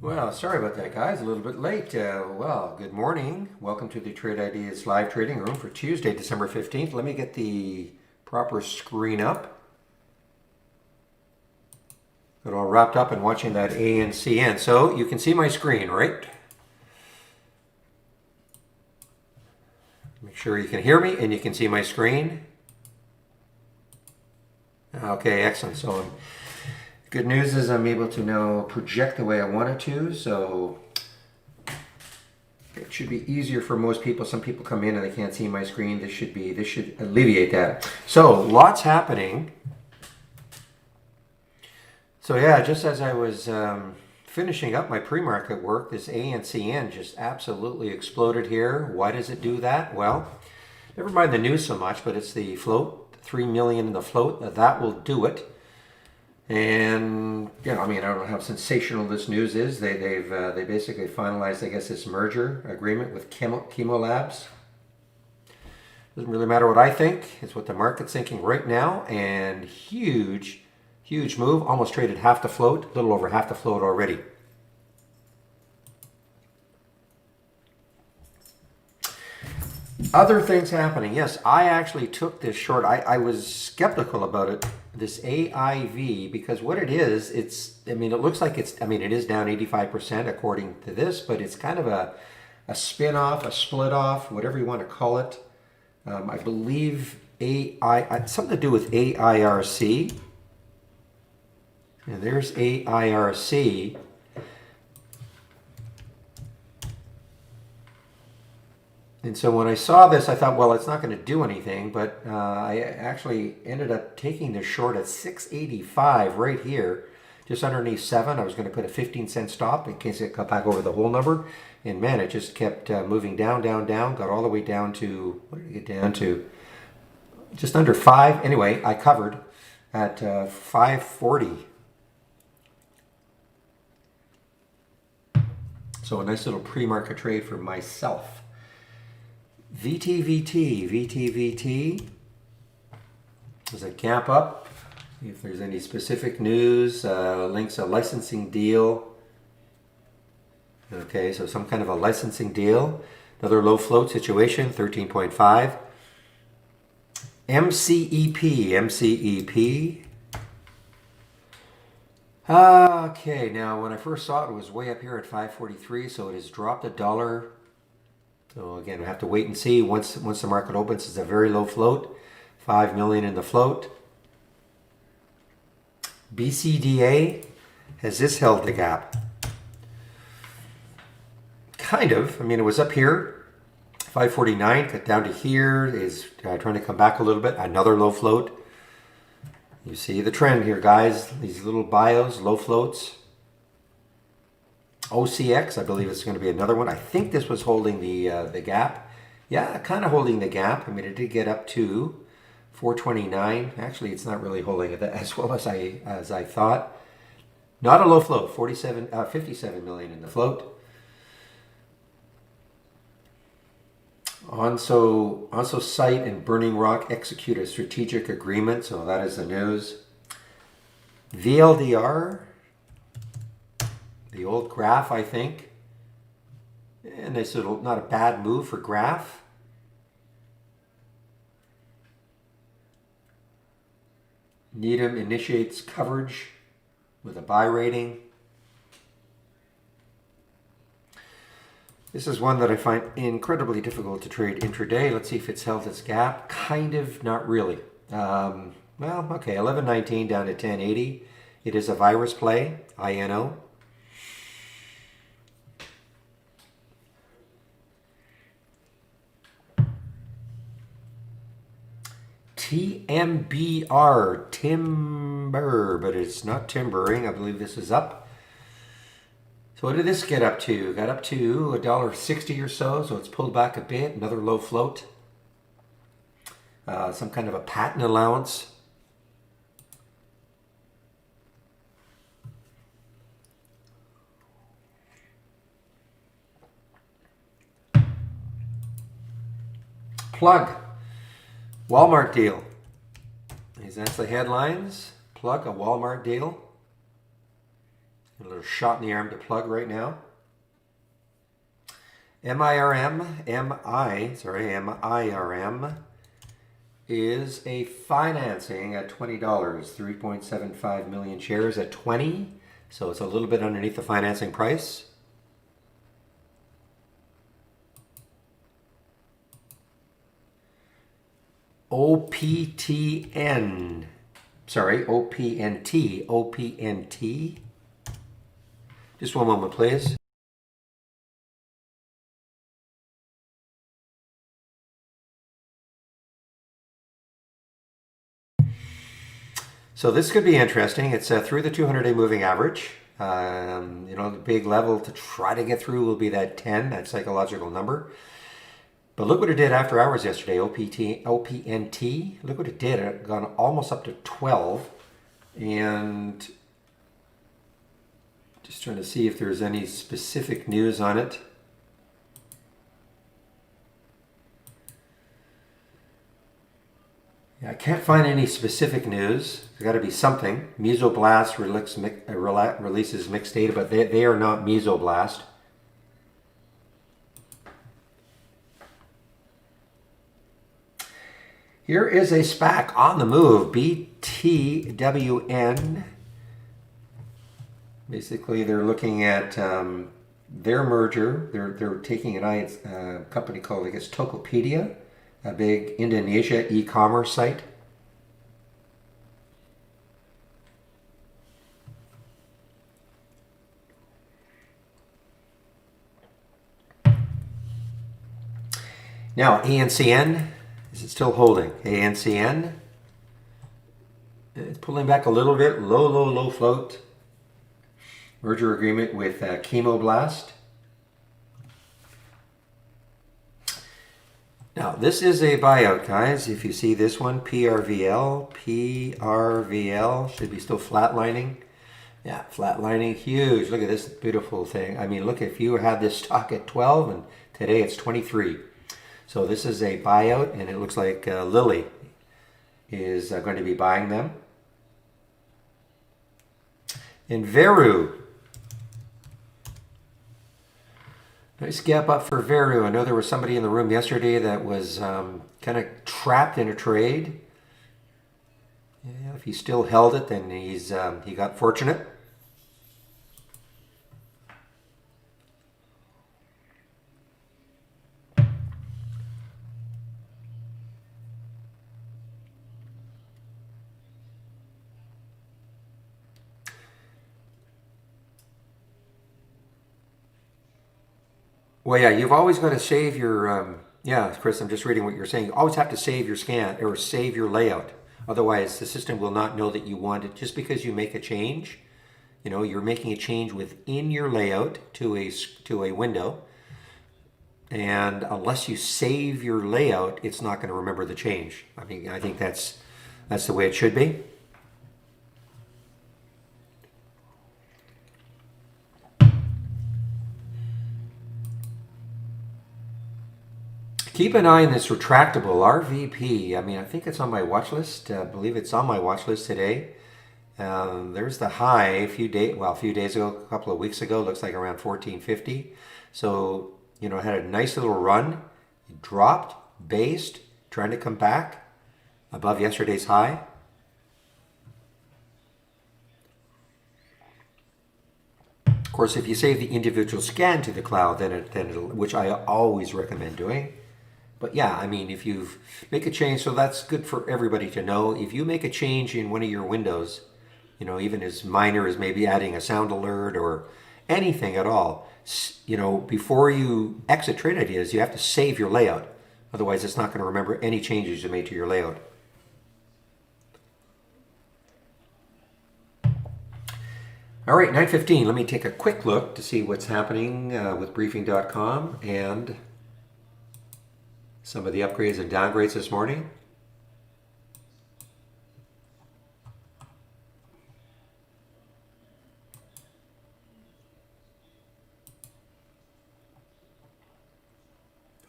Well, sorry about that, guys. A little bit late. Well, good morning. Welcome to the Trade Ideas live trading room for Tuesday, December 15th. Let me get the proper screen up. Got all wrapped up in watching that ANCN. So you can see my screen, right? Make sure you can hear me and you can see my screen. Okay, excellent. So good news is I'm able to now project the way I wanted to. So it should be easier for most people. Some people come in and they can't see my screen. This should alleviate that. So lots happening. So yeah, just as I was finishing up my pre-market work, this ANCN just absolutely exploded here. Why does it do that? Well, never mind the news so much, but it's the float, 3 million in the float. That will do it. And I don't know how sensational this news is. They basically finalized, I guess, this merger agreement with Chemo Labs. Doesn't really matter what I think. It's what the market's thinking right now. And huge move. Almost traded half the float. A little over half the float already. Other things happening. Yes, I actually took this short. I was skeptical about it, this AIV, because what it is, it looks like it is down 85% according to this, but it's kind of a spin-off, a split-off, whatever you want to call it. I believe something to do with AIRC. And there's AIRC. And so when I saw this, I thought, well, it's not going to do anything, but I actually ended up taking this short at 685 right here, just underneath 7. I was going to put a 15-cent stop in case it got back over the whole number. And man, it just kept moving down, got all the way down to, what did it get down to? Just under 5. Anyway, I covered at 540. So a nice little pre-market trade for myself. VTVT. There's a gap up. If there's any specific news, links a licensing deal. Okay, so some kind of a licensing deal. Another low float situation, 13.5. MCEP. Okay, now when I first saw it, it was way up here at 543, so it has dropped $1. So again, we have to wait and see. Once the market opens, it's a very low float, 5 million in the float. BCDA, has this held the gap? Kind of. It was up here, 549, got down to here, is trying to come back a little bit. Another low float. You see the trend here, guys. These little bios, low floats. OCX, I believe it's going to be another one. I think this was holding the gap. Yeah, kind of holding the gap. It did get up to 429. Actually, it's not really holding it as well as I thought. Not a low float. 57 million in the float. Onso Site and Burning Rock execute a strategic agreement. So that is the news. VLDR. The old graph, I think. And nice little, not a bad move for graph. Needham initiates coverage with a buy rating. This is one that I find incredibly difficult to trade intraday. Let's see if it's held its gap. Kind of, not really. Well, okay, 1119 down to 1080. It is a virus play, INO. TMBR, timber, but it's not timbering. I believe this is up. So what did this get up to? Got up to $1.60 or so it's pulled back a bit. Another low float. Some kind of a patent allowance. Plug. Walmart deal. That's the headlines. Plug, a Walmart deal. A little shot in the arm to plug right now. MIRM is a financing at $20, 3.75 million shares at 20. So it's a little bit underneath the financing price. OPTN. Sorry, OPNT. OPNT. Just one moment, please. So this could be interesting. It's through the 200-day moving average. The big level to try to get through will be that 10, that psychological number. But look what it did after hours yesterday, OPNT. Look what it did. It had gone almost up to 12. And just trying to see if there's any specific news on it. Yeah, I can't find any specific news. There's got to be something. Mesoblast releases mixed data, but they are not Mesoblast. Here is a SPAC on the move, BTWN. Basically, they're looking at their merger. They're taking a company called, I guess, Tokopedia, a big Indonesia e-commerce site. Now, ANCN, is it still holding? ANCN, it's pulling back a little bit, low float. Merger agreement with Chemoblast. Now, this is a buyout, guys. If you see this one, PRVL should be still flatlining. Yeah, flatlining, huge. Look at this beautiful thing. I mean, look, if you had this stock at 12 and today it's 23. So this is a buyout, and it looks like Lilly is going to be buying them. And Veru. Nice gap up for Veru. I know there was somebody in the room yesterday that was kind of trapped in a trade. Yeah, if he still held it, then he got fortunate. Well, yeah, you've always got to save your, yeah, Chris, I'm just reading what you're saying. You always have to save your scan or save your layout. Otherwise, the system will not know that you want it. Just because you make a change, you're making a change within your layout to a window. And unless you save your layout, it's not going to remember the change. I mean, I think that's the way it should be. Keep an eye on this retractable RVP. I mean, I think it's on my watch list. I believe it's on my watch list today. There's the high a few days ago, a couple of weeks ago, looks like around 1450. So, it had a nice little run. It dropped, based, trying to come back above yesterday's high. Of course, if you save the individual scan to the cloud, then it'll, which I always recommend doing. But yeah, I mean, if you make a change, so that's good for everybody to know. If you make a change in one of your windows, even as minor as maybe adding a sound alert or anything at all, before you exit Trade Ideas, you have to save your layout. Otherwise, it's not going to remember any changes you made to your layout. All right, 9:15. Let me take a quick look to see what's happening with Briefing.com and some of the upgrades and downgrades this morning.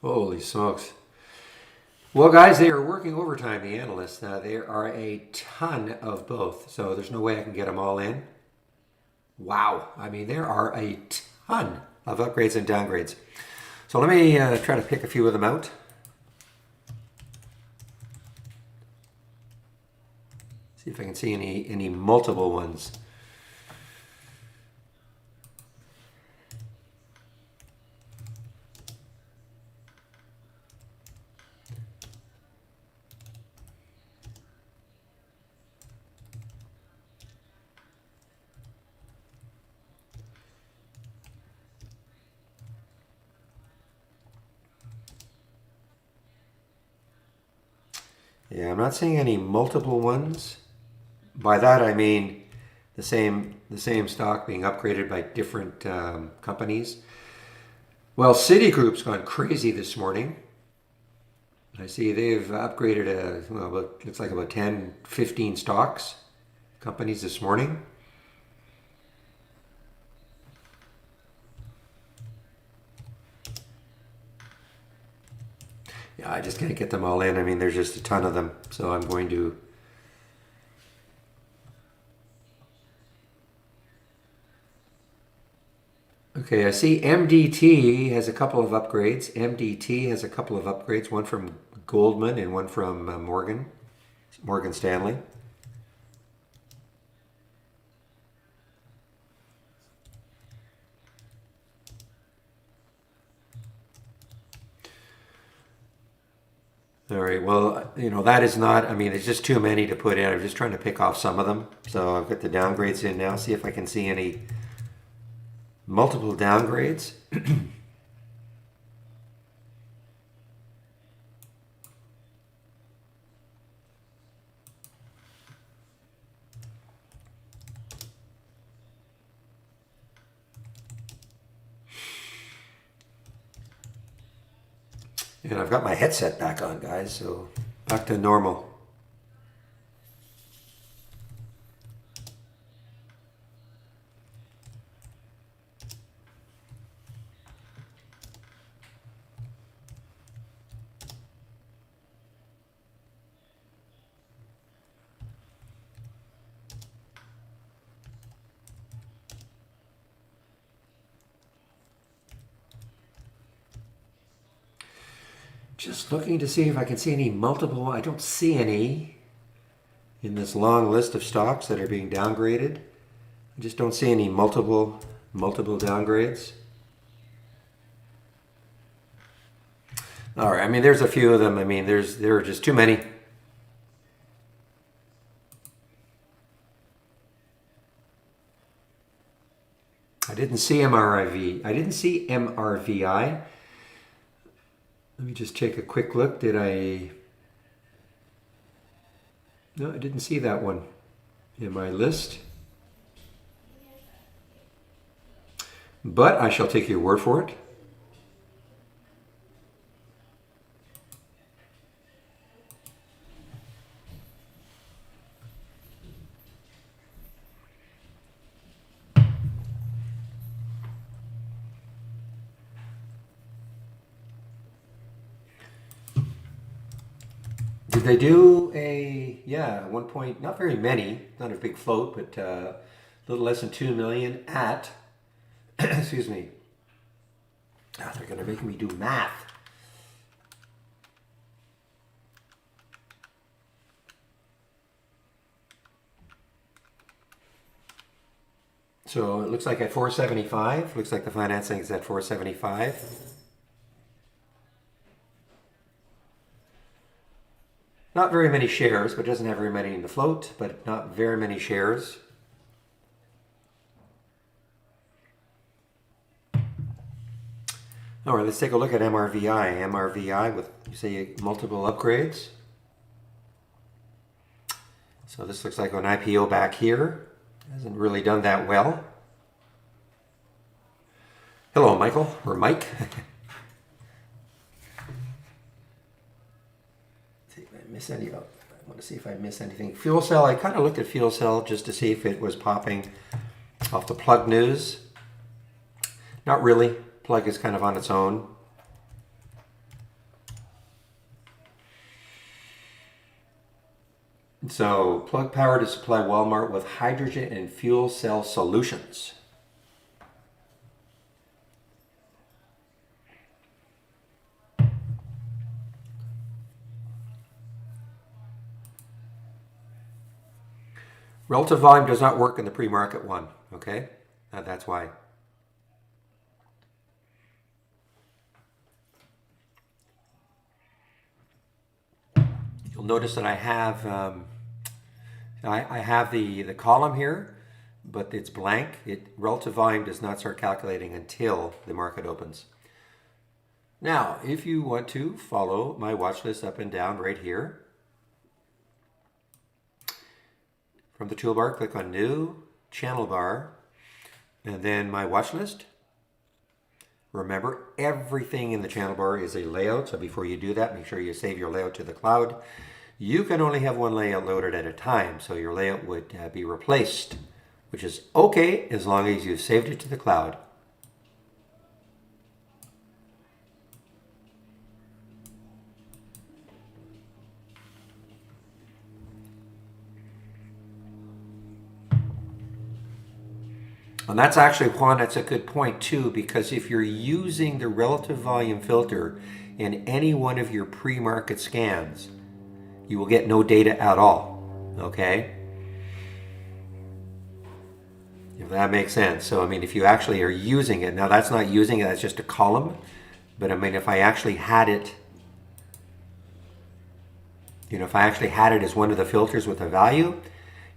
Holy smokes. Well, guys, they are working overtime, the analysts. There are a ton of both, so there's no way I can get them all in. Wow. I mean, there are a ton of upgrades and downgrades. So let me try to pick a few of them out. See if I can see any multiple ones. Yeah, I'm not seeing any multiple ones. By that I mean the same stock being upgraded by different companies. Well, Citigroup's gone crazy this morning. I see they've upgraded looks like about 10, 15 stocks, companies this morning. Yeah, I just can't get them all in. I mean, there's just a ton of them. So I'm going to... Okay, I see MDT has a couple of upgrades. MDT has a couple of upgrades, one from Goldman and one from Morgan Stanley. All right, well, that is not, I mean, it's just too many to put in. I'm just trying to pick off some of them. So I've got the downgrades in now, see if I can see any multiple downgrades. And I've got my headset back on, guys, so back to normal. Just looking to see if I can see any multiple. I don't see any in this long list of stocks that are being downgraded. I just don't see any multiple downgrades. All right, I mean, there's a few of them. I mean, there are just too many. I didn't see MRV. I didn't see MRVI. Let me just take a quick look. Did I? No, I didn't see that one in my list. But I shall take your word for it. Did they do one point, not very many, not a big float, but a little less than 2 million at, excuse me, they're going to make me do math. So it looks like at 475, looks like the financing is at 475. Not very many shares, but doesn't have very many in the float, but not very many shares. All right, let's take a look at MRVI. MRVI with, you say, multiple upgrades. So this looks like an IPO back here. Hasn't really done that well. Hello, Michael, or Mike. Miss any of? I want to see if I miss anything. Fuel cell. I kind of looked at fuel cell just to see if it was popping off the Plug news. Not really. Plug is kind of on its own. So Plug Power to supply Walmart with hydrogen and fuel cell solutions. Relative volume does not work in the pre-market one, okay? That's why. You'll notice that I have the column here, but it's blank. Relative volume does not start calculating until the market opens. Now, if you want to follow my watch list up and down right here, from the toolbar, click on New, Channel Bar, and then My Watch List. Remember, everything in the channel bar is a layout, so before you do that, make sure you save your layout to the cloud. You can only have one layout loaded at a time, so your layout would be replaced, which is okay as long as you've saved it to the cloud. And that's actually, Juan, that's a good point too, because if you're using the relative volume filter in any one of your pre-market scans, you will get no data at all, okay? If that makes sense. So, I mean, if you actually are using it, now that's not using it, that's just a column, but I mean, if I actually had it, if I actually had it as one of the filters with a value,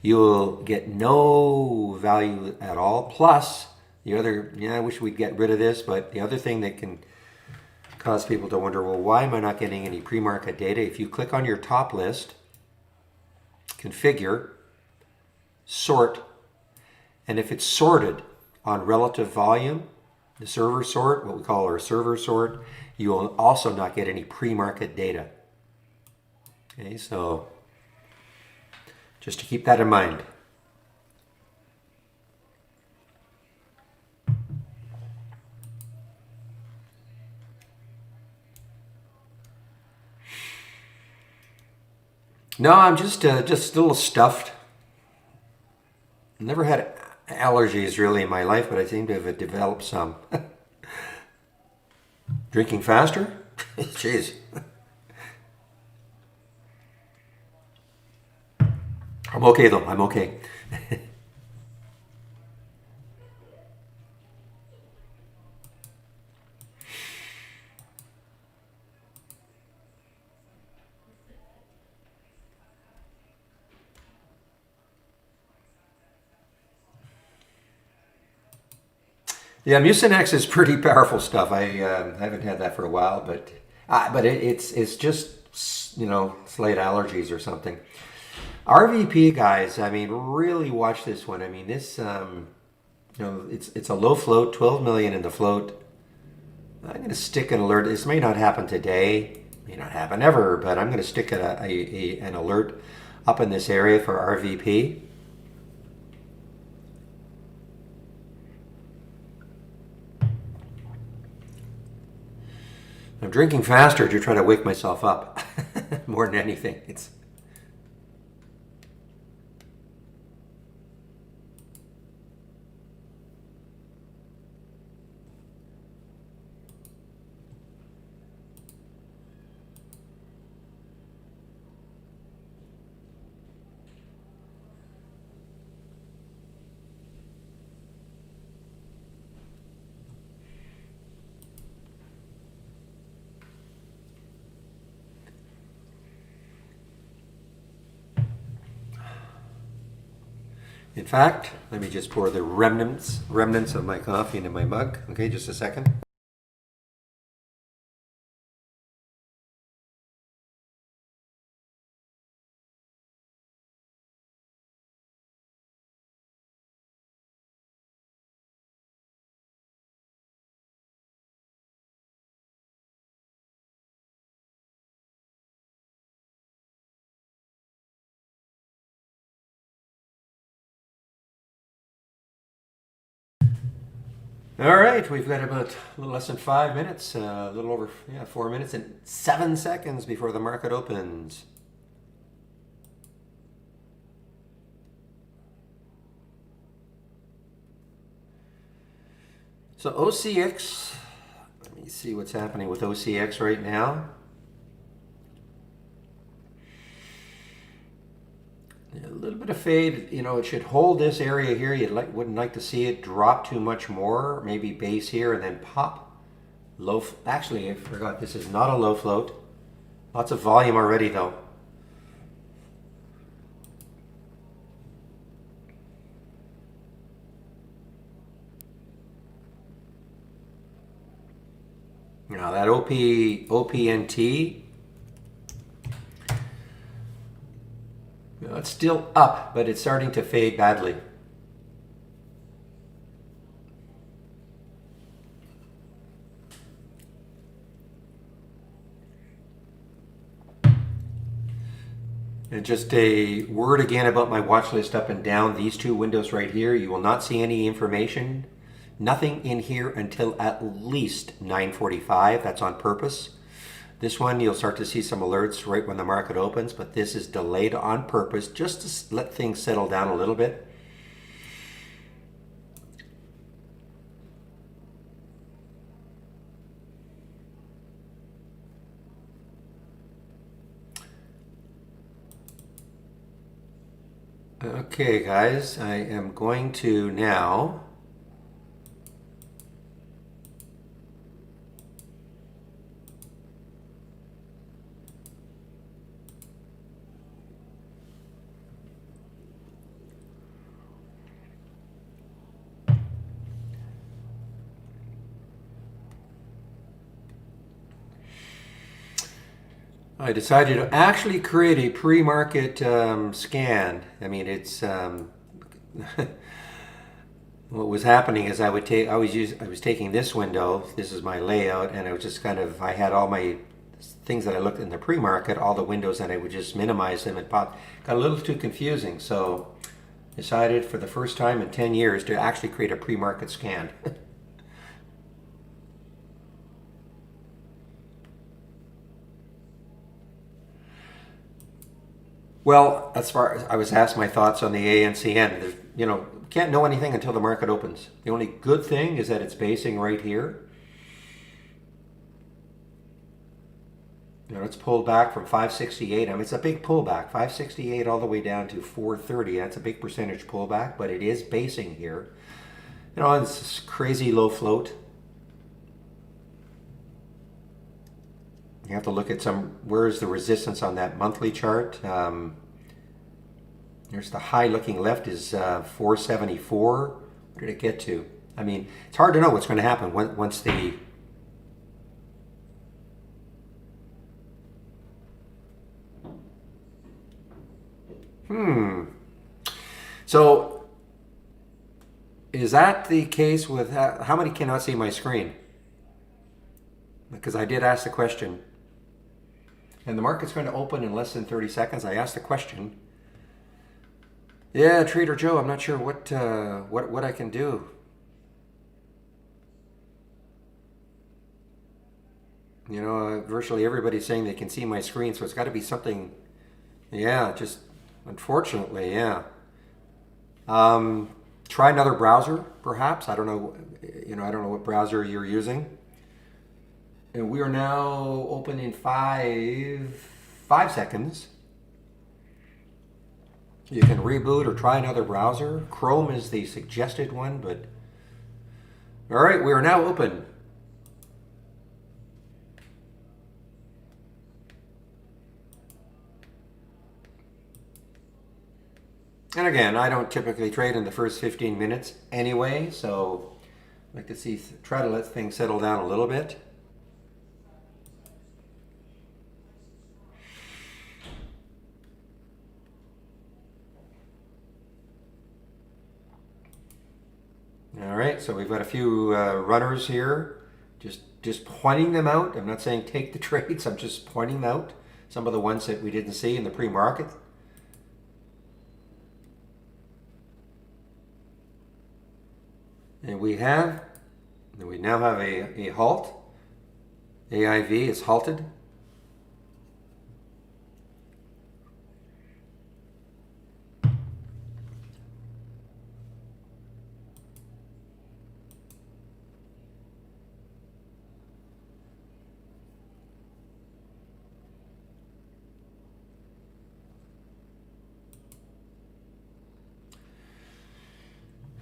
you'll get no value at all. Plus, the other, I wish we'd get rid of this, but the other thing that can cause people to wonder, well, why am I not getting any pre-market data? If you click on your top list, configure, sort, and if it's sorted on relative volume, the server sort, what we call our server sort, you will also not get any pre-market data. Okay, so just to keep that in mind. No, I'm just a little stuffed. Never had allergies really in my life, but I seem to have developed some. Drinking faster? Jeez. I'm okay though, I'm okay. Yeah, Mucinex is pretty powerful stuff. I haven't had that for a while, but it's just slight allergies or something. RVP guys, I mean, really watch this one. I mean, this it's a low float, 12 million in the float. I'm going to stick an alert. This may not happen today, may not happen ever, but I'm going to stick an alert up in this area for RVP. I'm drinking faster to try to wake myself up more than anything. In fact, let me just pour the remnants of my coffee into my mug. Okay, just a second. All right, we've got about a little less than 5 minutes, a little over 4 minutes and 7 seconds before the market opens. So OCX, let me see what's happening with OCX right now. A little bit of fade, you know, it should hold this area here. Wouldn't like to see it drop too much more. Maybe base here and then pop. Actually, I forgot, this is not a low float. Lots of volume already though. Now that OPNT, you know, it's still up, but it's starting to fade badly. And just a word again about my watch list up and down. These two windows right here, you will not see any information. Nothing in here until at least 9:45. That's on purpose. This one, you'll start to see some alerts right when the market opens, but this is delayed on purpose just to let things settle down a little bit. Okay, guys, I am going to now I decided to actually create a pre-market scan. I mean, it's what was happening is I was taking this window. This is my layout, and I was just I had all my things that I looked in the pre-market, all the windows, and I would just minimize them and pop. Got a little too confusing, so decided for the first time in 10 years to actually create a pre-market scan. Well, as far as I was asked my thoughts on the ANCN, you know, can't know anything until the market opens. The only good thing is that it's basing right here. You know, it's pulled back from 568. I mean, it's a big pullback, 568 all the way down to 430. That's a big percentage pullback, but it is basing here. You know, it's this crazy low float. You have to look at where's the resistance on that monthly chart. There's the high looking left is 474. Where did it get to? I mean, it's hard to know what's going to happen once the So, is that the case with how many cannot see my screen? Because I did ask the question. And the market's going to open in less than 30 seconds. I asked the question. Yeah, Trader Joe, I'm not sure what I can do. You know, virtually everybody's saying they can see my screen, so it's got to be something. Yeah, just unfortunately, yeah. Try another browser, perhaps. I don't know. You know, I don't know what browser you're using. And we are now open in five seconds. You can reboot or try another browser. Chrome is the suggested one, but all right, we are now open. And again, I don't typically trade in the first 15 minutes anyway, so I like to try to let things settle down a little bit. All right, so we've got a few runners here, just pointing them out. I'm not saying take the trades, I'm just pointing them out. Some of the ones that we didn't see in the pre-market. And we now have a halt. AIV is halted.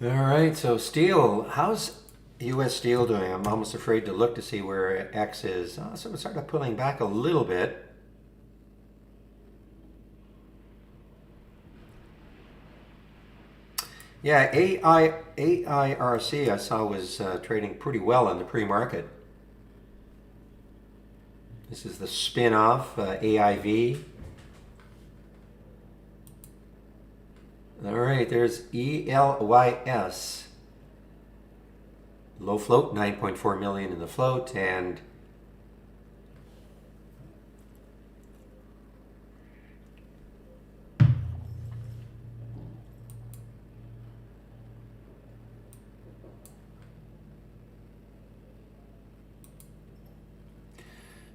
All right, so steel, how's U.S. steel doing? I'm almost afraid to look to see where X is. So it's started pulling back a little bit. Yeah, AIRC I saw was trading pretty well in the pre-market. This is the spin-off, AIV. All right, there's ELYS. Low float, 9.4 million in the float, and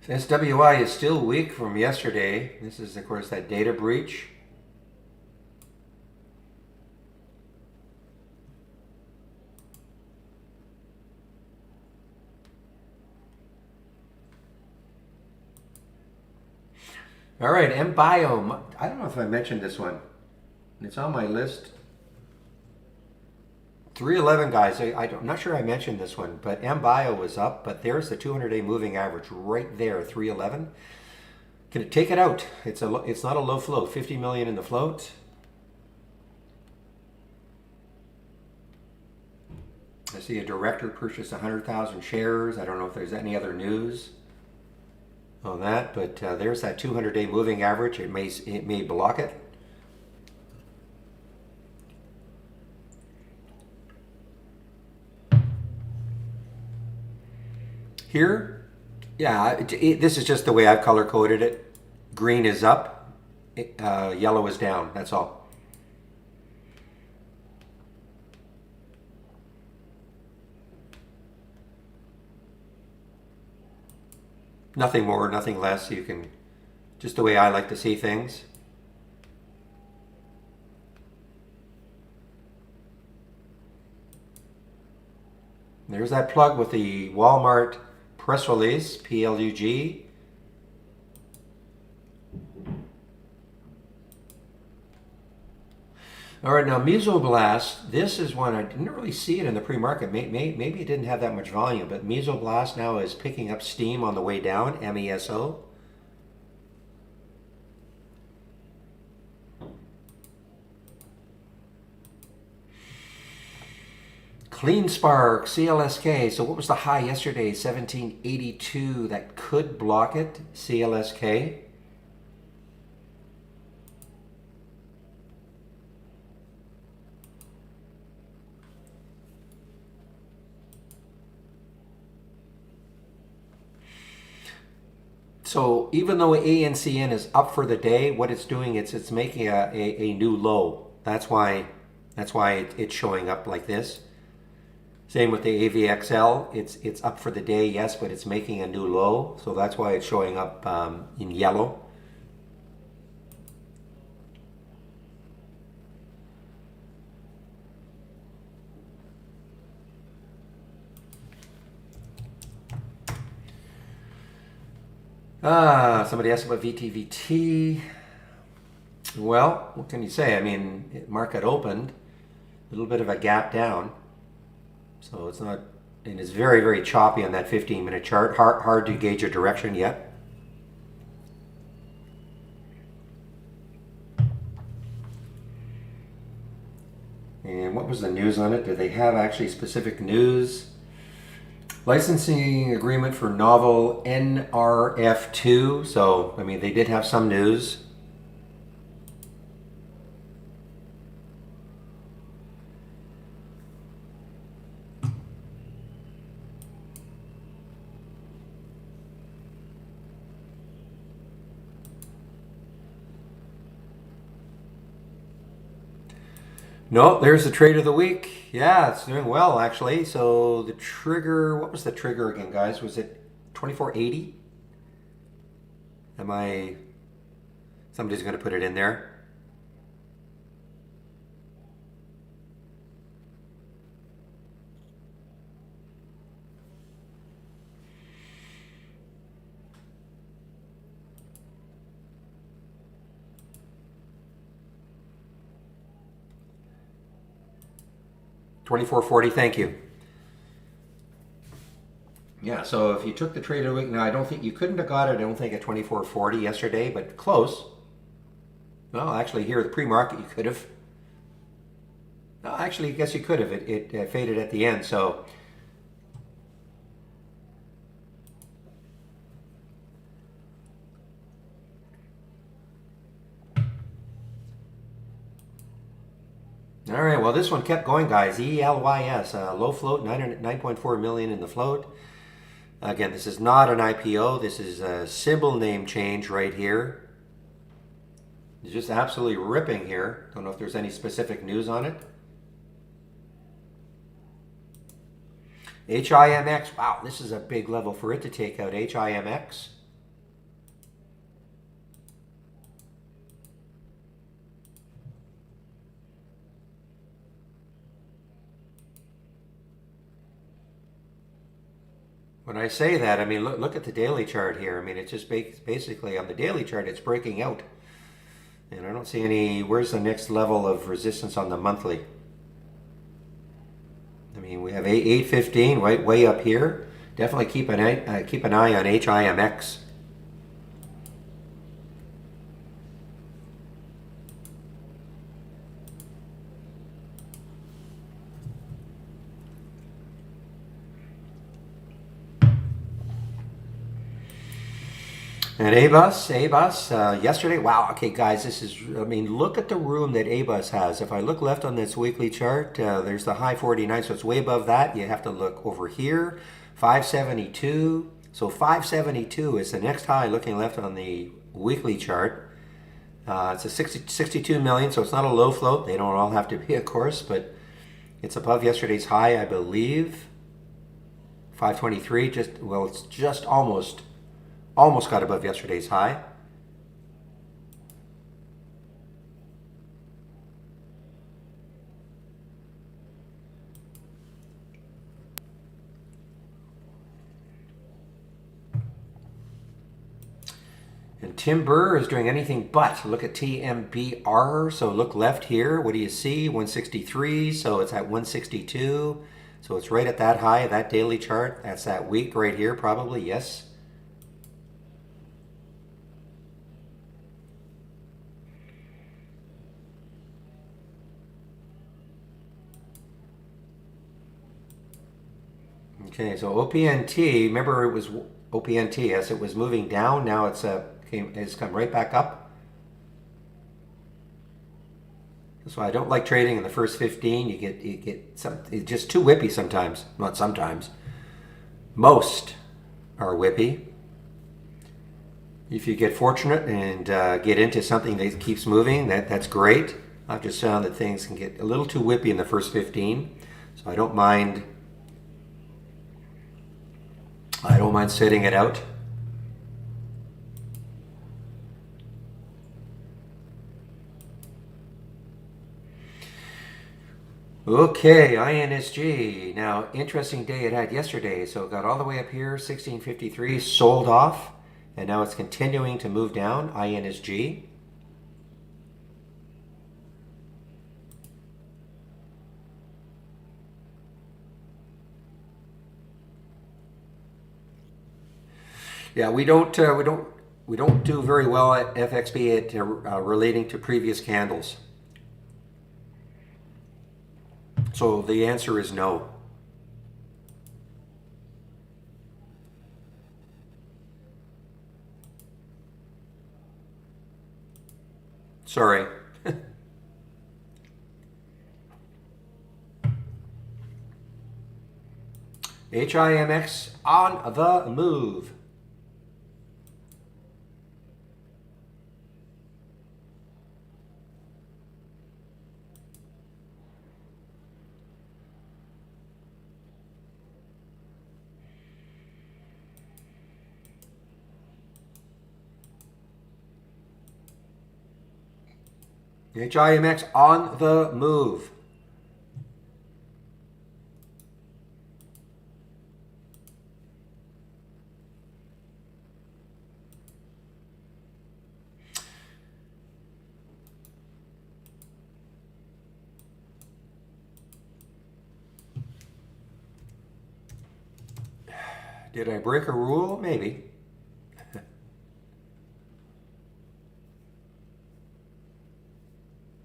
SWI is still weak from yesterday. This is, of course, that data breach. All right, MBio. I don't know if I mentioned this one. It's on my list. 311, guys. I'm not sure I mentioned this one, but MBio was up, but there's the 200-day moving average right there, 311. Can it take it out? It's not a low float. 50 million in the float. I see a director purchased 100,000 shares. I don't know if there's any other news on that, but there's that 200-day moving average. It may block it. Here, yeah, this is just the way I've color coded it. Green is up, yellow is down. That's all. Nothing more, nothing less. You can, just the way I like to see things. There's that plug with the Walmart press release, PLUG. All right, now Mesoblast, this is one, I didn't really see it in the pre-market. Maybe it didn't have that much volume, but Mesoblast now is picking up steam on the way down, MESO. CleanSpark, CLSK. So what was the high yesterday? 1782. That could block it, CLSK. So even though ANCN is up for the day, what it's doing, it's making a new low. That's why it's showing up like this. Same with the AVXL. It's up for the day, yes, but it's making a new low. So that's why it's showing up in yellow. Somebody asked about VTVT. Well, what can you say? I mean, market opened, a little bit of a gap down. So it's not, and it's very, very choppy on that 15-minute chart. Hard to gauge a direction yet. And what was the news on it? Did they have actually specific news? Licensing agreement for novel NRF2. So, I mean, they did have some news. No, there's the trade of the week. Yeah, it's doing well actually. So the trigger, what was the trigger again, guys? Was it 2480? Somebody's going to put it in there. 24.40, thank you. Yeah, so if you took the trade of the week, now I don't think you couldn't have got it, I don't think, at 24.40 yesterday, but close. Well, actually, here at the pre-market, you could have. No, actually, I guess you could have. It faded at the end, so. All right, well, this one kept going, guys. ELYS, low float, 9.4 million in the float. Again, this is not an IPO. This is a symbol name change right here. It's just absolutely ripping here. Don't know if there's any specific news on it. HIMX, wow, this is a big level for it to take out. HIMX. When I say that, I mean, look at the daily chart here. I mean, it's just basically on the daily chart, it's breaking out. And I don't see any, where's the next level of resistance on the monthly? I mean, we have 815 right way up here. Definitely keep an eye on HIMX. And ABUS, yesterday, wow, okay, guys, this is, I mean, look at the room that ABUS has. If I look left on this weekly chart, there's the high 49, so it's way above that. You have to look over here, 572. So 572 is the next high looking left on the weekly chart. It's a 62 million, so it's not a low float. They don't all have to be, of course, but it's above yesterday's high, I believe. 523, well, it's just almost got above yesterday's high. And Timber is doing anything but. Look at TMBR. So look left here. What do you see? 163. So it's at 162. So it's right at that high, that daily chart. That's that week right here, probably. Yes. Okay, so OPNT, remember it was OPNT, yes, it was moving down. Now it's come right back up. So I don't like trading in the first 15. You get some, it's just too whippy sometimes. Not sometimes. Most are whippy. If you get fortunate and get into something that keeps moving, that's great. I've just found that things can get a little too whippy in the first 15. So I don't mind sitting it out. Okay, INSG. Now, interesting day it had yesterday. So it got all the way up here, 1653, sold off, and now it's continuing to move down, INSG. Yeah, we don't do very well at FXB at relating to previous candles. So the answer is no. Sorry. HIMX on the move. HIMX on the move. Did I break a rule? Maybe.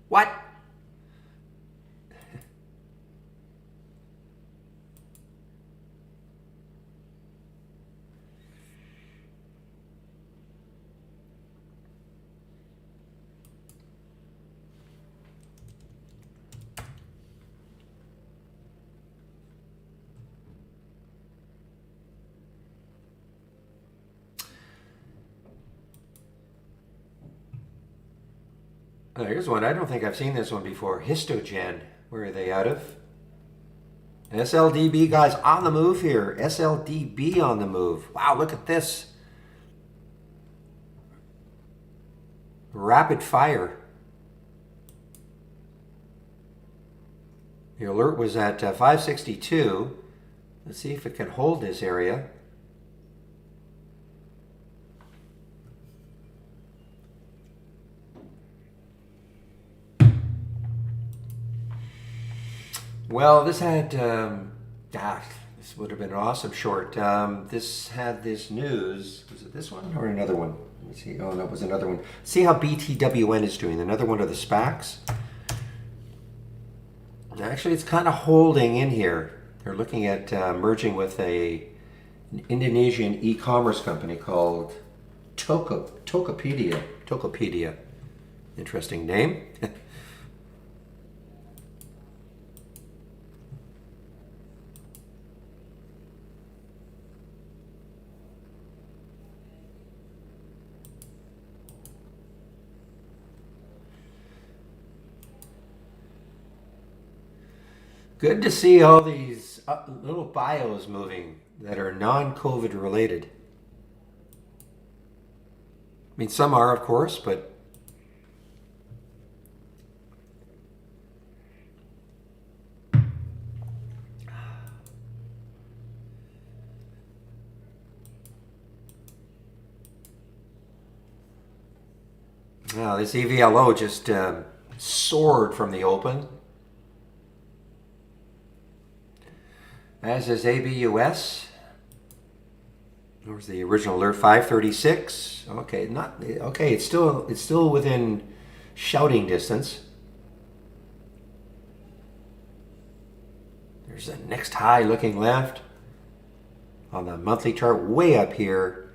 What? Oh, here's one. I don't think I've seen this one before. Histogen. Where are they out of? SLDB guys on the move here. SLDB on the move. Wow, look at this. Rapid fire. The alert was at 562. Let's see if it can hold this area. Well, this had, this would have been an awesome short. This had this news. Was it this one or another one? Let me see. Oh, no, it was another one. See how BTWN is doing. Another one of the SPACs. Actually, it's kind of holding in here. They're looking at merging with an Indonesian e-commerce company called Tokopedia. Tokopedia. Interesting name. Good to see all these little bios moving that are non-COVID related. I mean, some are, of course, but wow, this EVLO just soared from the open. As is ABUS. Where's the original alert? 536. Okay, not okay. It's still within shouting distance. There's a next high looking left on the monthly chart, way up here.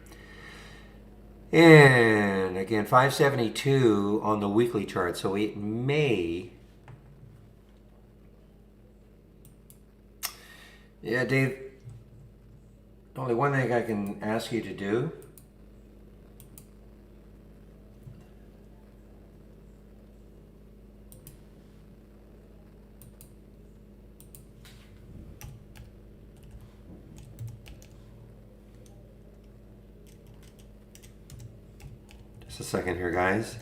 And again, 572 on the weekly chart. So it may. Yeah, Dave, only one thing I can ask you to do. Just a second here, guys.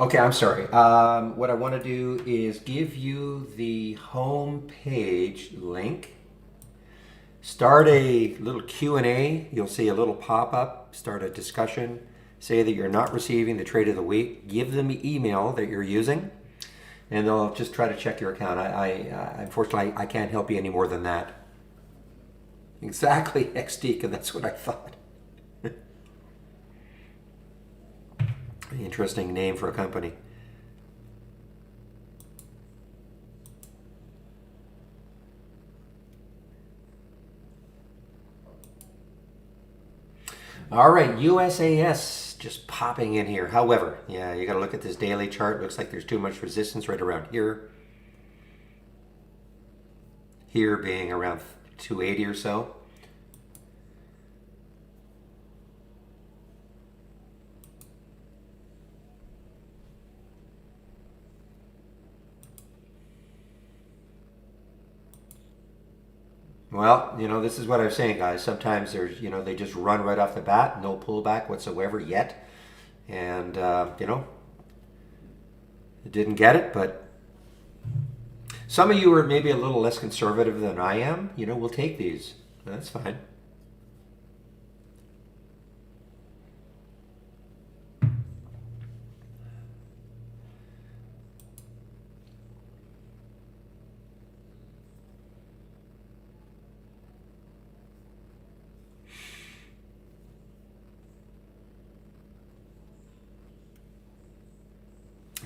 Okay, I'm sorry. What I want to do is give you the home page link. Start a little Q&A. You'll see a little pop-up. Start a discussion. Say that you're not receiving the trade of the week. Give them the email that you're using, and they'll just try to check your account. Unfortunately, I can't help you any more than that. Exactly, XDeacon. That's what I thought. Interesting name for a company. All right, USAS just popping in here. However, yeah, you got to look at this daily chart. Looks like there's too much resistance right around here. Here being around 280 or so. Well, this is what I was saying, guys. Sometimes there's, they just run right off the bat, no pullback whatsoever yet. And, didn't get it, but some of you are maybe a little less conservative than I am. We'll take these. That's fine.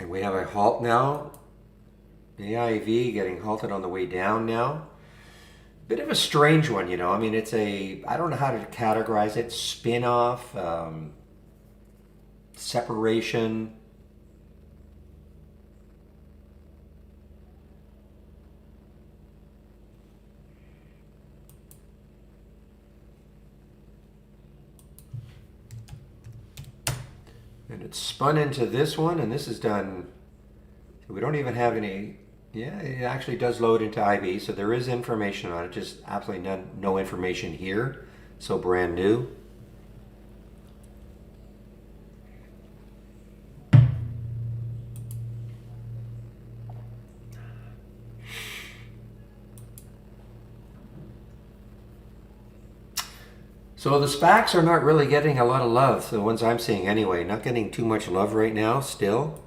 And we have a halt now. AIV getting halted on the way down now. Bit of a strange one, I mean, I don't know how to categorize it. Spin-off, separation. And it's spun into this one, and this is done. We don't even have any. Yeah, it actually does load into IB, so there is information on it. Just absolutely no information here. So brand new. So the SPACs are not really getting a lot of love. The ones I'm seeing anyway, not getting too much love right now still.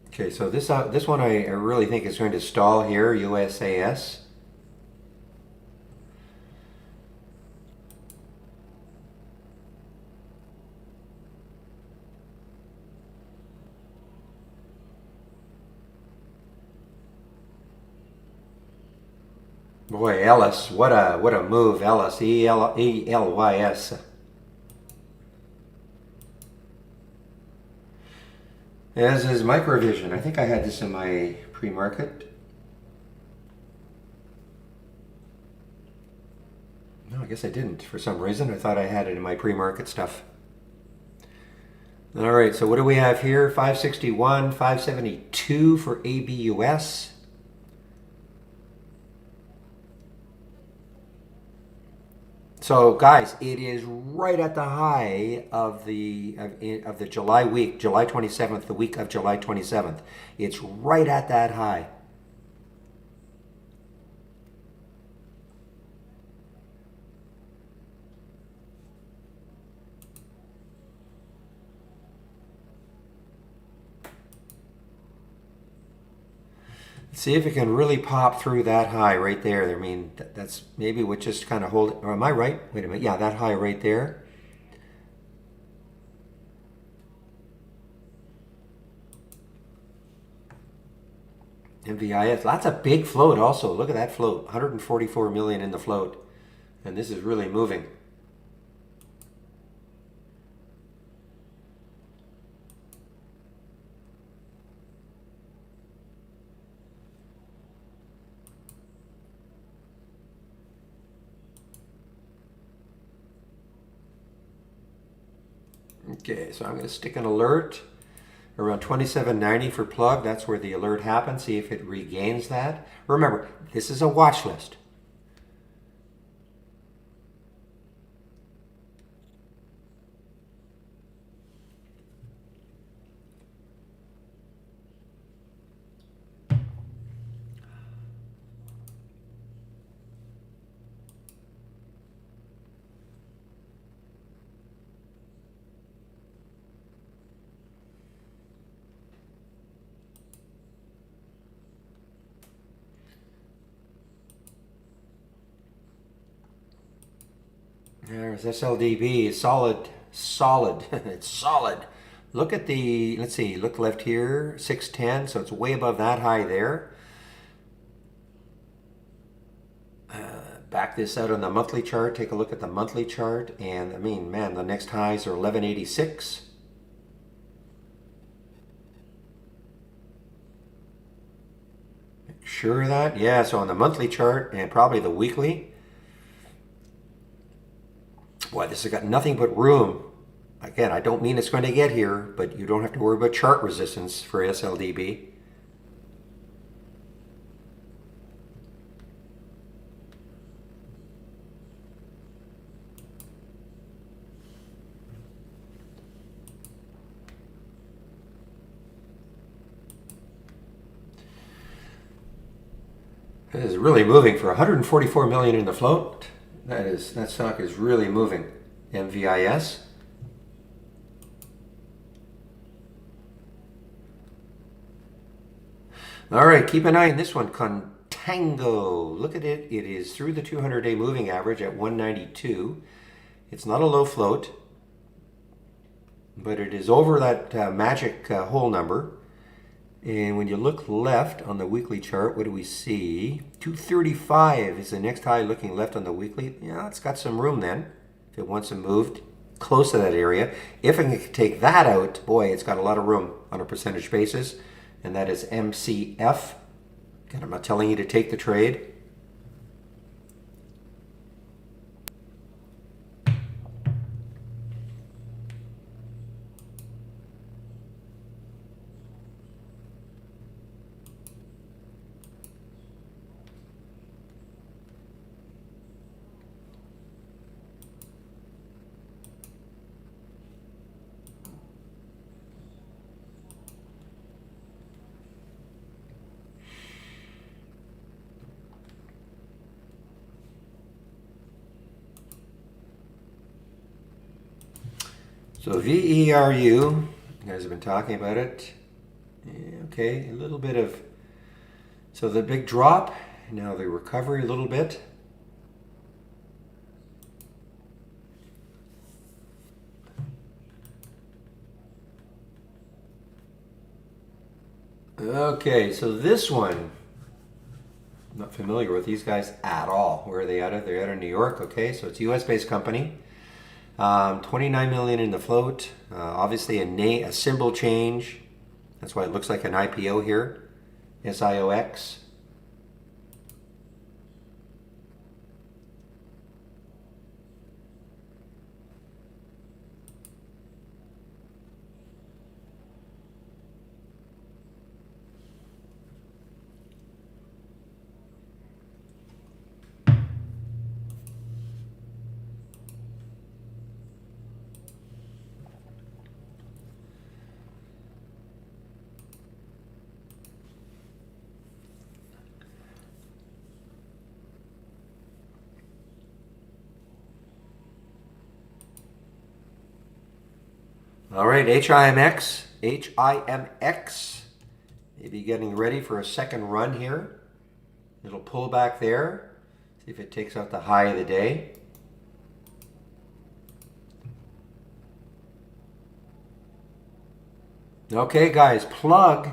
Okay, so this one I really think is going to stall here, USAS. Boy, Ellis, what a move, Ellis, ELYS. As is Microvision. I think I had this in my pre-market. No, I guess I didn't. For some reason, I thought I had it in my pre-market stuff. All right, so what do we have here? 561, 572 for ABUS. So guys, it is right at the high of the July week, July 27th, the week of July 27th. It's right at that high. See if it can really pop through that high right there. I mean, that's maybe what just kind of hold it. Or am I right? Wait a minute. Yeah, that high right there. MVIS. That's a big float also. Look at that float. 144 million in the float. And this is really moving. Okay, so I'm going to stick an alert around 27.90 for plug. That's where the alert happens. See if it regains that. Remember, this is a watch list. There's SLDB, solid. It's solid. Look at the, let's see, look left here, 610, so it's way above that high there. Back this out on the monthly chart, take a look at the monthly chart, and I mean, man, the next highs are 1186. Sure of that? Yeah, so on the monthly chart and probably the weekly, boy, this has got nothing but room Again, I don't mean it's going to get here, but you don't have to worry about chart resistance for SLDB. It is really moving for 144 million in the float. That stock is really moving. MVIS. All right, keep an eye on this one, Contango. Look at it. It is through the 200-day moving average at 192. It's not a low float, but it is over that magic hole number. And when you look left on the weekly chart, what do we see? 235 is the next high looking left on the weekly. Yeah, it's got some room then if it wants to move close to that area. If it can take that out, boy, it's got a lot of room on a percentage basis. And that is MCF. Again, I'm not telling you to take the trade. So VERU, you guys have been talking about it. Okay, a little bit of, so the big drop, now the recovery a little bit. Okay, so this one, I'm not familiar with these guys at all. Where are they out of? They're out of New York, okay, so it's a US-based company. 29 million in the float. Obviously a symbol change. That's why it looks like an IPO here. SIOX. All right, HIMX, maybe getting ready for a second run here. It'll pull back there. See if it takes out the high of the day. Okay, guys, plug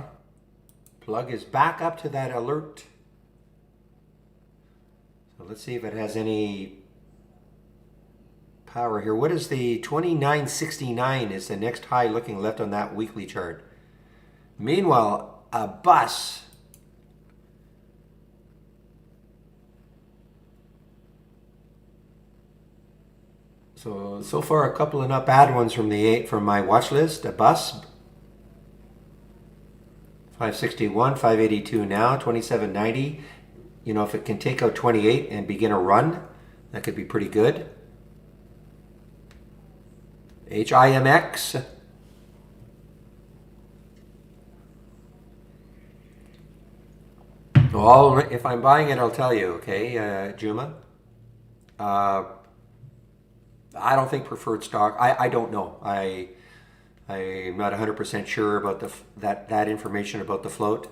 is back up to that alert. So let's see if it has any power here. What is the 2969 is the next high looking left on that weekly chart. Meanwhile, a bus. So far a couple of not bad ones from my watch list. A bus. 561, 582 now, 2790. You know, if it can take out 28 and begin a run, that could be pretty good. HIMX. Well, if I'm buying it, I'll tell you, okay, Juma. I don't think preferred stock. I don't know. I'm not 100% sure about that information about the float.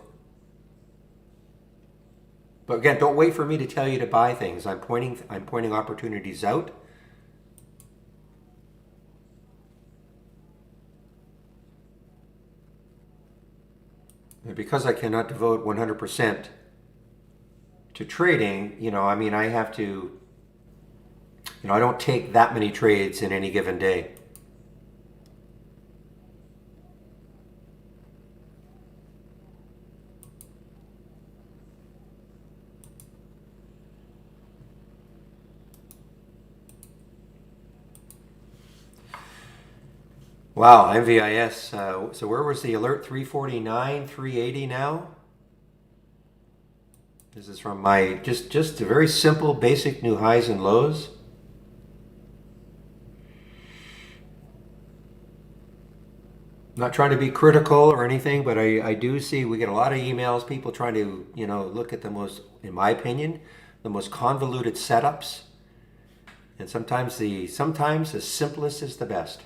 But again, don't wait for me to tell you to buy things. I'm pointing opportunities out. And because I cannot devote 100% to trading, you know, I mean, I have to, you know, I don't take that many trades in any given day. Wow, MVIS. So where was the alert? 349, 380 now? This is from my just a very simple, basic new highs and lows. Not trying to be critical or anything, but I do see we get a lot of emails, people trying to, look at the most, in my opinion, the most convoluted setups. And sometimes the simplest is the best.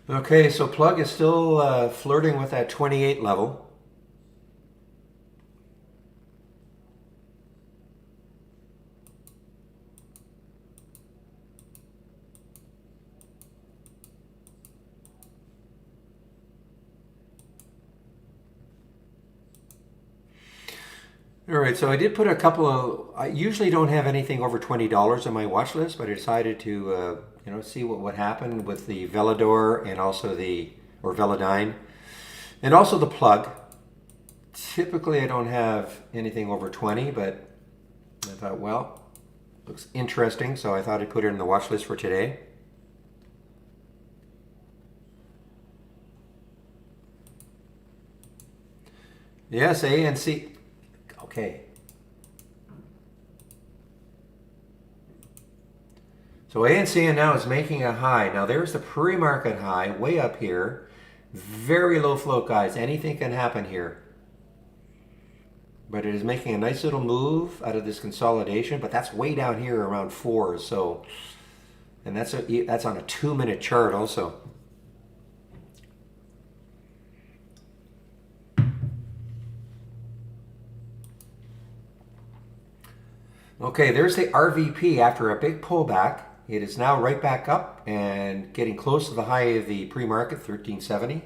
Okay, so plug is still flirting with that 28 level. All right, so I did put a couple of. I usually don't have anything over $20 on my watch list, but I decided to, see what would happen with the Velador and also or Velodyne, and also the plug. Typically, I don't have anything over 20, but I thought, well, looks interesting, so I thought I'd put it in the watch list for today. Yes, ANC. Okay. So ANCN now is making a high. Now there's the pre-market high way up here. Very low float, guys. Anything can happen here. But it is making a nice little move out of this consolidation, but that's way down here around 4. So, and that's on a 2-minute chart also. Okay, there's the RVP after a big pullback. It is now right back up and getting close to the high of the pre-market, 1370.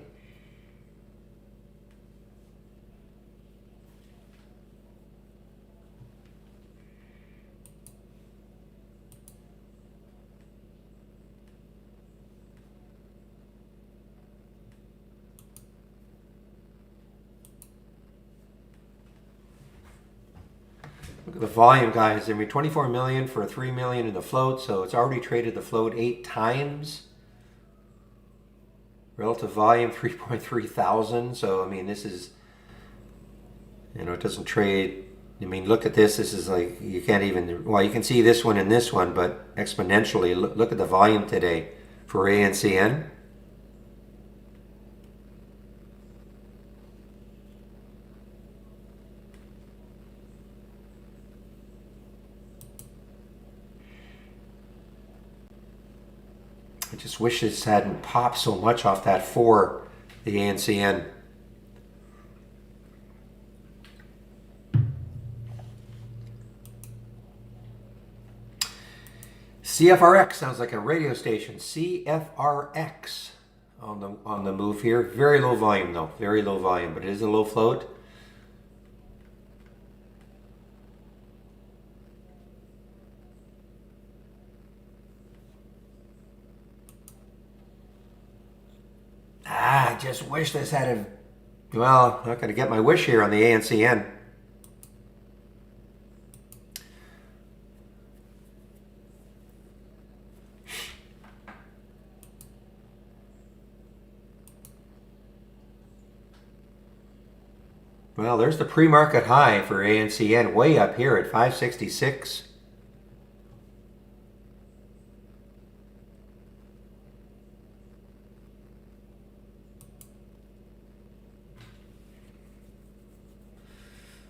Look at the volume, guys. I mean, 24 million for 3 million in the float, so it's already traded the float 8 times. Relative volume 3.3 thousand. So I mean, this is, it doesn't trade. I mean, look at this. This is like, you can't even, well, you can see this one and this one, but exponentially. Look at the volume today for ANCN. I just wish this hadn't popped so much off that 4, the ANCN. CFRX sounds like a radio station. CFRX on the move here. Very low volume though. Very low volume, but it is a low float. I just wish this had a. Well, I'm not going to get my wish here on the ANCN. Well, there's the pre-market high for ANCN way up here at 566.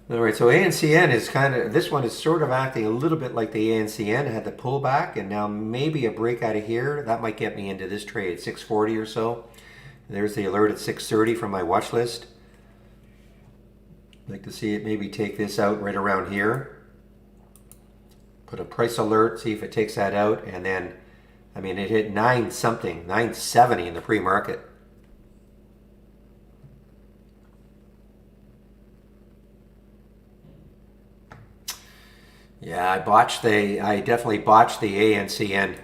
All right, so ANCN is this one is sort of acting a little bit like the ANCN. It had the pullback, and now maybe a break out of here. That might get me into this trade, 640 or so. There's the alert at 630 from my watch list. I'd like to see it maybe take this out right around here. put a price alert, see if it takes that out, and then, I mean, it hit 9 something, 970 in the pre-market. Yeah, I definitely botched the ANCN.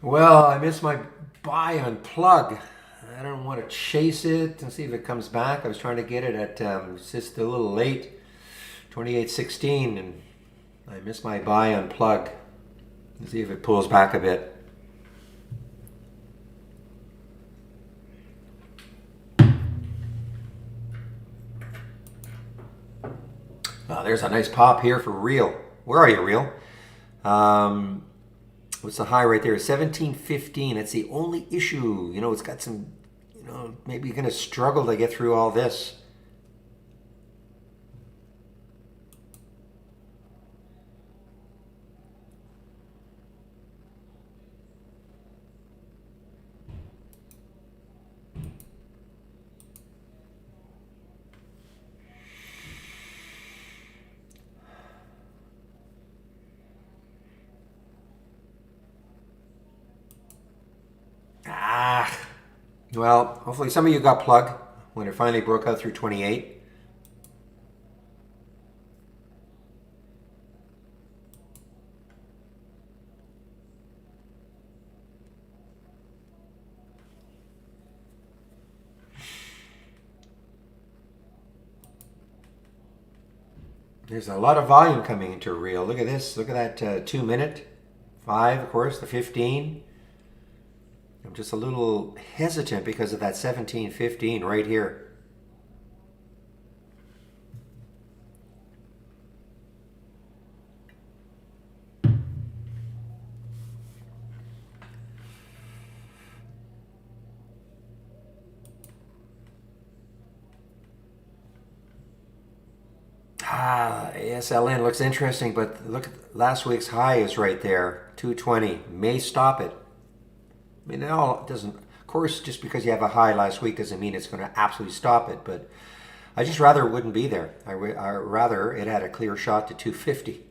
Well, I missed my buy on plug. I don't want to chase it and see if it comes back. I was trying to get it at it's just a little late, 28.16, and I missed my buy on plug. Let's see if it pulls back a bit. Oh, there's a nice pop here for real. Where are you, real? Um, what's the high right there? 17.15. That's the only issue. You know, it's got some, maybe you're going to struggle to get through all this. Ah, well, hopefully some of you got plug when it finally broke out through 28. There's a lot of volume coming into real. Look at this. Look at that 2 minute, 5, of course, the 15. I'm just a little hesitant because of that 17.15 right here. ASLN looks interesting, but look at last week's high is right there, 220. May stop it. I mean, it doesn't. Of course, just because you have a high last week doesn't mean it's going to absolutely stop it. But I just rather it wouldn't be there. I rather it had a clear shot to 250.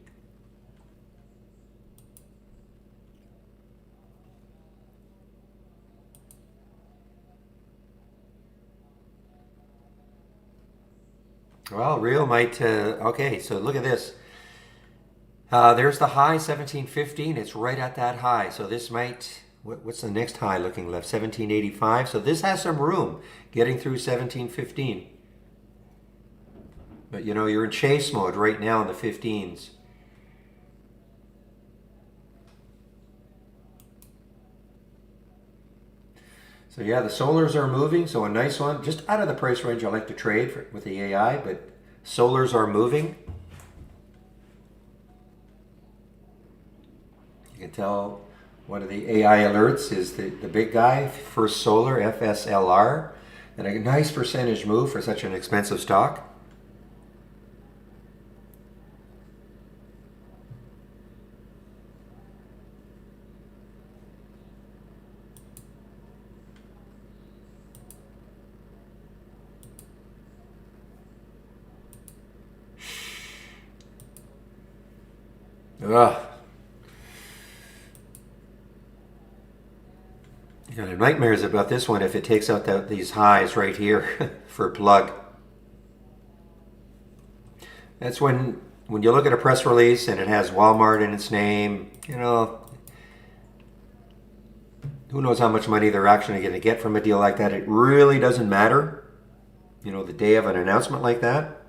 Well, real might. Okay, so look at this. There's the high 1715. It's right at that high. So this might. What's the next high looking left? 1785. So this has some room getting through 1715. But you're in chase mode right now in the 15s. So yeah, the solars are moving. So a nice one, just out of the price range I like to trade with the AI, but solars are moving. You can tell one of the AI alerts is the big guy, First Solar, FSLR, and a nice percentage move for such an expensive stock. Ugh. You know, nightmares about this one if it takes out these highs right here for plug. That's when you look at a press release and it has Walmart in its name, who knows how much money they're actually going to get from a deal like that. It really doesn't matter, the day of an announcement like that.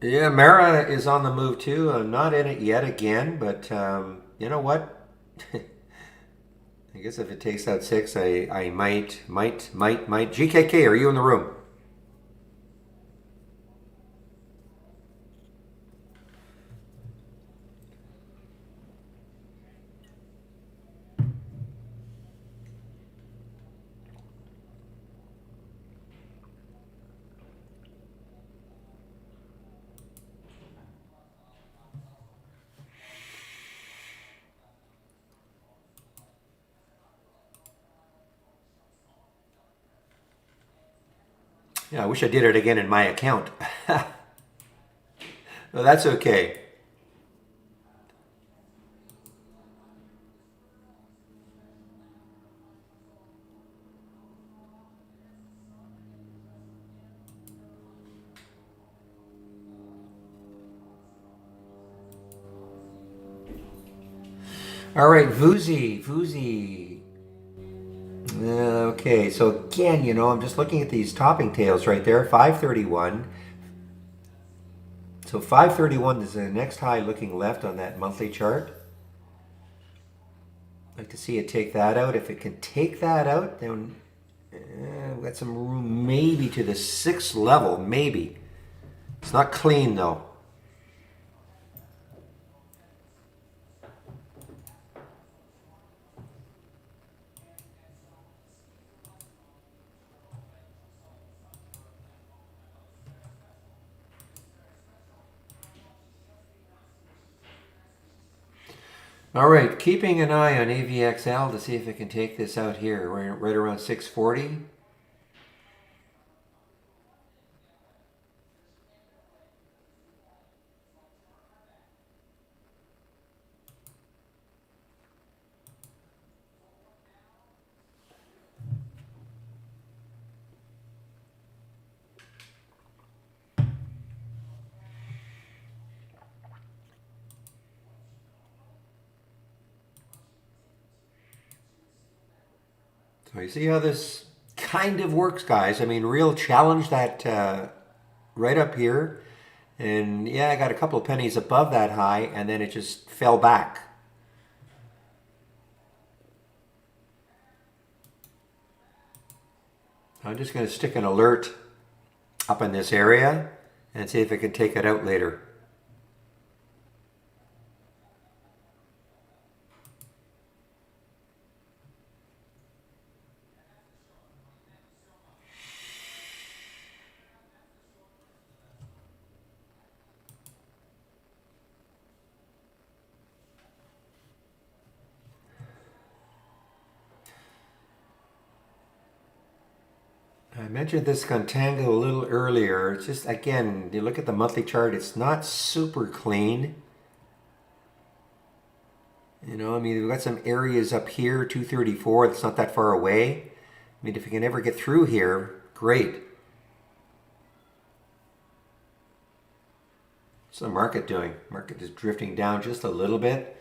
Yeah, Mara is on the move too. I'm not in it yet again, but you know what? I guess if it takes out 6, I might. GKK, are you in the room? Yeah, I wish I did it again in my account. Well, that's okay. All right, Vuzi. Okay, so again, I'm just looking at these topping tails right there, 531. So 531 is the next high looking left on that monthly chart. I'd like to see it take that out. If it can take that out, then we've got some room maybe to the 6th level, maybe. It's not clean though. All right, keeping an eye on AVXL to see if it can take this out here. We're right around 640. So you see how this kind of works, guys. I mean, real challenge that right up here. And yeah, I got a couple of pennies above that high, and then it just fell back. I'm just going to stick an alert up in this area and see if I can take it out later. I mentioned this contango a little earlier. It's just, again, you look at the monthly chart, it's not super clean. I mean, we've got some areas up here, 234, that's not that far away. I mean, if you can ever get through here, great. What's the market doing? Market is drifting down just a little bit.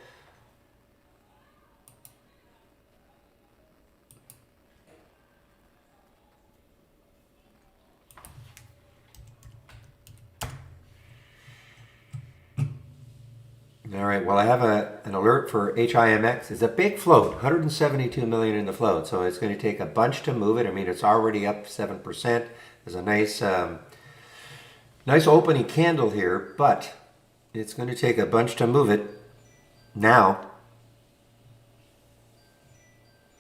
All right, well, I have an alert for HIMX. It's a big float, 172 million in the float, so it's going to take a bunch to move it. I mean, it's already up 7%. There's a nice opening candle here, but it's going to take a bunch to move it now.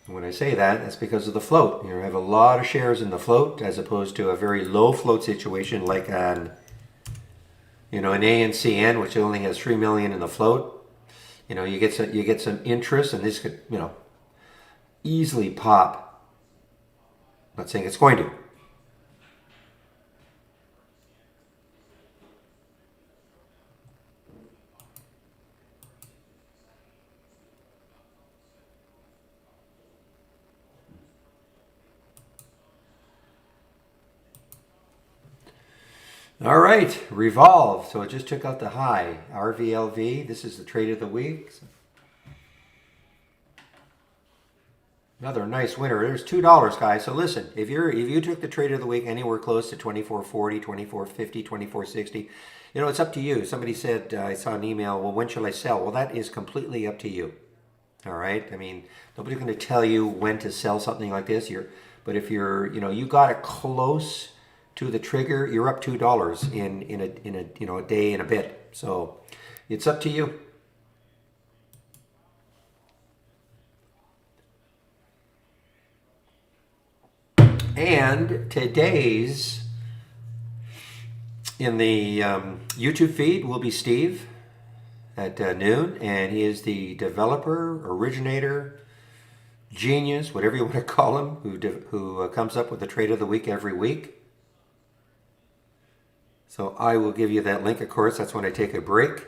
When I say that, that's because of the float. I have a lot of shares in the float as opposed to a very low float situation like an an ANCN, which only has 3 million in the float. You get some interest, and this could easily pop. I'm not saying it's going to. All right, Revolve. So it just took out the high. RVLV. This is the trade of the week. Another nice winner. There's $2, guys. So listen, if you took the trade of the week anywhere close to 24.40, 24.50, 24.60, it's up to you. Somebody said, I saw an email, well, when shall I sell? Well, that is completely up to you. All right. I mean, nobody's going to tell you when to sell something like this. But if you got it close to the trigger, you're up $2 in a day and a bit. So it's up to you. And today's in the YouTube feed will be Steve at noon, and he is the developer, originator, genius, whatever you want to call him, who comes up with the trade of the week every week. So I will give you that link, of course. That's when I take a break.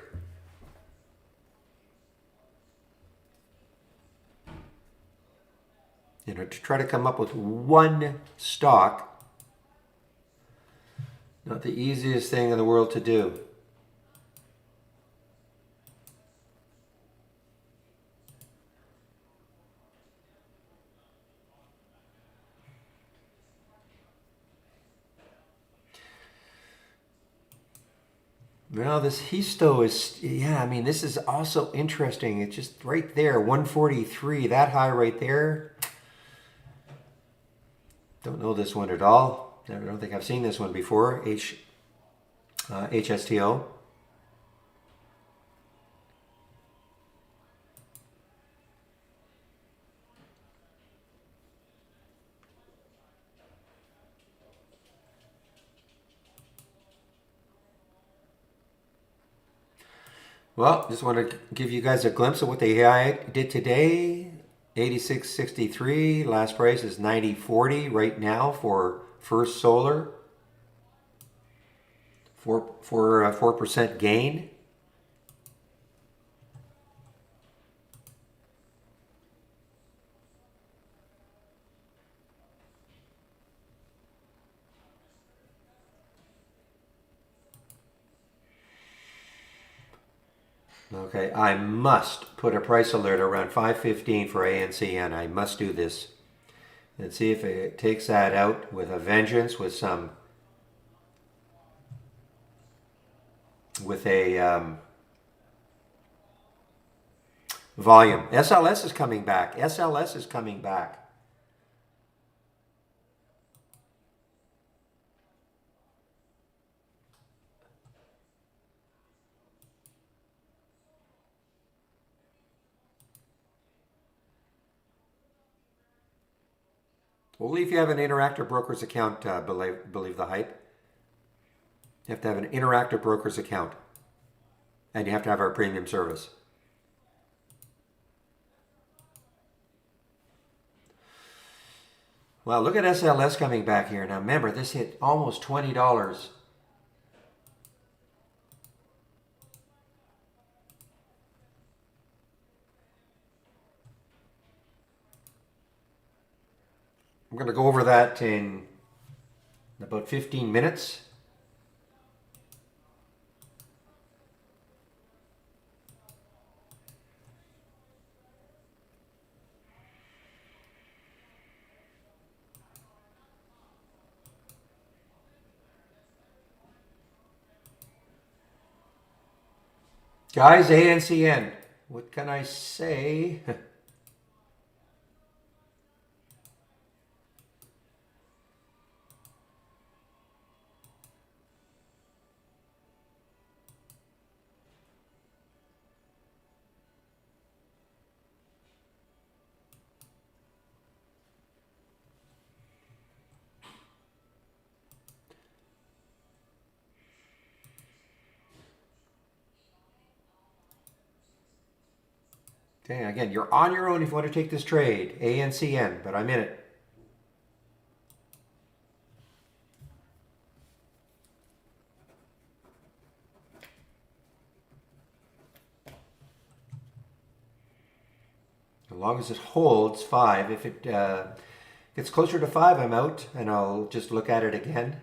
To try to come up with one stock, not the easiest thing in the world to do. Well, this Histo is, I mean, this is also interesting. It's just right there, 143, that high right there. Don't know this one at all. I don't think I've seen this one before. HSTO. Well, just want to give you guys a glimpse of what the AI did today. 86.63. Last price is 90.40 right now for First Solar. 4% gain. Okay, I must put a price alert around 5:15 for ANCN. I must do this. Let's see if it takes that out with a vengeance, with a volume. SLS is coming back. SLS is coming back. Only if you have an Interactive Brokers account, believe the hype. You have to have an Interactive Brokers account. And you have to have our premium service. Well, look at SLS coming back here. Now remember, this hit almost $20. I'm going to go over that in about 15 minutes. Guys, ANCN, what can I say? Okay, again, you're on your own if you want to take this trade, ANCN, but I'm in it. As long as it holds 5. If it gets closer to 5, I'm out, and I'll just look at it again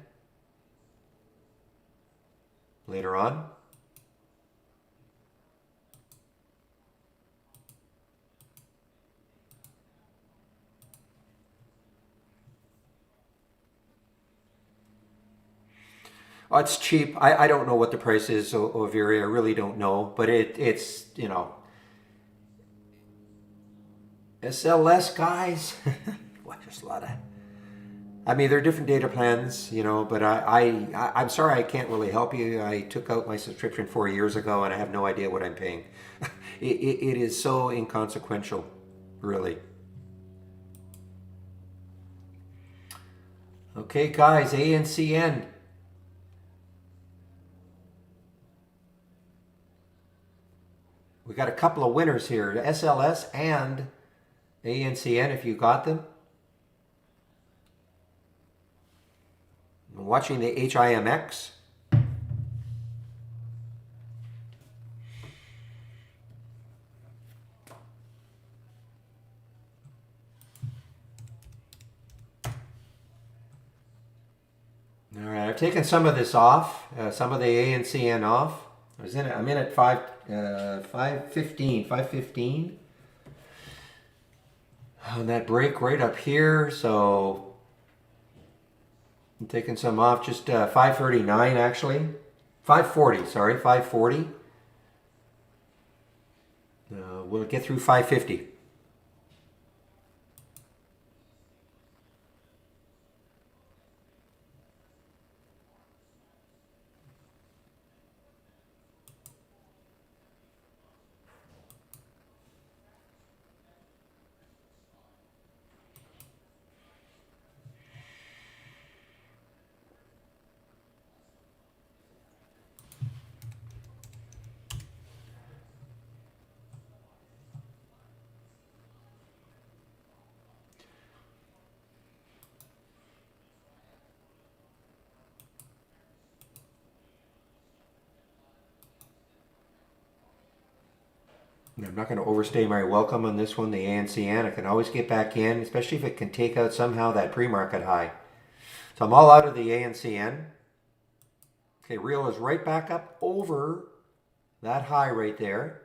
later on. Oh, it's cheap. I don't know what the price is of area. I really don't know, but it's SLS guys. Well, there's a lot of. I mean, there are different data plans, but I'm sorry I can't really help you. I took out my subscription 4 years ago, and I have no idea what I'm paying. It is so inconsequential, really. Okay, guys, ANCN. We got a couple of winners here, SLS and ANCN, if you got them. I'm watching the HIMX. All right, I've taken some of this off, some of the ANCN off. I'm in at 515, 515. On that break right up here, so I'm taking some off, just 539 actually. 540, sorry, 540. We'll get through 550. I'm not going to overstay my welcome on this one, the ANCN. I can always get back in, especially if it can take out somehow that pre-market high. So I'm all out of the ANCN. Okay, real is right back up over that high right there.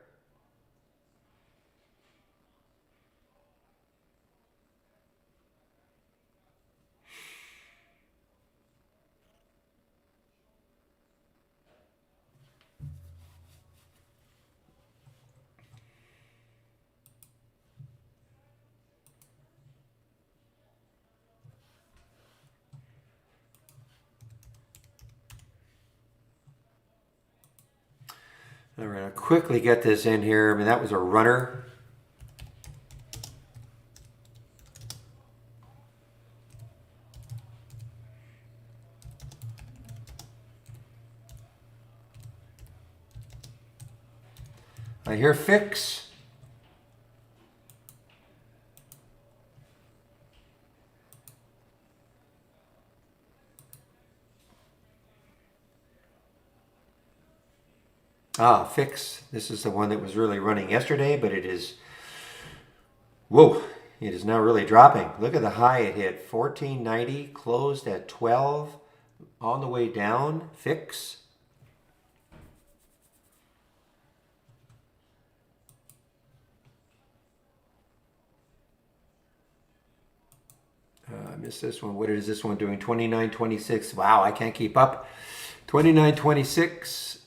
All right, I'll quickly get this in here. I mean, that was a runner. I hear fix. Ah, fix. This is the one that was really running yesterday, but it is, whoa, it is now really dropping. Look at the high it hit, 1490, closed at 12, on the way down, fix. I missed this one. What is this one doing? 29.26. Wow, I can't keep up. 29.26.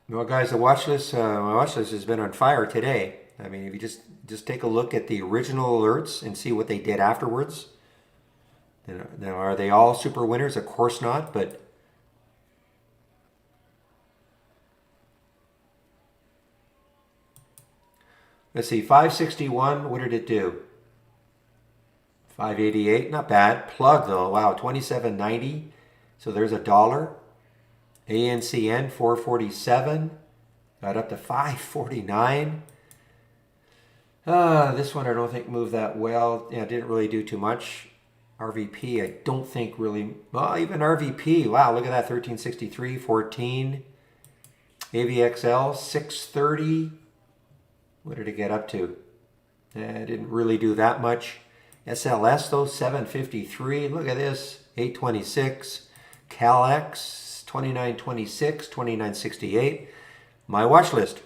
Well, guys, the watch list, my watch list has been on fire today. I mean, if you just take a look at the original alerts and see what they did afterwards. Now, are they all super winners? Of course not, but let's see, 561, what did it do? 588, not bad. Plug though, wow, 27.90. So there's a dollar. ANCN 447, got up to 549. This one I don't think moved that well. Yeah, didn't really do too much. RVP, I don't think really, well, even RVP, wow, look at that, 1363, 14. AVXL 630. What did it get up to? Didn't really do that much. SLS though, 753. Look at this, 826. CalX 2926, 2968. My watch list.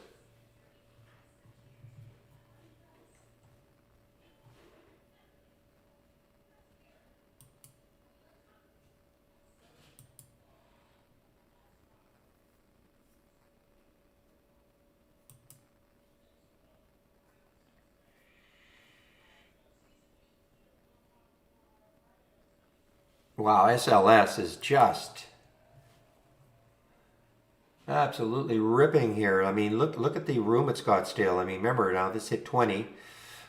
Wow, SLS is just absolutely ripping here. I mean, look at the room it's got still. I mean, remember now this hit 20,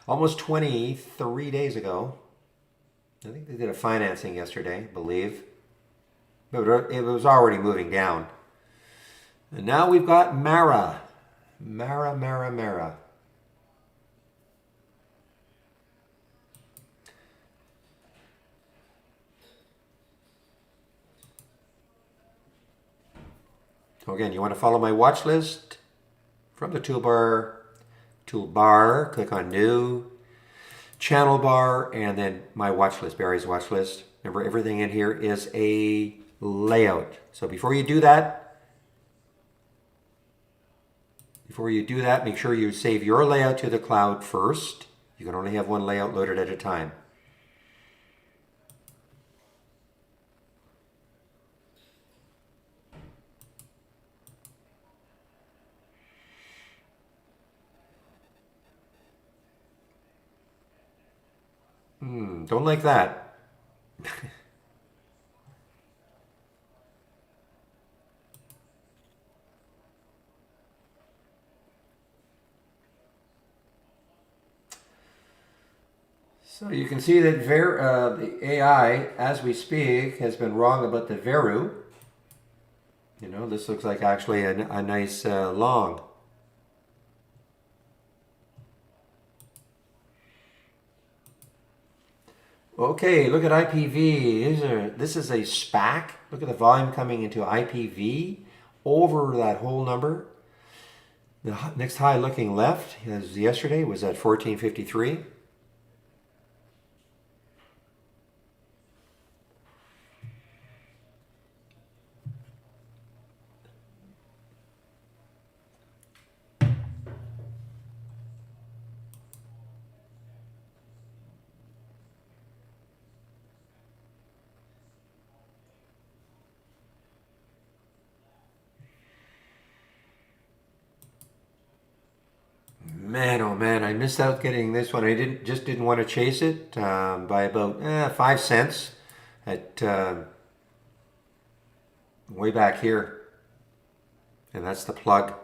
almost 23 days ago. I think they did a financing yesterday, I believe. But it was already moving down. And now we've got Mara. Mara. So again, you want to follow my watch list from the toolbar, click on new, channel bar, and then my watch list, Barry's watch list. Remember, everything in here is a layout. So before you do that, make sure you save your layout to the cloud first. You can only have one layout loaded at a time. Don't like that. So you can see that the AI, as we speak, has been wrong about the Veru. You know, this looks like actually a nice long. Okay, look at IPV. This is a SPAC. Look at the volume coming into IPV over that whole number. The next high looking left, as yesterday, was at 1453. Man, oh man, I missed out getting this one. I didn't want to chase it by about 5 cents at way back here, and that's the plug.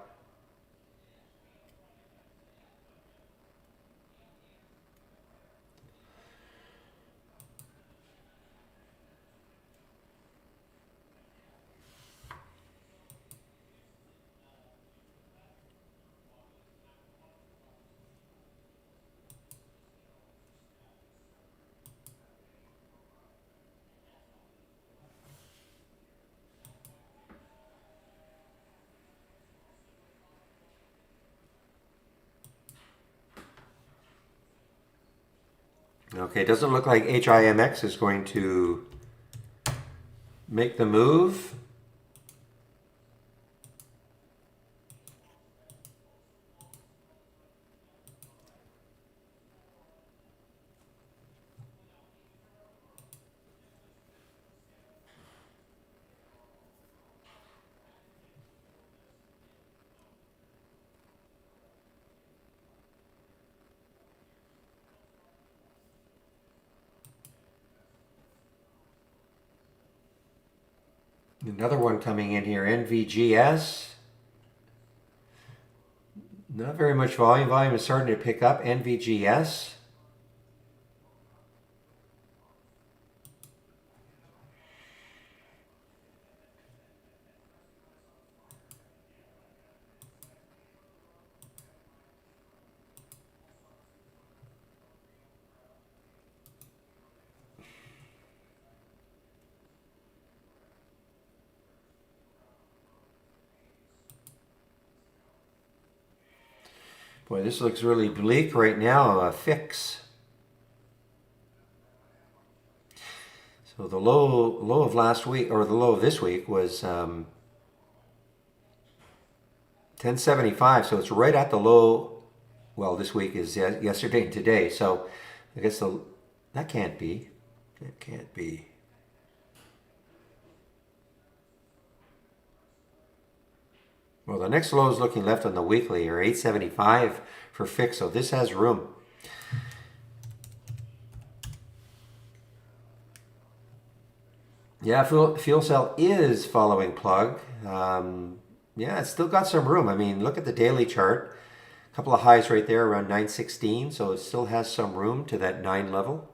Okay, it doesn't look like HIMX is going to make the move. Another one coming in here, NVGS. Not very much volume. Volume is starting to pick up. NVGS. Boy, this looks really bleak right now. A fix. So the low of last week, or the low of this week, was 1075. So it's right at the low. Well, this week is yesterday and today. So I guess that can't be. It can't be. Well, the next low is looking left on the weekly, or 875 for fix, so this has room. Yeah, fuel cell is following plug. Yeah, it's still got some room. I mean, look at the daily chart. A couple of highs right there around 916, so it still has some room to that 9 level.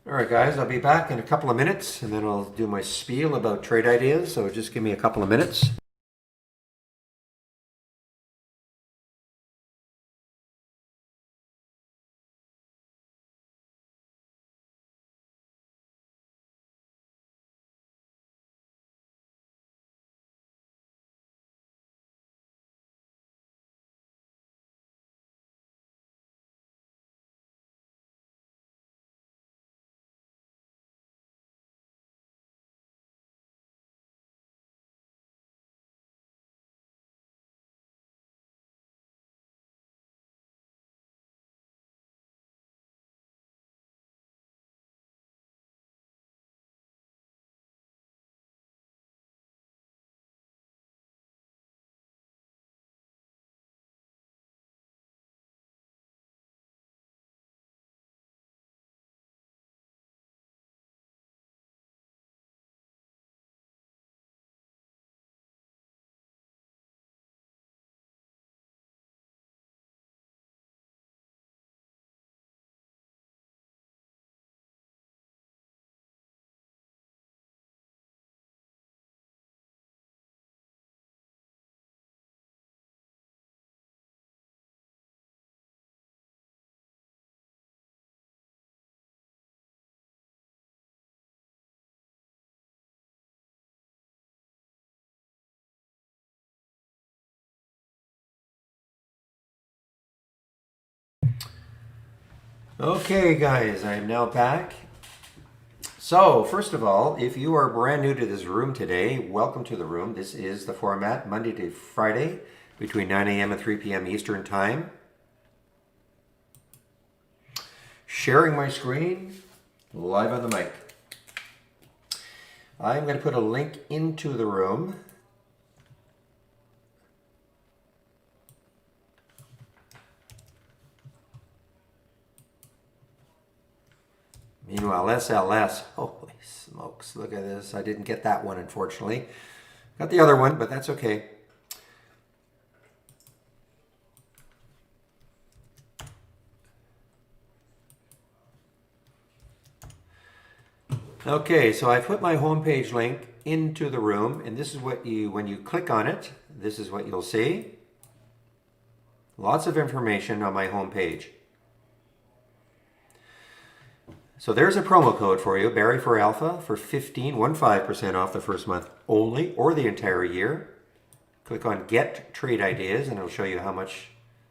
All right, guys, I'll be back in a couple of minutes and then I'll do my spiel about trade ideas. So just give me a couple of minutes. Okay, guys, I am now back. So, first of all, if you are brand new to this room today, welcome to the room. This is the format Monday to Friday between 9 a.m. and 3 p.m. Eastern Time. Sharing my screen live on the mic. I'm going to put a link into the room. Meanwhile, SLS, holy smokes, look at this. I didn't get that one, unfortunately. Got the other one, but that's okay. Okay, so I put my homepage link into the room, and this is what when you click on it, this is what you'll see. Lots of information on my homepage. So there's a promo code for you, Barry for Alpha, for 15% off the first month only, or the entire year. Click on Get Trade Ideas, and it'll show you how much.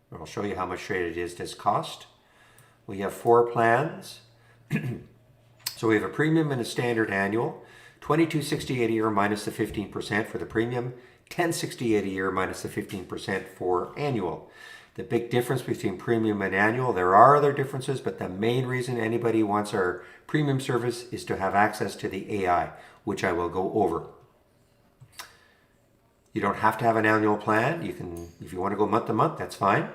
It'll show you how much trade ideas does cost. We have 4 plans. So we have a premium and a standard annual. $22.68 a year minus the 15% for the premium. $10.68 a year minus the 15% for annual. The big difference between premium and annual, there are other differences, but the main reason anybody wants our premium service is to have access to the AI, which I will go over. You don't have to have an annual plan. You can, if you want to go month to month, that's fine.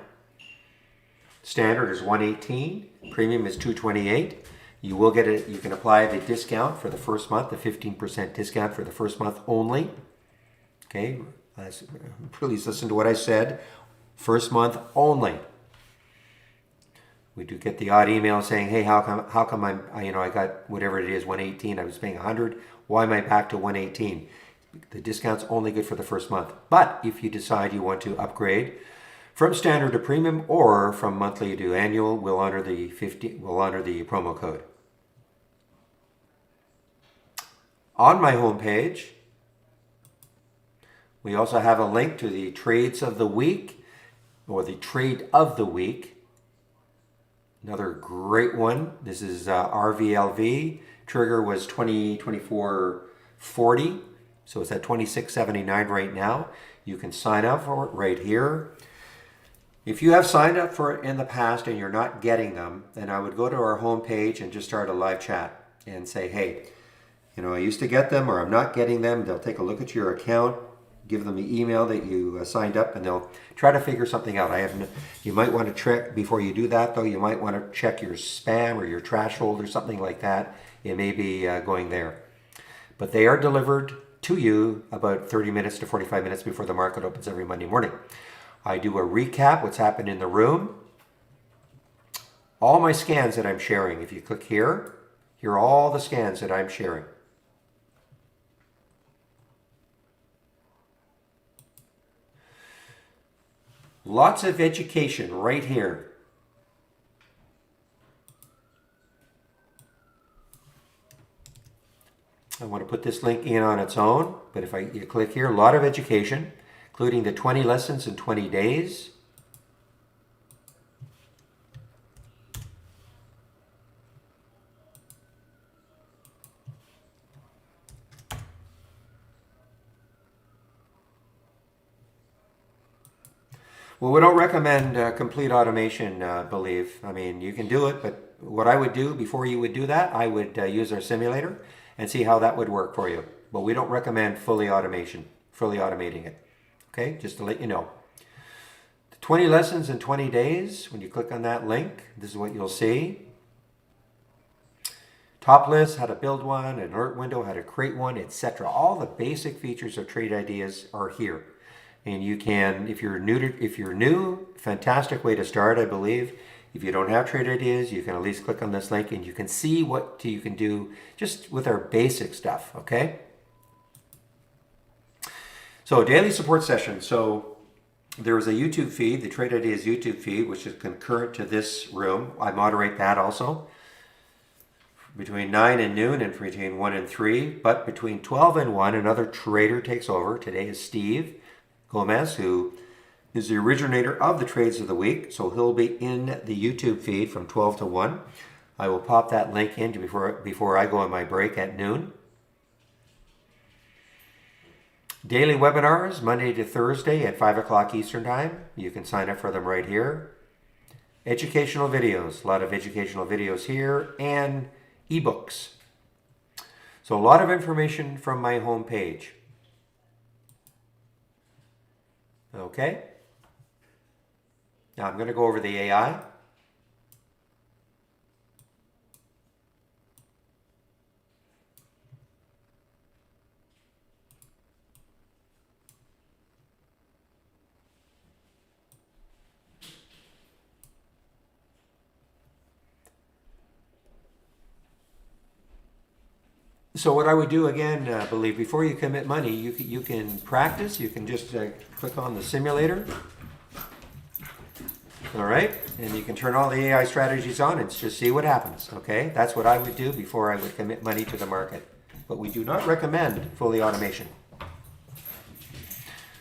Standard is $118, premium is $228. You will get it. You can apply the discount for the first month, the 15% discount for the first month only. Okay, please listen to what I said. First month only. We do get the odd email saying, "Hey, how come I got whatever it is 118. I was paying 100. Why am I back to 118?" The discount's only good for the first month. But if you decide you want to upgrade from standard to premium or from monthly to annual, we'll honor the promo code. On my homepage, we also have a link to the trades of the week, or the trade of the week. Another great one. This is RVLV. Trigger was 2024.40. So it's at 26.79 right now. You can sign up for it right here. If you have signed up for it in the past and you're not getting them, then I would go to our homepage and just start a live chat and say, hey, I used to get them or I'm not getting them. They'll take a look at your account, give them the email that you signed up, and they'll try to figure something out. You might want to check, before you do that though, you might want to check your spam or your trash folder, something like that. It may be going there. But they are delivered to you about 30 minutes to 45 minutes before the market opens every Monday morning. I do a recap, what's happened in the room. All my scans that I'm sharing, if you click here are all the scans that I'm sharing. Lots of education right here. I want to put this link in on its own, but if you click here, a lot of education, including the 20 lessons in 20 days. Well, we don't recommend complete automation, believe. I mean, you can do it, but what I would do before you would do that, I would use our simulator and see how that would work for you. But we don't recommend fully automating it. Okay, just to let you know. The 20 lessons in 20 days, when you click on that link, this is what you'll see. Top list, how to build one, an alert window, how to create one, etc. All the basic features of Trade Ideas are here. And you can, if you're new, fantastic way to start, I believe. If you don't have Trade Ideas, you can at least click on this link and you can see what you can do just with our basic stuff, okay? So daily support session. So there is a YouTube feed, the Trade Ideas YouTube feed, which is concurrent to this room. I moderate that also. Between 9 and noon and between 1 and 3. But between 12 and 1, another trader takes over. Today is Steve Gomez, who is the originator of the trades of the week. So he'll be in the YouTube feed from 12 to 1. I will pop that link in before I go on my break at noon. Daily webinars, Monday to Thursday at 5 o'clock Eastern Time. You can sign up for them right here. Educational videos, a lot of educational videos here, and ebooks. So a lot of information from my home page. Okay. Now I'm going to go over the AI. So what I would do again, believe, before you commit money, you can practice. You can just click on the simulator. All right, and you can turn all the AI strategies on and just see what happens. Okay, that's what I would do before I would commit money to the market. But we do not recommend fully automation.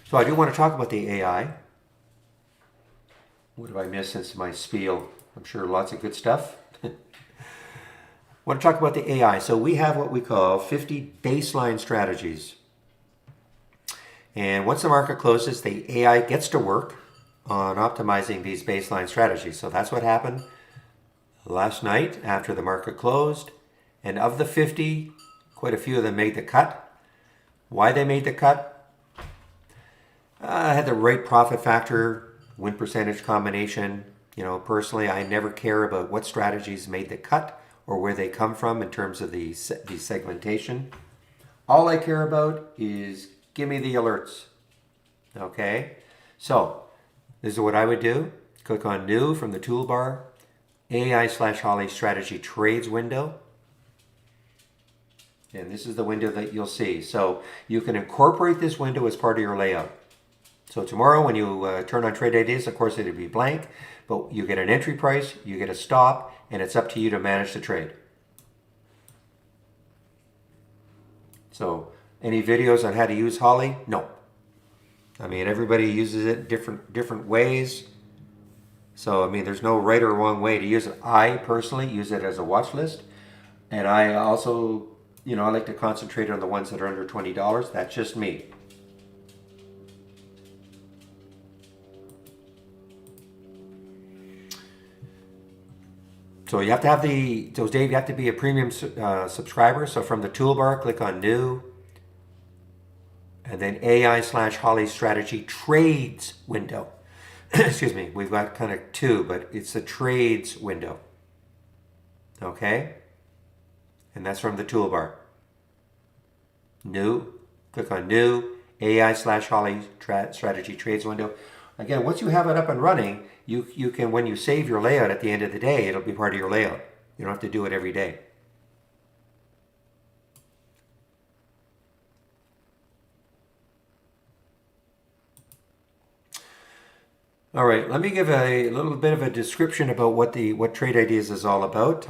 So I do want to talk about the AI. What have I missed since my spiel? I'm sure lots of good stuff. I want to talk about the AI. So we have what we call 50 baseline strategies. And once the market closes, the AI gets to work on optimizing these baseline strategies. So that's what happened last night after the market closed. And of the 50, quite a few of them made the cut. Why they made the cut? I had the right profit factor, win percentage combination. Personally, I never care about what strategies made the cut or where they come from in terms of the segmentation. All I care about is give me the alerts. Okay, so this is what I would do. Click on New from the toolbar, AI/Holly Strategy Trades window. And this is the window that you'll see. So you can incorporate this window as part of your layout. So tomorrow when you turn on Trade Ideas, of course it'll be blank, but you get an entry price, you get a stop, and it's up to you to manage the trade. So any videos on how to use Holly? No. I mean, everybody uses it different ways. So, I mean, there's no right or wrong way to use it. I personally use it as a watch list. And I also, I like to concentrate on the ones that are under $20. That's just me. So you have to have Dave, you have to be a premium subscriber. So from the toolbar, click on New, and then AI/Holly Strategy Trades window. Excuse me, we've got kind of two, but it's the Trades window. Okay? And that's from the toolbar. New, click on New, AI/Holly Strategy Trades window. Again, once you have it up and running, you can, when you save your layout at the end of the day, it'll be part of your layout. You don't have to do it every day. All right, let me give a little bit of a description about what Trade Ideas is all about.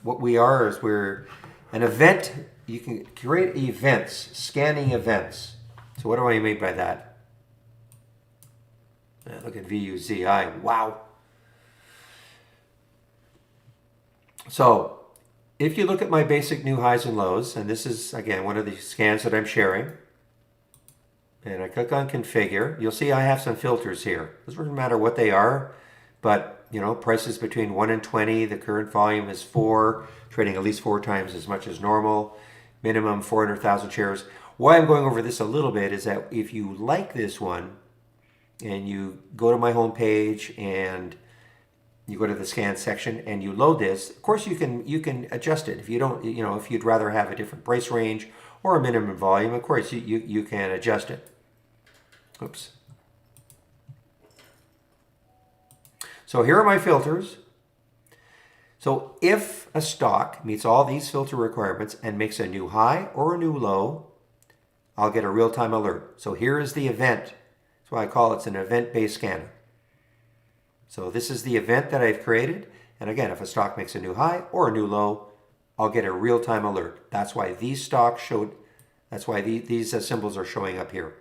What we are is we're an event. You can create events, scanning events. So what do I mean by that? Look at VUZI. Wow. So if you look at my basic new highs and lows, and this is, again, one of the scans that I'm sharing, and I click on configure, you'll see I have some filters here. It doesn't matter what they are, but prices between 1 and 20, the current volume is 4, trading at least 4 times as much as normal, minimum 400,000 shares. Why I'm going over this a little bit is that if you like this one, and you go to my home page and you go to the scan section and you load this, of course you can adjust it. If you don't, if you'd rather have a different price range or a minimum volume, of course you can adjust it. Oops. So here are my filters. So if a stock meets all these filter requirements and makes a new high or a new low, I'll get a real-time alert. So here is the event. That's why I call it an event-based scanner. So this is the event that I've created. And again, if a stock makes a new high or a new low, I'll get a real-time alert. That's why these stocks showed, that's why these symbols are showing up here.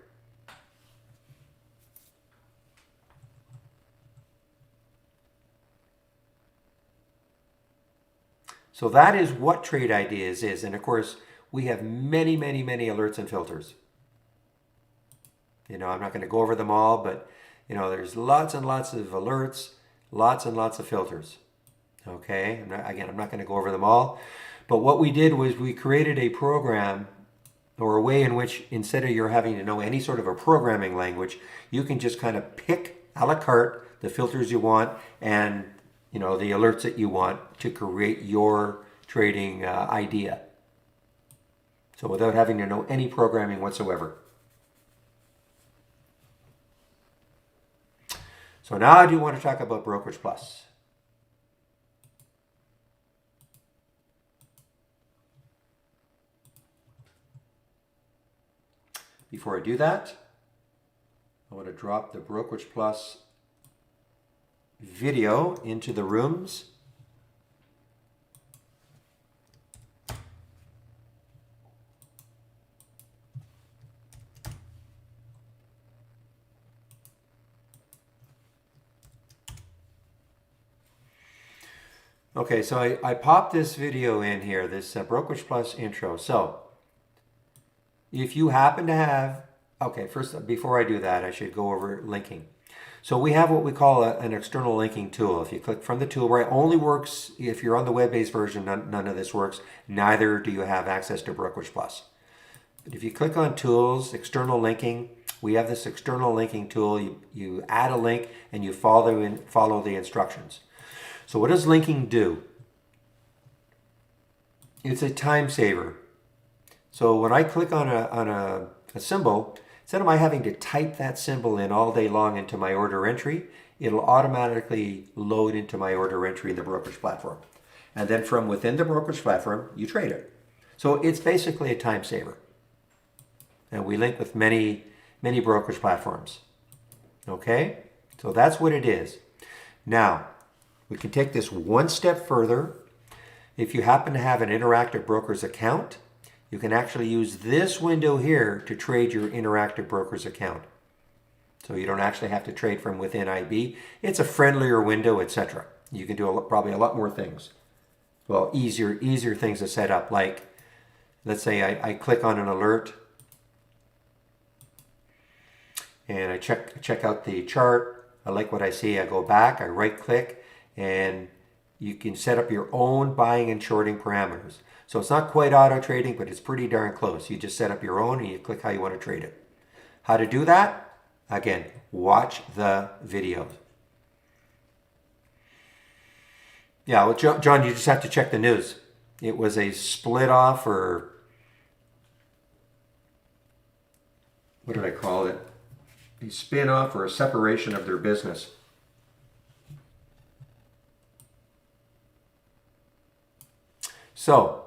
So that is what Trade Ideas is. And of course, we have many, many, many alerts and filters. I'm not going to go over them all, but there's lots and lots of alerts, lots and lots of filters. Okay, I'm not going to go over them all. But what we did was we created a program or a way in which instead of you're having to know any sort of a programming language, you can just kind of pick a la carte the filters you want and the alerts that you want to create your trading idea. So without having to know any programming whatsoever. So now I do want to talk about Brokerage Plus. Before I do that, I want to drop the Brokerage Plus video into the rooms. Okay, so I popped this video in here, this Brokerage Plus intro. So if you happen to have, okay, first, before I do that, I should go over linking. So we have what we call an external linking tool. If you click from the toolbar, it only works if you're on the web-based version. None of this works. Neither do you have access to Brokerage Plus. But if you click on Tools, External Linking, we have this external linking tool. You add a link and you follow the instructions. So what does linking do? It's a time saver. So when I click on a symbol, instead of my having to type that symbol in all day long into my order entry, it'll automatically load into my order entry in the brokerage platform. And then from within the brokerage platform, you trade it. So it's basically a time saver. And we link with many, many brokerage platforms. Okay? So that's what it is. Now, we can take this one step further. If you happen to have an Interactive Brokers account, you can actually use this window here to trade your Interactive Brokers account. So you don't actually have to trade from within IB. It's a friendlier window, etc. You can do probably a lot more things. Well, easier things to set up. Like, let's say I click on an alert and I check out the chart. I like what I see. I go back, I right click, and you can set up your own buying and shorting parameters. So it's not quite auto trading, but it's pretty darn close. You just set up your own and you click how you want to trade it. How to do that? Again, watch the video. Yeah, well, John, you just have to check the news. It was a split off, or what did I call it? A spin off or a separation of their business. So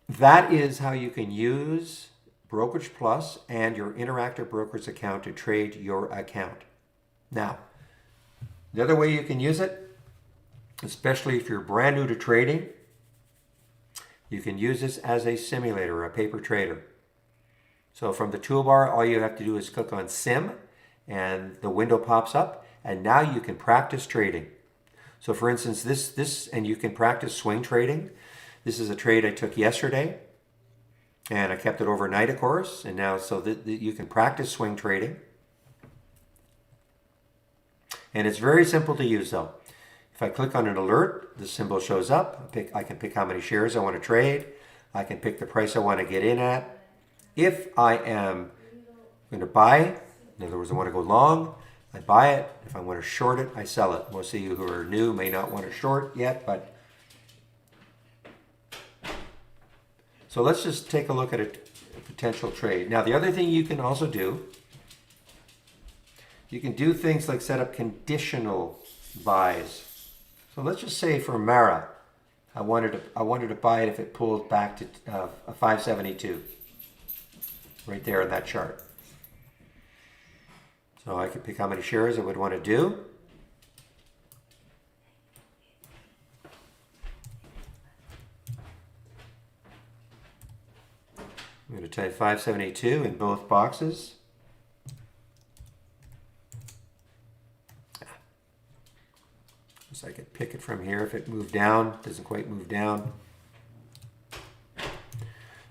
that is how you can use Brokerage Plus and your Interactive Brokers account to trade your account. Now, the other way you can use it, especially if you're brand new to trading, you can use this as a simulator, a paper trader. So from the toolbar, all you have to do is click on Sim, and the window pops up, and now you can practice trading. So for instance, this, and you can practice swing trading. This is a trade I took yesterday, and I kept it overnight, of course, and now so that you can practice swing trading. And it's very simple to use, though. If I click on an alert, the symbol shows up. I can pick how many shares I want to trade. I can pick the price I want to get in at. If I am going to buy, in other words, I want to go long, I buy it. If I want to short it, I sell it. Most of you who are new may not want to short yet, but so let's just take a look at a potential trade. Now, the other thing you can also do, you can do things like set up conditional buys. So let's just say for Mara, I wanted to buy it if it pulled back to a 572, right there in that chart. So I could pick how many shares I would want to do. I'm going to type 572 in both boxes. So I could pick it from here if it moved down. Doesn't quite move down.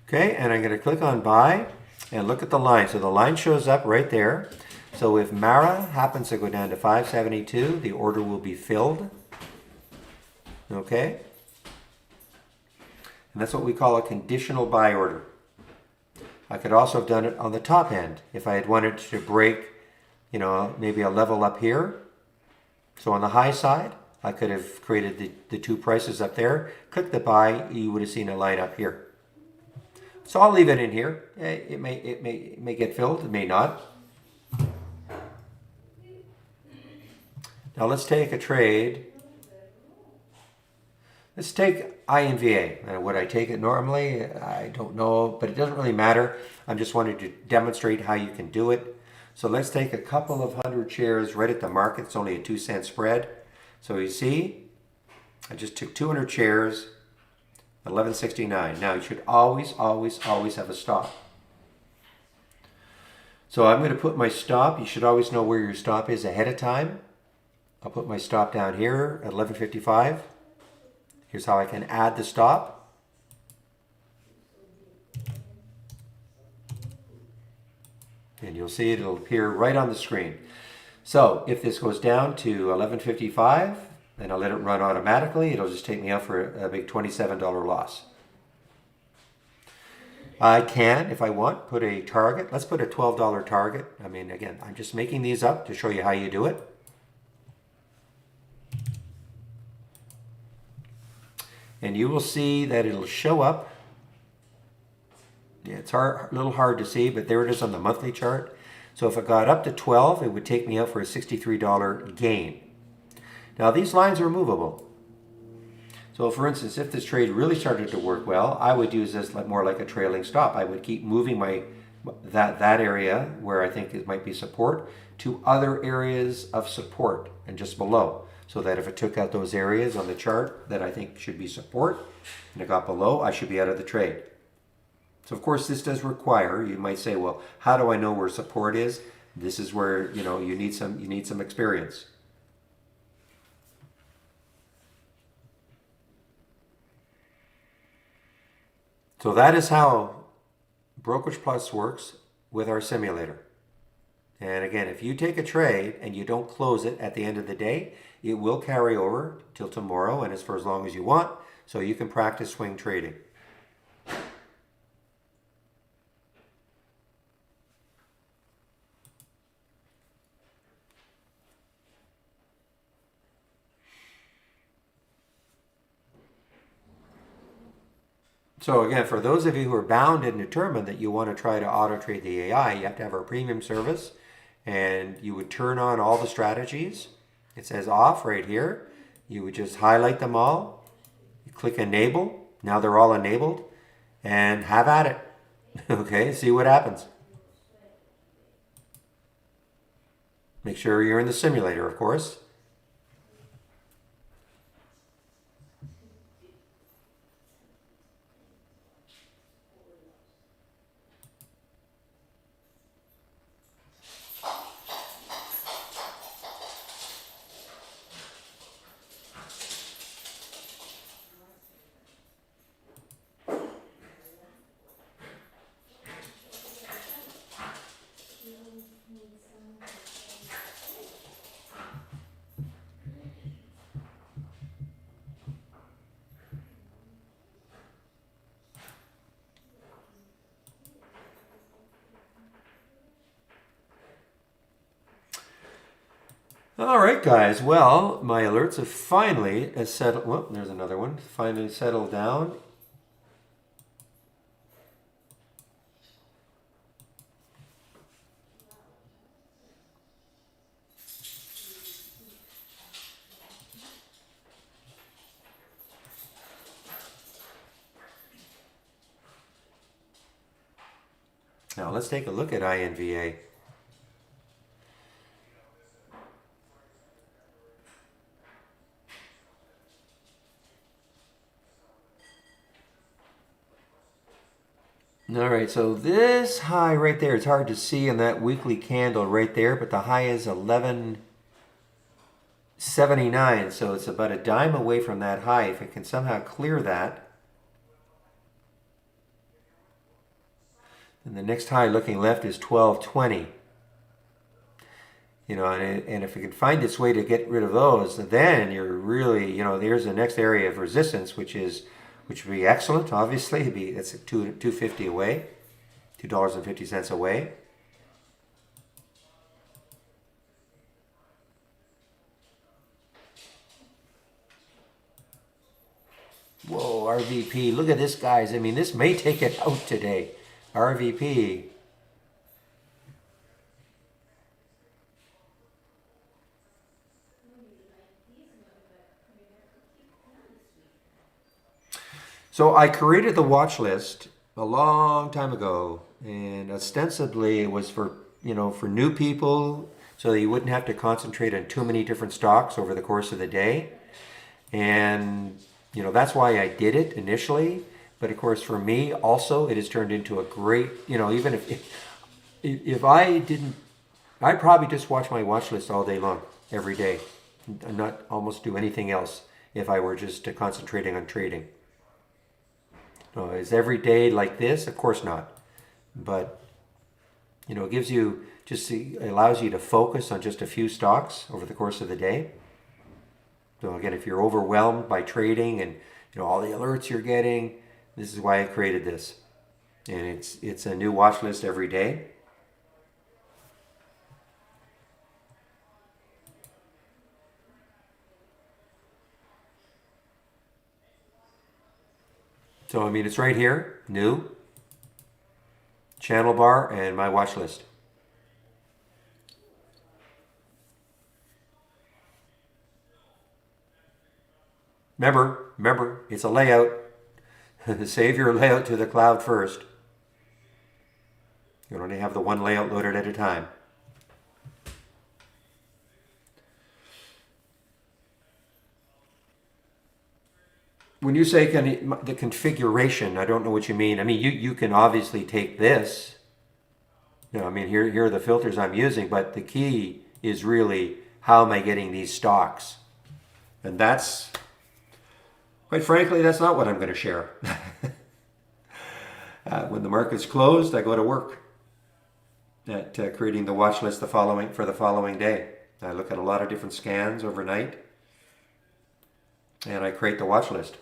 Okay, and I'm going to click on buy and look at the line. So the line shows up right there. So if Mara happens to go down to 572, the order will be filled. Okay? And that's what we call a conditional buy order. I could also have done it on the top end if I had wanted to break, maybe a level up here. So on the high side, I could have created the two prices up there. Click the buy, you would have seen a line up here. So I'll leave it in here. It may get filled, it may not. Now let's take a trade. Let's take INVA. Would I take it normally? I don't know, but it doesn't really matter. I'm just wanting to demonstrate how you can do it. So let's take a couple of hundred shares right at the market. It's only a 2-cent spread. So you see, I just took 200 shares, 11.69. Now you should always have a stop. So I'm going to put my stop. You should always know where your stop is ahead of time. I'll put my stop down here at 11.55. Here's how I can add the stop. And you'll see it'll appear right on the screen. So if this goes down to 11.55, then I'll let it run automatically. It'll just take me out for a big $27 loss. I can, if I want, put a target. Let's put a $12 target. I mean, again, I'm just making these up to show you how you do it. And you will see that it'll show up. Yeah, it's a little hard to see, but there it is on the monthly chart. So if it got up to 12, it would take me out for a $63 gain. Now these lines are movable. So for instance, if this trade really started to work well, I would use this more like a trailing stop. I would keep moving that area where I think it might be support to other areas of support and just below. So that if it took out those areas on the chart that I think should be support and it got below, I should be out of the trade. So of course this does require, you might say, well, how do I know where support is? This is where, you need some experience. So that is how Brokerage Plus works with our simulator. And again, if you take a trade and you don't close it at the end of the day, it will carry over till tomorrow and it's for as long as you want, so you can practice swing trading. So again, for those of you who are bound and determined that you want to try to auto trade the AI, you have to have our premium service, and you would turn on all the strategies. It says off right here. You would just highlight them all. You click enable. Now they're all enabled, and have at it. Okay, see what happens. Make sure you're in the simulator, of course. All right, guys. Well, my alerts have finally settled. Well, there's another one. Finally settled down. Now let's take a look at INVA. All right, so this high right there, it's hard to see in that weekly candle right there, but the high is 1179, so it's about a dime away from that high. If it can somehow clear that, then the next high looking left is 1220. And if it can find its way to get rid of those, then you're really, there's the next area of resistance, which would be excellent. Obviously, it's $2.50 away, $2.50 away. Whoa, RVP! Look at this, guys. I mean, this may take it out today. RVP. So I created the watch list a long time ago, and ostensibly it was for new people, so that you wouldn't have to concentrate on too many different stocks over the course of the day. And that's why I did it initially. But of course, for me also, it has turned into a great, even if I didn't, I'd probably just watch my watch list all day long, every day, and not almost do anything else if I were just concentrating on trading. Is every day like this? Of course not. But, it gives you, allows you to focus on just a few stocks over the course of the day. So again, if you're overwhelmed by trading and, all the alerts you're getting, this is why I created this. And it's a new watch list every day. So, it's right here, new, channel bar, and my watch list. Remember, it's a layout. Save your layout to the cloud first. You only have the one layout loaded at a time. When you say the configuration, I don't know what you mean. I mean, you can obviously take this. I mean, here are the filters I'm using, but the key is really how am I getting these stocks? And that's, quite frankly, that's not what I'm going to share. When the market's closed, I go to work at creating the watch list for the following day. I look at a lot of different scans overnight, and I create the watch list.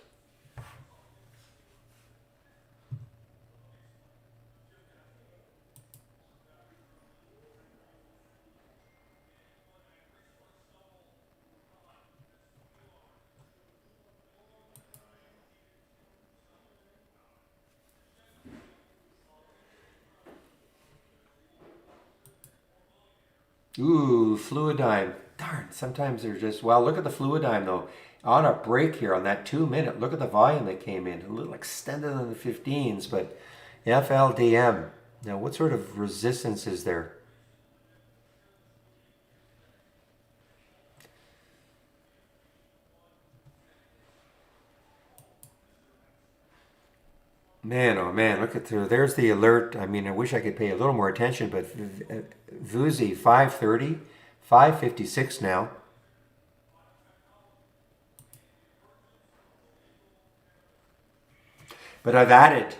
Ooh, Fluidigm. Darn, sometimes they're just, well, look at the Fluidigm though. On a break here on that 2 minute, look at the volume that came in. A little extended than the 15s, but FLDM. Now, what sort of resistance is there? Man, oh man, look at there's the alert. I mean, I wish I could pay a little more attention, but VUSI 530, 556 now. But I've added,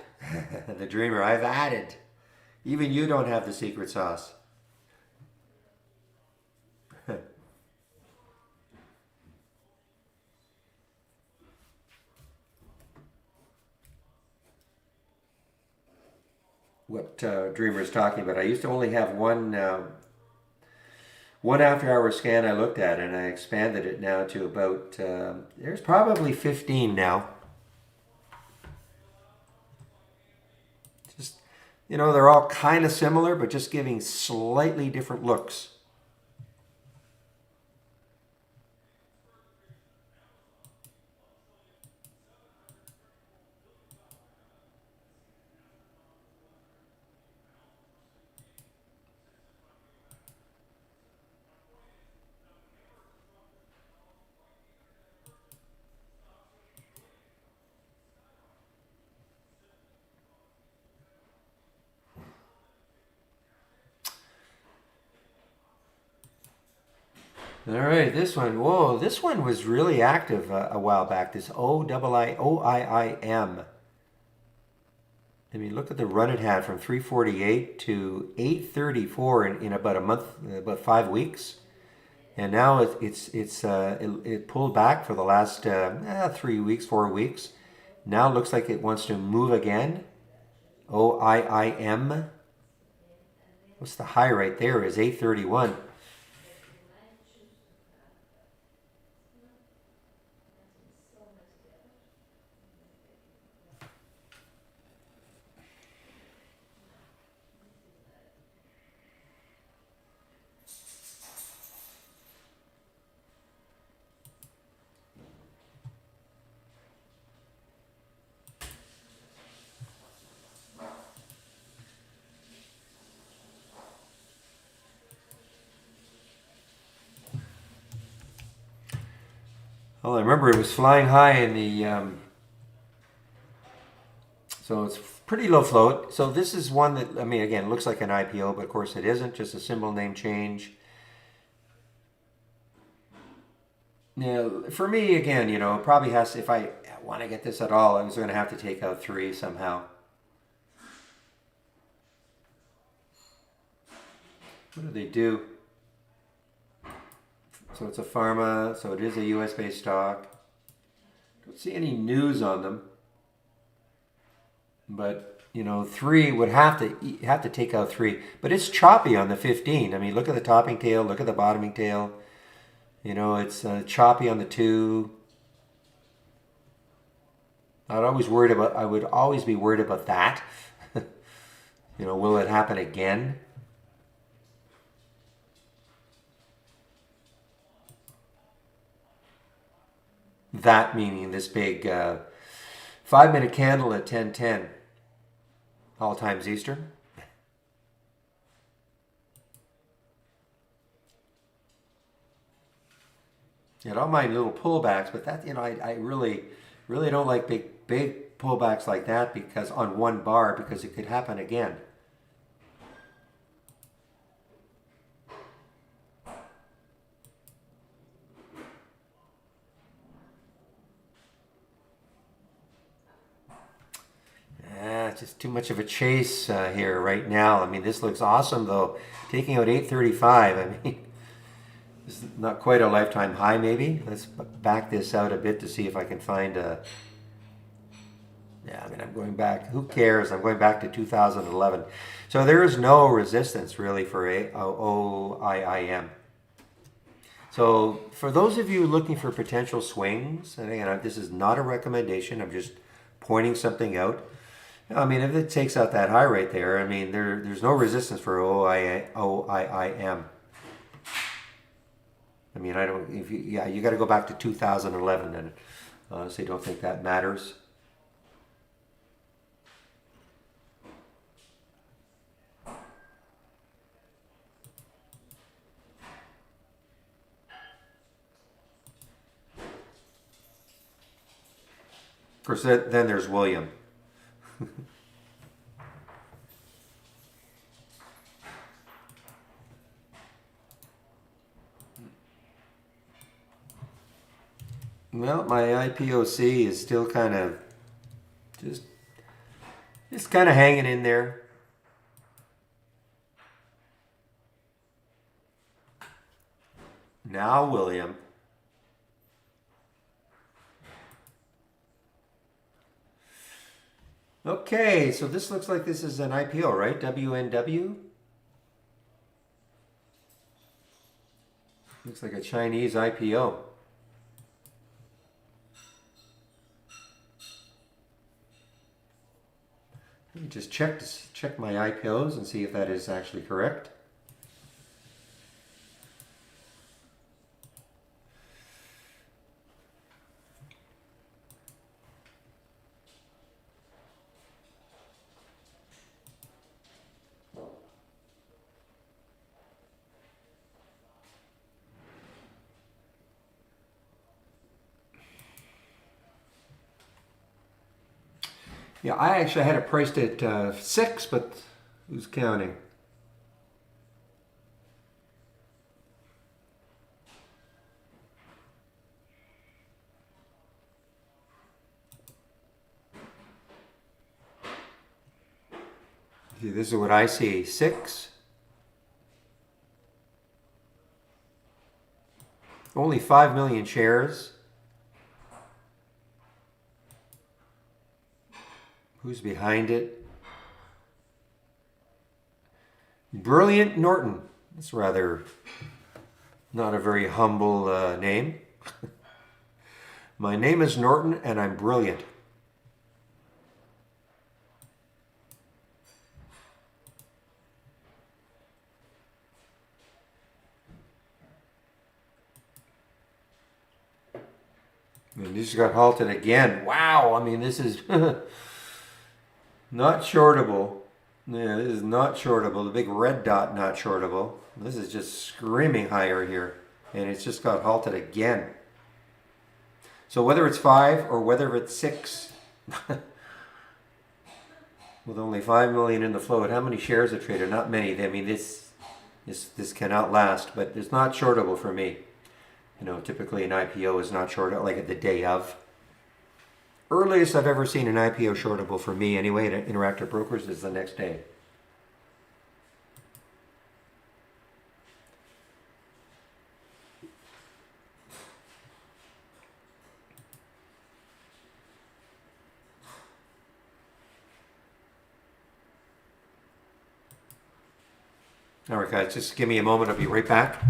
the dreamer, I've added. Even you don't have the secret sauce. What Dreamer is talking about. I used to only have one after hour scan I looked at, and I expanded it now to about, there's probably 15 now. Just, they're all kind of similar, but just giving slightly different looks. All right, this one. Whoa, this one was really active a while back. This OIIM. I mean, look at the run it had from 348 to 834 in about a month, about 5 weeks, and now it pulled back for the last 3 weeks, 4 weeks. Now it looks like it wants to move again. OIIM. What's the high right there? Is 831. Well, I remember it was flying high in the, so it's pretty low float. So this is one that, I mean, again, looks like an IPO, but of course it isn't, just a symbol name change. Now, for me, again, it probably has to, if I want to get this at all, I was going to have to take out 3 somehow. What do they do? So it's a pharma, so it is a US-based stock. Don't see any news on them. But, 3 would have to take out 3. But it's choppy on the 15. I mean, look at the topping tail, look at the bottoming tail. It's choppy on the 2. I would always be worried about that. Will it happen again? That meaning this big 5-minute candle at 10:10, all times Eastern. I don't mind little pullbacks, but that I really Really don't like big pullbacks like that because on one bar because it could happen again. Just too much of a chase here right now. I mean, this looks awesome though. Taking out 835. I mean, this is not quite a lifetime high maybe. Let's back this out a bit to see if I can find a... Yeah, I mean, I'm going back. Who cares? I'm going back to 2011. So there is no resistance really for OIIM. So for those of you looking for potential swings, and again, this is not a recommendation. I'm just pointing something out. I mean, if it takes out that high right there, I mean, there's no resistance for OIIM. I mean, I don't. If you, yeah, you got to go back to 2011, and honestly, don't think that matters. Of course, then there's William. Well, my IPOC is still kind of just kind of hanging in there. Now, William. Okay, so this looks like this is an IPO, right? WNW? Looks like a Chinese IPO. Let me just check my IPOs and see if that is actually correct. Yeah, I actually had it priced at 6, but who's counting? See, this is what I see. 6. Only 5 million shares. Who's behind it? Brilliant Norton. That's rather not a very humble name. My name is Norton and I'm brilliant. And this got halted again. Wow, I mean, this is not shortable. Yeah, this is not shortable. The big red dot, not shortable. This is just screaming higher here. And it's just got halted again. So whether it's 5 or whether it's 6, with only 5 million in the float, how many shares are traded? Not many. I mean, this cannot last, but it's not shortable for me. You know, typically an IPO is not short, like at the day of. Earliest I've ever seen an IPO shortable for me anyway at Interactive Brokers is the next day. All right, guys, just give me a moment. I'll be right back.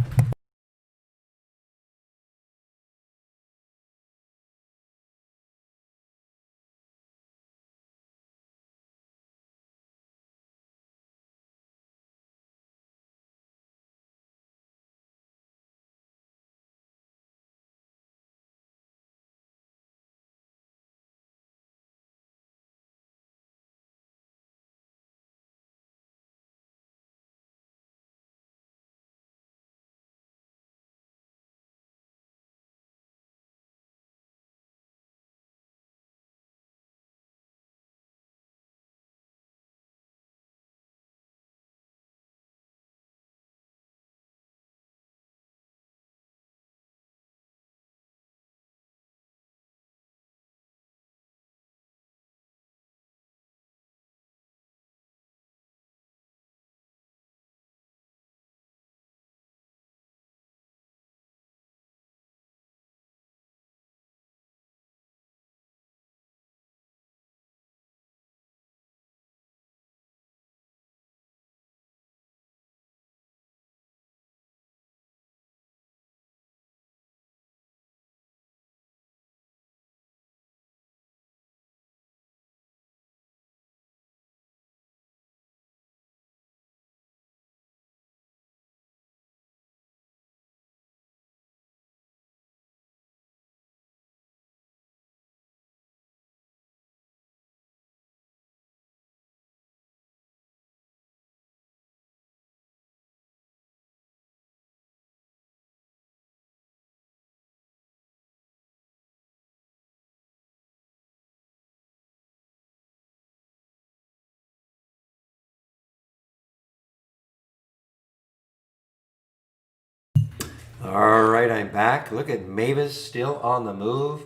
All right, I'm back. Look at Mavis still on the move.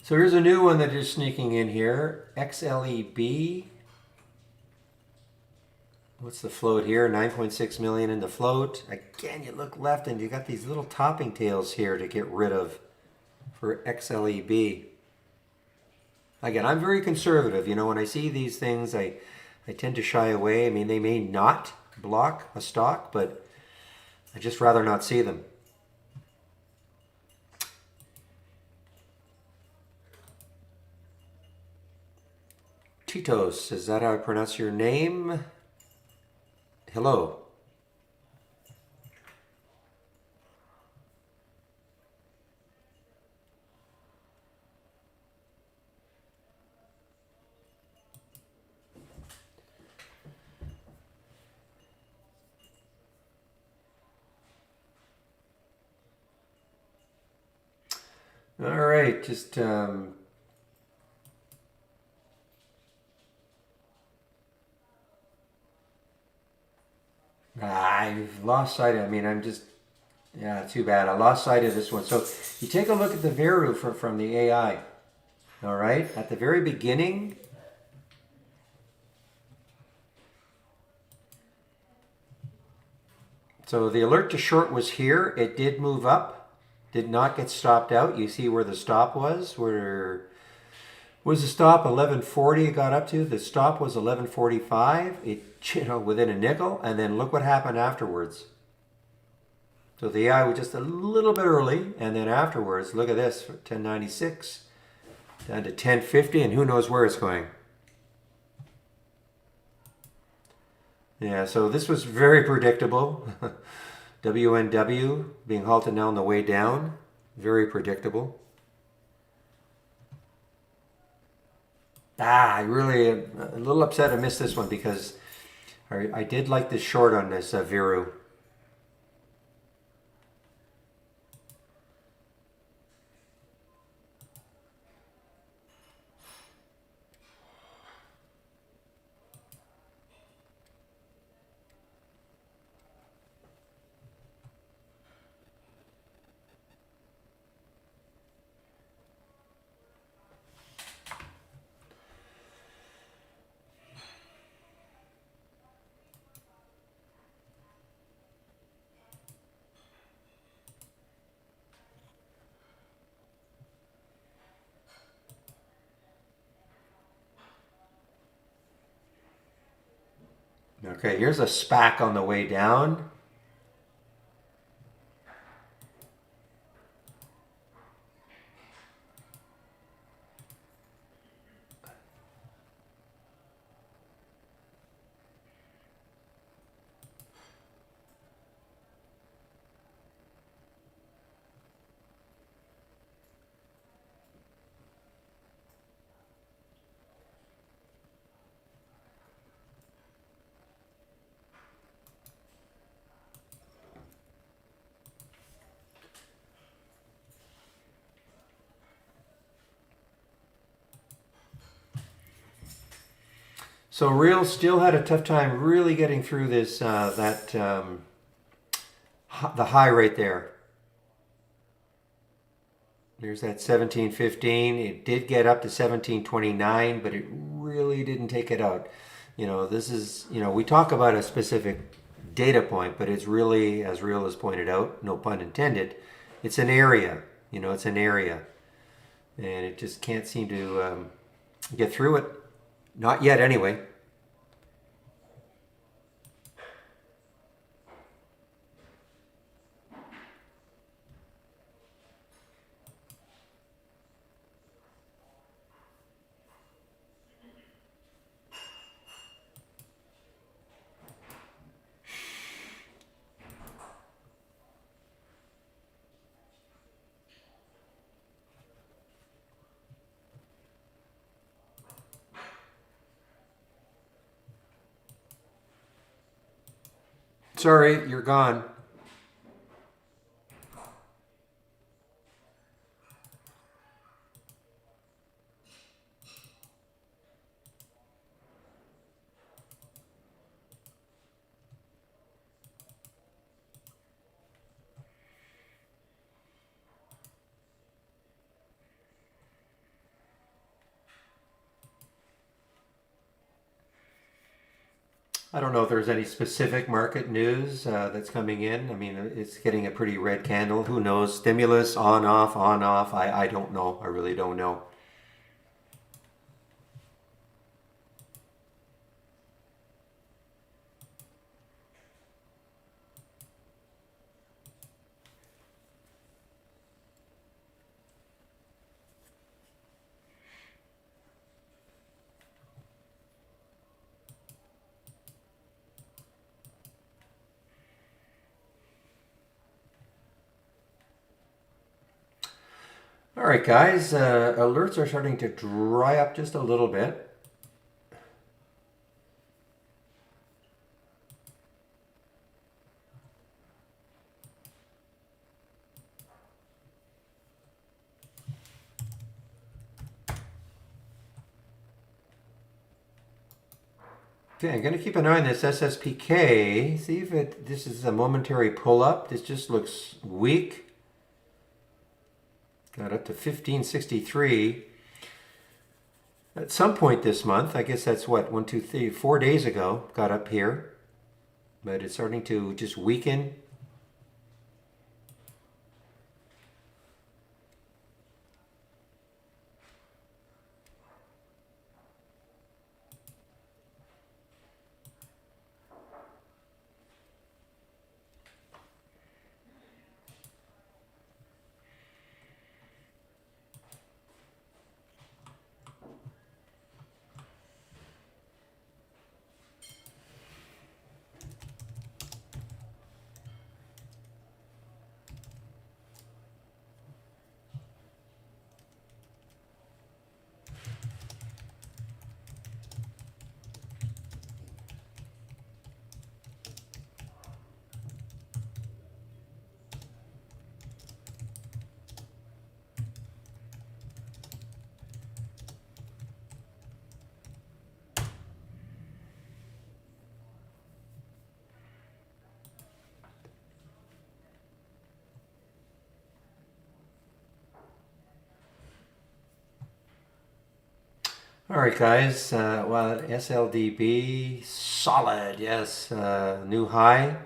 So here's a new one that is sneaking in here. XLEB. What's the float here? 9.6 million in the float. Again, you look left and you got these little topping tails here to get rid of for XLEB. Again, I'm very conservative. You know, when I see these things, I tend to shy away. I mean, they may not block a stock, but I just rather not see them. Titos, is that how I pronounce your name? Hello. All right, just I've lost sight of, I mean, I'm just, yeah, too bad. I lost sight of this one. So you take a look at the Veru from the AI. All right, at the very beginning, so the alert to short was here. It did move up, did not get stopped out. You see where the stop was? Where was the stop? 1140 it got up to. The stop was 1145. It, you know, within a nickel, and then look what happened afterwards. So the AI was just a little bit early, and then afterwards, look at this, 1096 down to 1050, and who knows where it's going. Yeah, so this was very predictable. WNW being halted now on the way down. Very predictable. I really am a little upset I missed this one because I did like this short on this Veru. Okay, here's a SPAC on the way down. So Real still had a tough time really getting through this, the high right there. There's that 1715. It did get up to 1729, but it really didn't take it out. You know, this is, you know, we talk about a specific data point, but it's really, as Real has pointed out, no pun intended, it's an area. You know, it's an area. And it just can't seem to get through it. Not yet, anyway. Sorry, you're gone. I don't know if there's any specific market news that's coming in. I mean, it's getting a pretty red candle. Who knows? Stimulus on, off, on, off. I don't know. I really don't know. All right, guys, alerts are starting to dry up just a little bit. Okay, I'm going to keep an eye on this SSPK. See if this is a momentary pull-up. This just looks weak. Got up to 1563. At some point this month, I guess that's what, 1, 2, 3, 4 days ago, got up here. But it's starting to just weaken. All right, guys. Well, SLDB solid, yes, new high.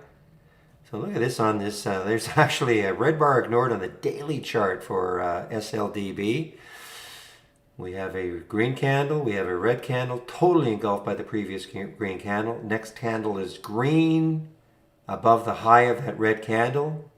So look at this on this. There's actually a red bar ignored on the daily chart for SLDB. We have a green candle. We have a red candle, totally engulfed by the previous green candle. Next candle is green above the high of that red candle.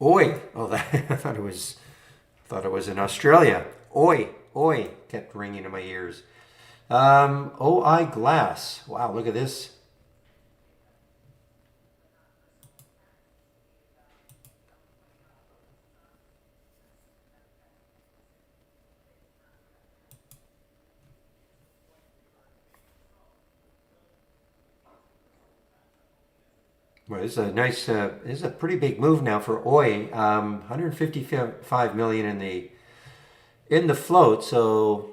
Oi! Oh, that, I thought it was in Australia. Oi, oi, kept ringing in my ears. OI Glass. Wow, look at this. Well, this is a nice. This is a pretty big move now for OI. 155 million in the float. So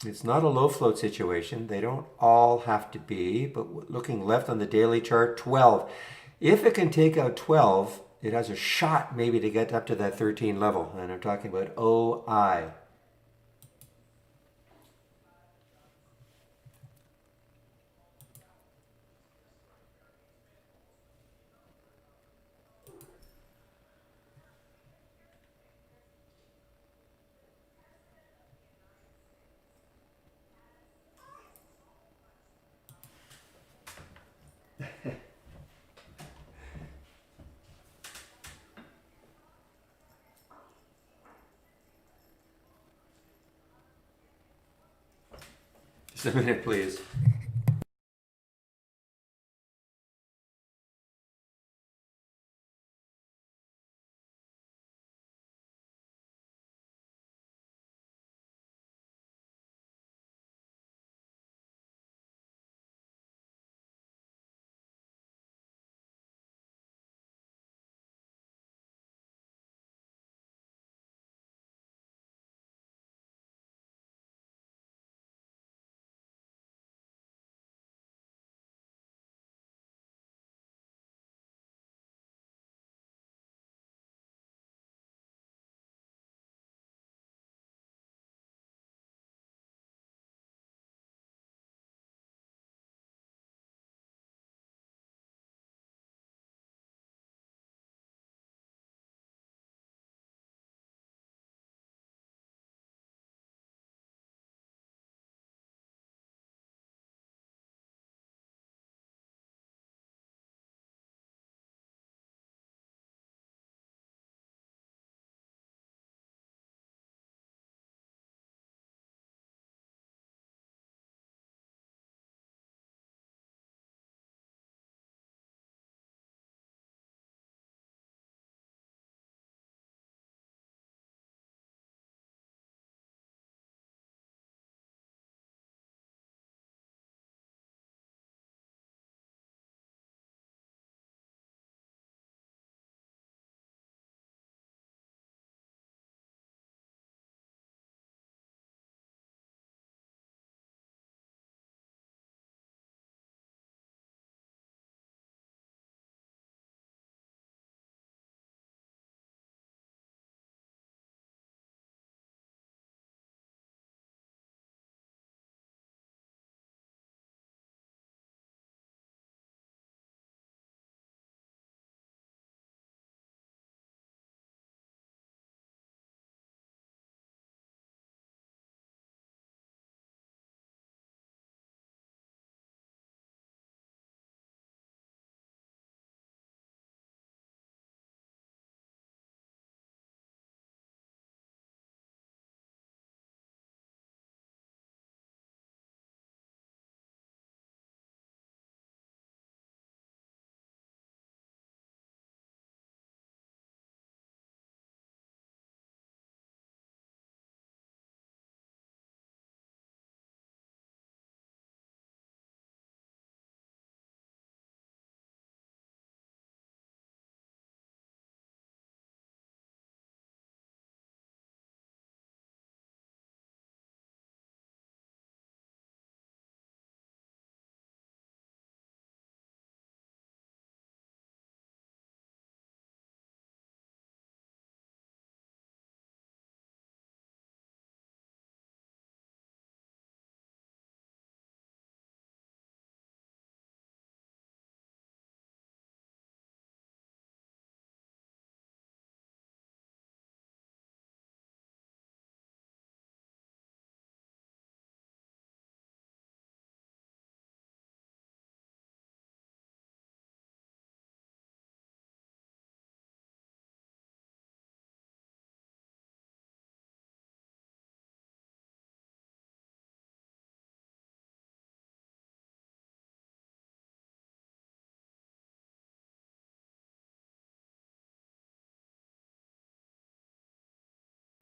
it's not a low float situation. They don't all have to be. But looking left on the daily chart, 12. If it can take out 12, it has a shot maybe to get up to that 13 level. And I'm talking about OI. Just a minute, please.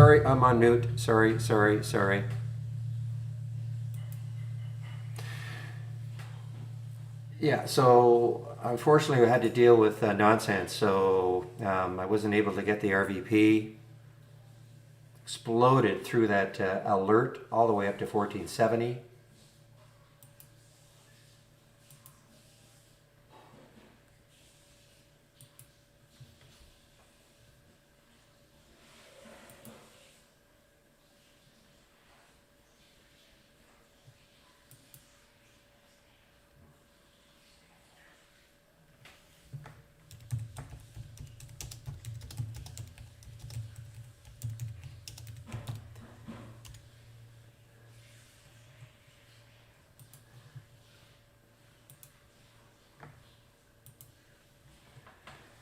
sorry, I'm on mute. Sorry, sorry, sorry. Yeah, so unfortunately, I had to deal with nonsense. So I wasn't able to get the RVP. Exploded through that alert all the way up to 1470.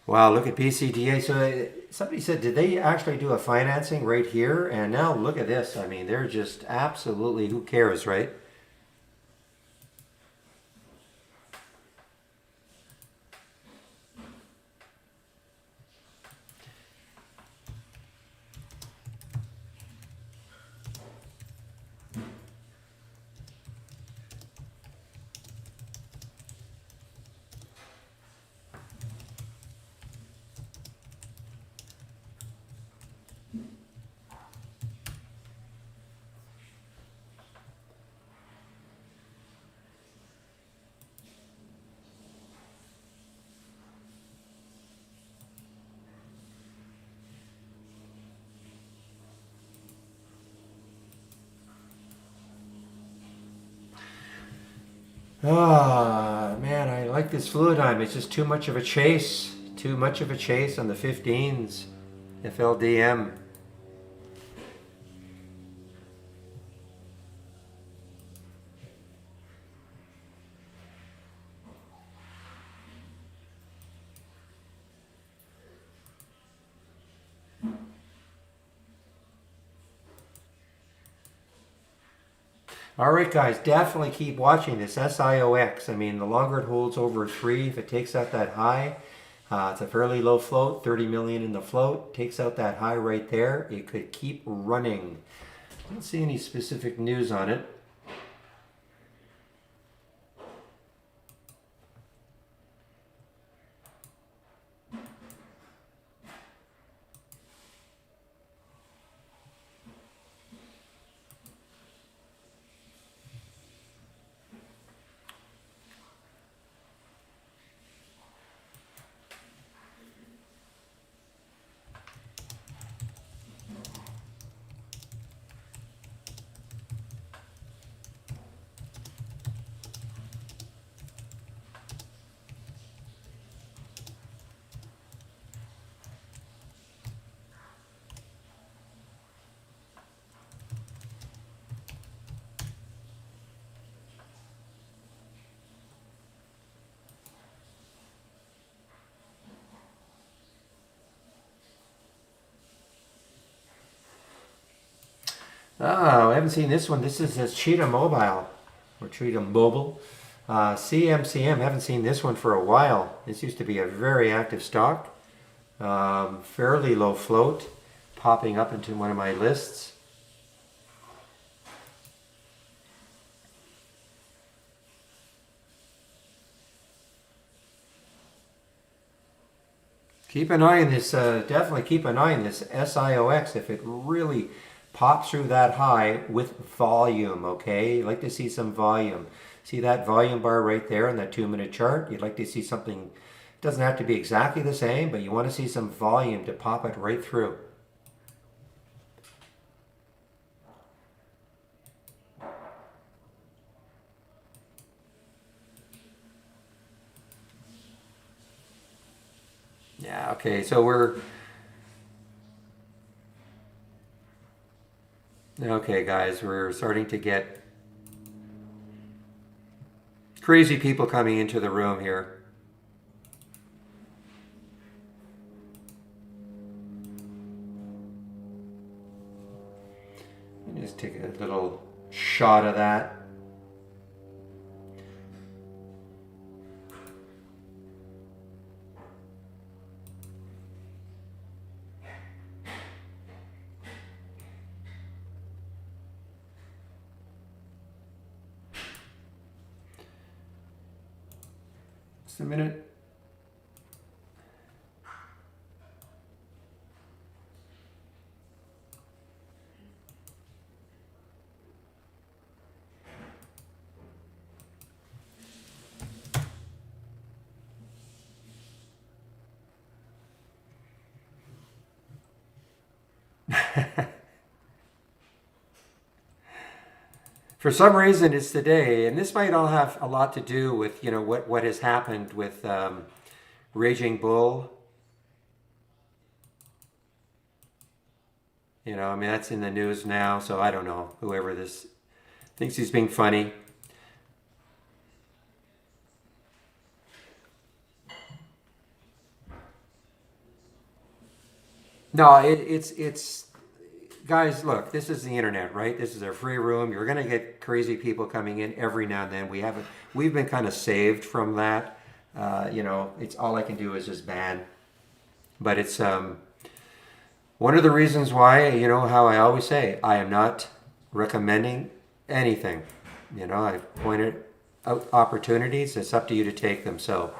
Wow, look at PCDA. So somebody said, did they actually do a financing right here? And now look at this. I mean, they're just absolutely, who cares, right? Ah, man, I like this Fluidigm. It's just too much of a chase. Too much of a chase on the 15s. FLDM. All right, guys, definitely keep watching this SIOX. I mean, the longer it holds over 3, if it takes out that high, it's a fairly low float, 30 million in the float, takes out that high right there, it could keep running. I don't see any specific news on it. Oh, I haven't seen this one. This is Cheetah Mobile, or Cheetah Mobile. CMCM, haven't seen this one for a while. This used to be a very active stock. Fairly low float, popping up into one of my lists. Keep an eye on this, definitely keep an eye on this SIOX if it really pops through that high with volume, okay? You'd like to see some volume. See that volume bar right there on that 2-minute chart? You'd like to see something, it doesn't have to be exactly the same, but you want to see some volume to pop it right through. Yeah, okay, so we're... Okay, guys, we're starting to get crazy people coming into the room here. Let me just take a little shot of that. Just a minute. For some reason, it's today, and this might all have a lot to do with what has happened with Raging Bull. I mean that's in the news now, so I don't know. Whoever this thinks he's being funny. No, it's guys. Look, this is the internet, right? This is a free room. You're gonna get crazy people coming in every now and then. We've been kind of saved from that. It's all I can do is just ban. But it's one of the reasons why, how I always say, I am not recommending anything. I've pointed out opportunities. It's up to you to take them. So,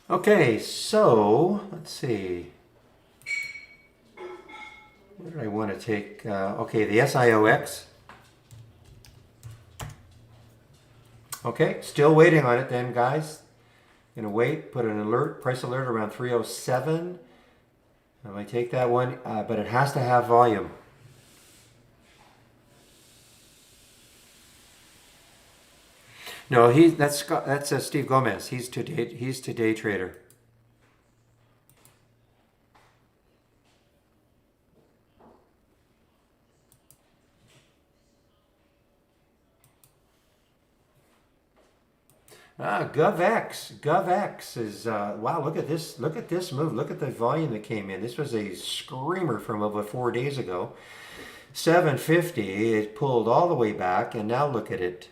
okay, so let's see. What did I want to take? Okay, the SIOX. Okay, still waiting on it then, guys. Gonna wait, put an alert, price alert around 307. I might take that one, but it has to have volume. No, that's Steve Gomez. He's to day trader. GovX is wow. Look at this. Look at this move. Look at the volume that came in. This was a screamer from about 4 days ago. 750. It pulled all the way back, and now look at it.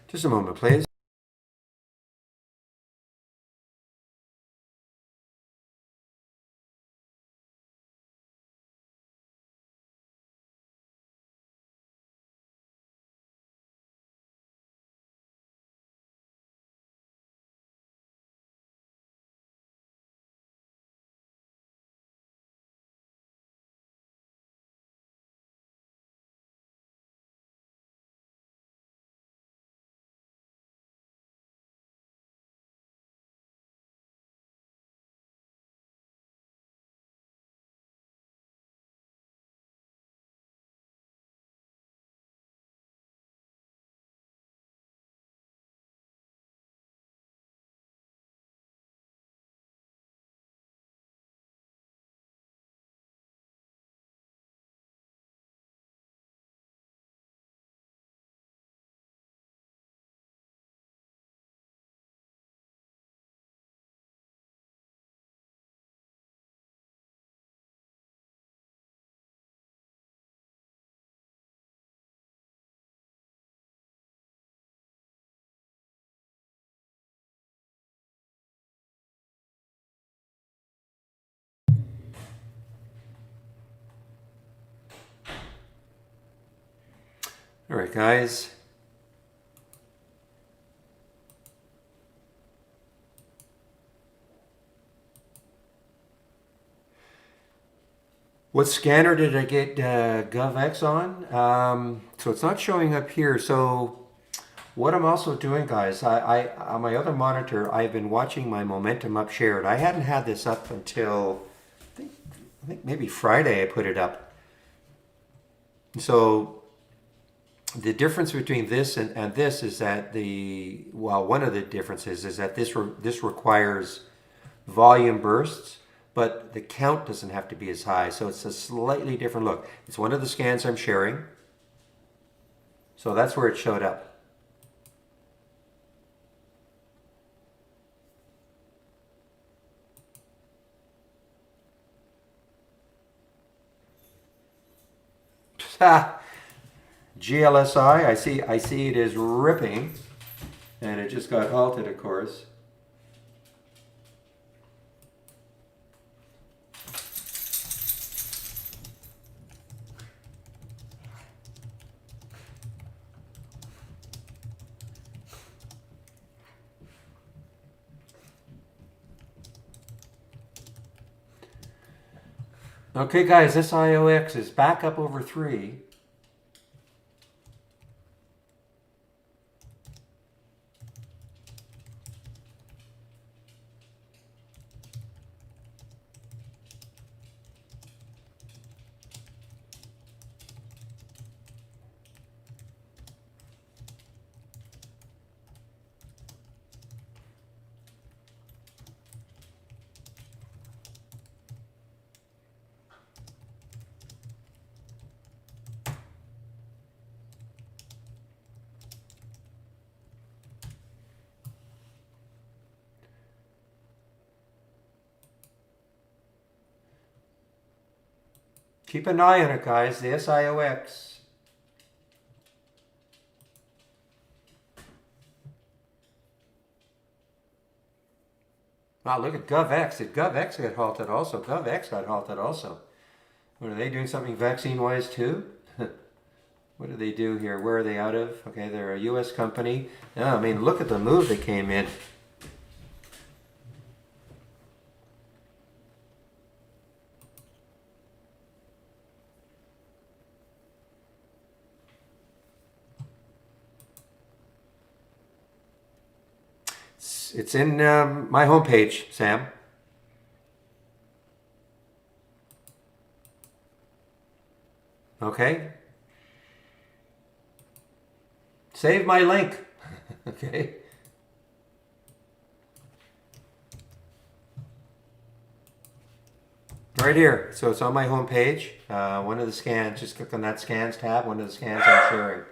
Just a moment, please. All right, guys. What scanner did I get GovX on? So it's not showing up here. So What I'm also doing, guys, on my other monitor, I've been watching my momentum up shared. I hadn't had this up until I think maybe Friday I put it up. So the difference between this and this is that one of the differences is that this requires volume bursts, but the count doesn't have to be as high. So it's a slightly different look. It's one of the scans I'm sharing. So that's where it showed up. GLSI, I see it is ripping, and it just got halted, of course. Okay, guys, this IOX is back up over 3. Keep an eye on it, guys, the SIOX. Wow, look at GovX. Did GovX get halted also? GovX got halted also. What, are they doing something vaccine-wise too? What do they do here? Where are they out of? Okay, they're a U.S. company. Yeah, I mean, look at the move they came in. It's in my homepage, Sam. Okay. Save my link. Okay. Right here. So it's on my homepage. One of the scans, just click on that scans tab, one of the scans I'm sharing.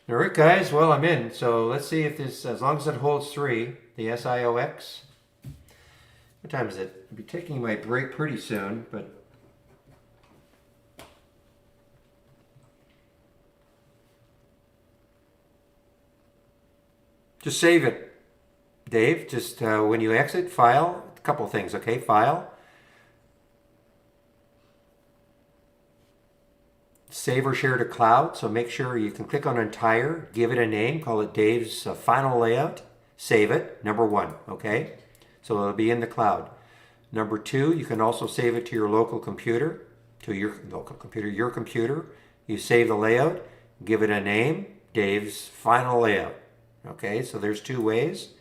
All right, guys. Well, I'm in. So let's see if this, as long as it holds 3, the SIOX. What time is it? I'll be taking my break pretty soon, but just save it, Dave. Just when you exit, file, a couple things, okay? File, save or share to cloud. So make sure you can click on entire, give it a name, call it Dave's final layout, save it, number 1, okay? So it'll be in the cloud. Number 2, you can also save it to your local computer, your computer. You save the layout, give it a name, Dave's final layout. Okay, so there's 2 ways.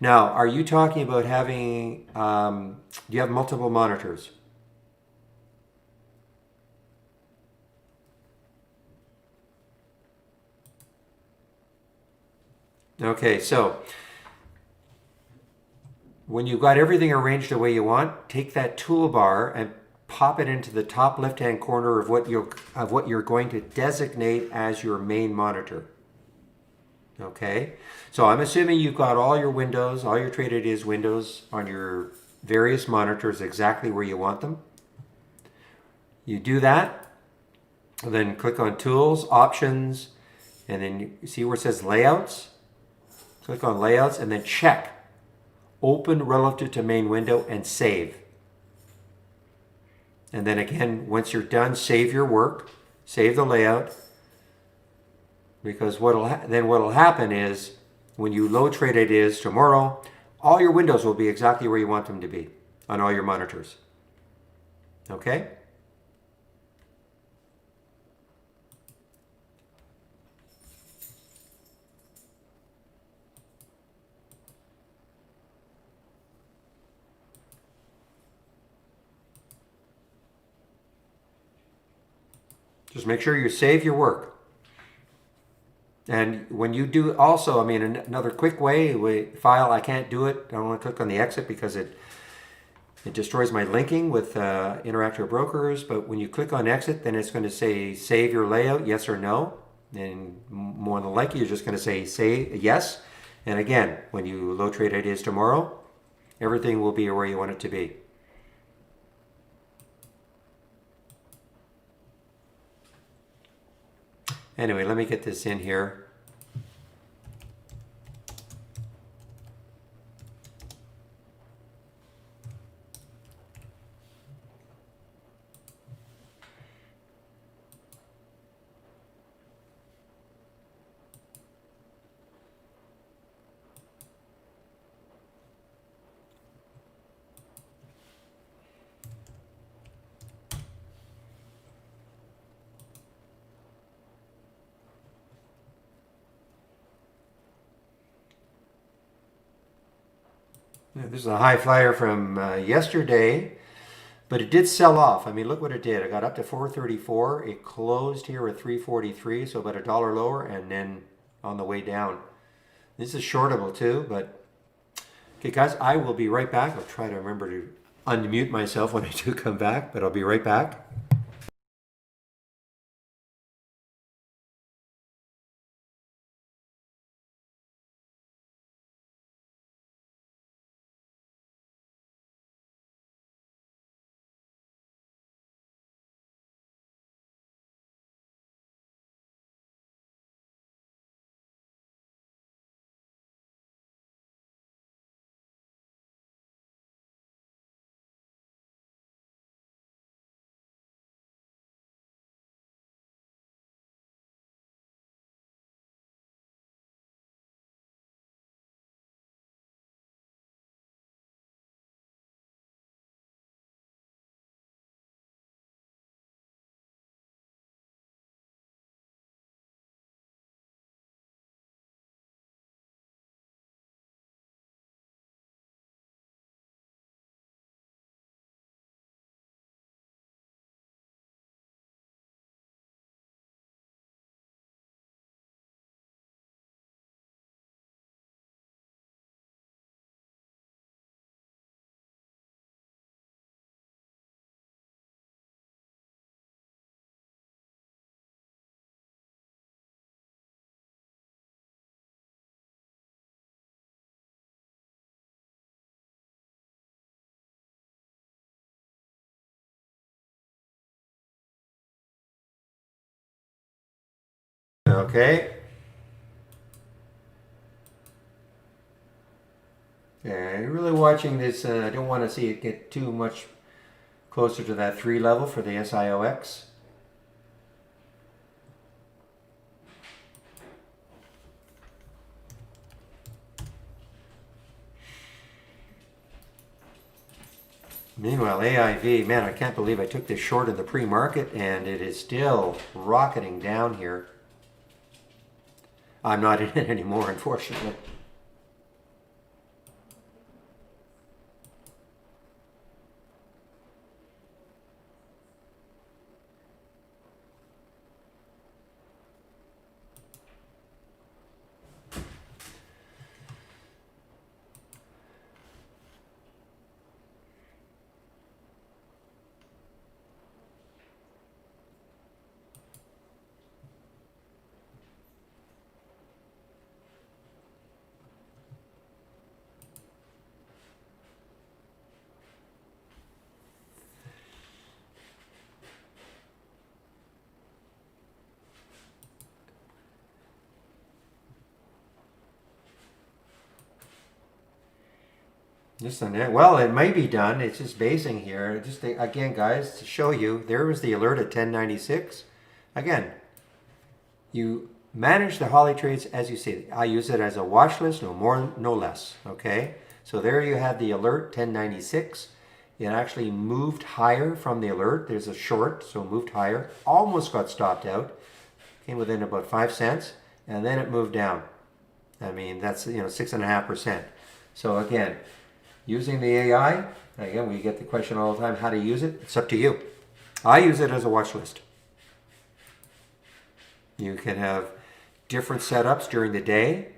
Now, are you talking about having, do you have multiple monitors? Okay, so when you've got everything arranged the way you want, take that toolbar and pop it into the top left-hand corner of what you're going to designate as your main monitor. Okay, so I'm assuming you've got all your windows, all your TradeIdeas windows on your various monitors exactly where you want them. You do that, then click on Tools, Options, and then you see where it says Layouts. Click on Layouts and then check Open relative to main window and save. And then again, once you're done, save your work, save the layout, because what'll happen is when you load trade ideas tomorrow, all your windows will be exactly where you want them to be on all your monitors. Okay? Just make sure you save your work. And when you do also, I mean, another quick way, file, I can't do it. I don't want to click on the exit because it destroys my linking with Interactive Brokers. But when you click on exit, then it's going to say save your layout, yes or no. And more than likely, you're just going to say yes. And again, when you load trade ideas tomorrow, everything will be where you want it to be. Anyway, let me get this in here. This is a high flyer from yesterday, but it did sell off. I mean, look what it did. It got up to 434. It closed here at 343, so about $1 lower, and then on the way down. This is shortable too, but okay, guys, I will be right back. I'll try to remember to unmute myself when I do come back, but I'll be right back. Okay. Yeah, you're really watching this. I don't want to see it get too much closer to that 3 level for the SIOX. Meanwhile, AIV, man, I can't believe I took this short in the pre-market and it is still rocketing down here. I'm not in it anymore, unfortunately. Just on that. Well, it may be done. It's just basing here. Just again, guys, to show you, there was the alert at 1096. Again, you manage the Holly trades as you see it. I use it as a watch list, no more, no less. Okay, so there you have the alert 1096. It actually moved higher from the alert. There's a short, so moved higher. Almost got stopped out. Came within about 5 cents, and then it moved down. I mean, that's 6.5%. So again, using the AI, again, we get the question all the time, how to use it. It's up to you. I use it as a watch list. You can have different setups during the day.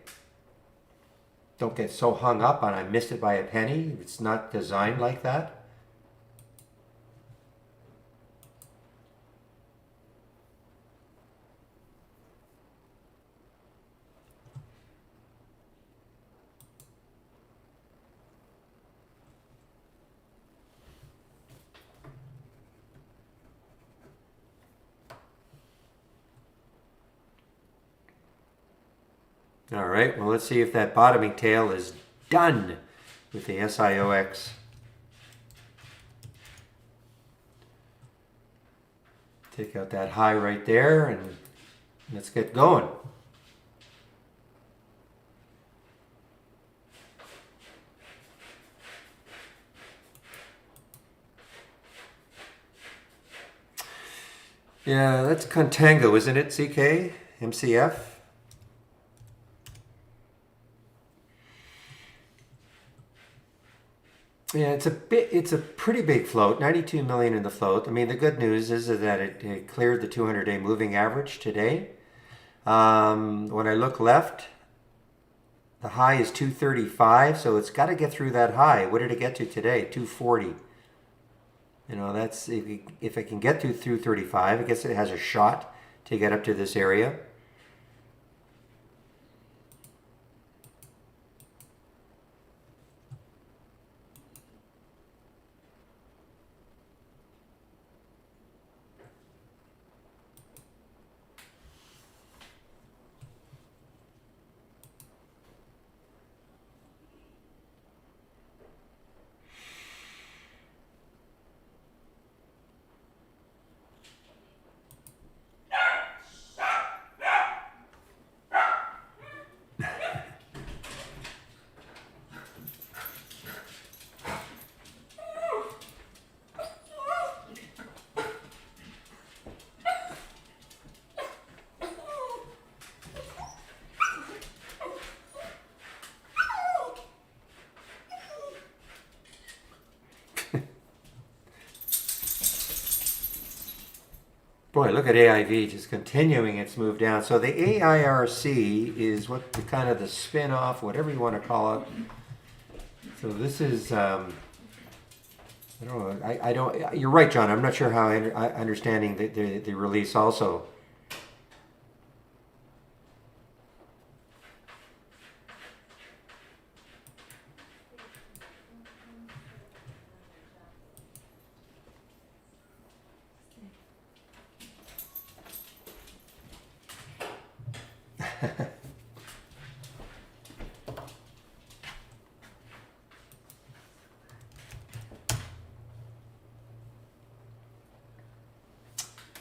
Don't get so hung up on I missed it by a penny. It's not designed like that. All right, well, let's see if that bottoming tail is done with the SIOX. Take out that high right there and let's get going. Yeah, that's Contango, isn't it, CK? MCF? Yeah, it's a pretty big float, 92 million in the float. I mean, the good news is that it cleared the 200-day moving average today. When I look left, the high is 235, so it's got to get through that high. What did it get to today? 240. That's if it can get to through 35, I guess it has a shot to get up to this area. Boy, look at AIV just continuing its move down. So the AIRC is what the kind of the spin-off, whatever you want to call it. So this is, I don't know, I don't, you're right, John. I'm not sure how I understanding the release also.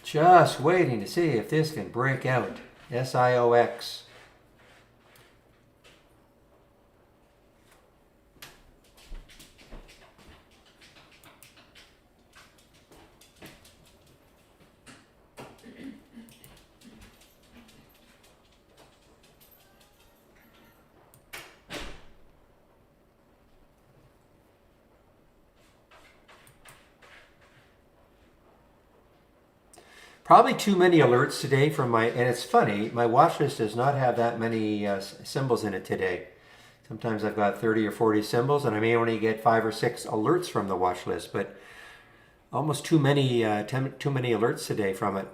Just waiting to see if this can break out. SIOX. Probably too many alerts today from and it's funny, my watch list does not have that many symbols in it today. Sometimes I've got 30 or 40 symbols and I may only get 5 or 6 alerts from the watch list, but almost too many alerts today from it.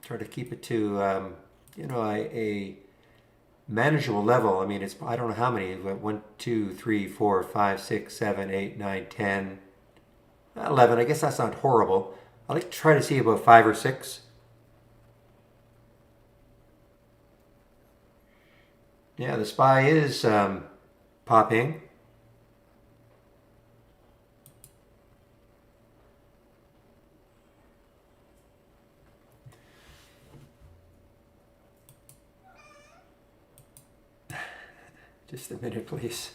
Try to keep it to, a manageable level. I mean, I don't know how many, 1, 2, 3, 4, 5, 6, 7, 8, 9, 10, 11. I guess that's not horrible. I like to try to see about 5 or 6. Yeah, the SPY is popping. Just a minute, please.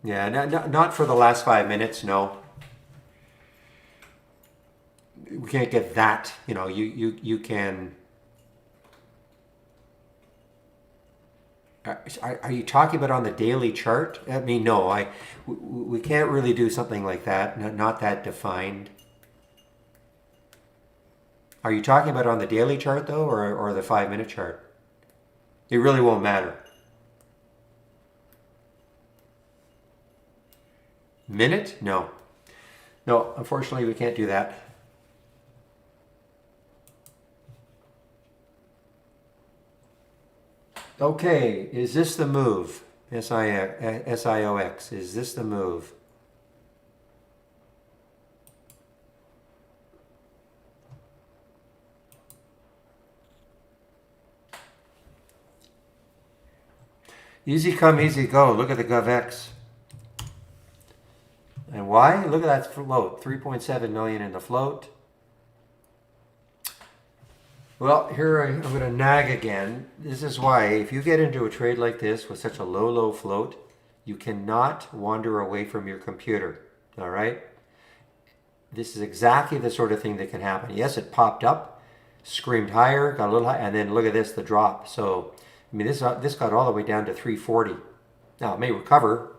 Yeah, not for the last 5 minutes, no. We can't get that. You can. Are you talking about on the daily chart? I mean, no, we can't really do something like that. Not that defined. Are you talking about on the daily chart though, or the 5 minute chart? It really won't matter. Minute? No. No, unfortunately, we can't do that. Okay, is this the move? SIOX, is this the move? Easy come, easy go. Look at the GovX. And why? Look at that float. 3.7 million in the float. Well, here I'm going to nag again. This is why, if you get into a trade like this with such a low float, you cannot wander away from your computer. All right? This is exactly the sort of thing that can happen. Yes, it popped up, screamed higher, got a little high, and then look at this, the drop. So, I mean, this got all the way down to 340. Now, it may recover.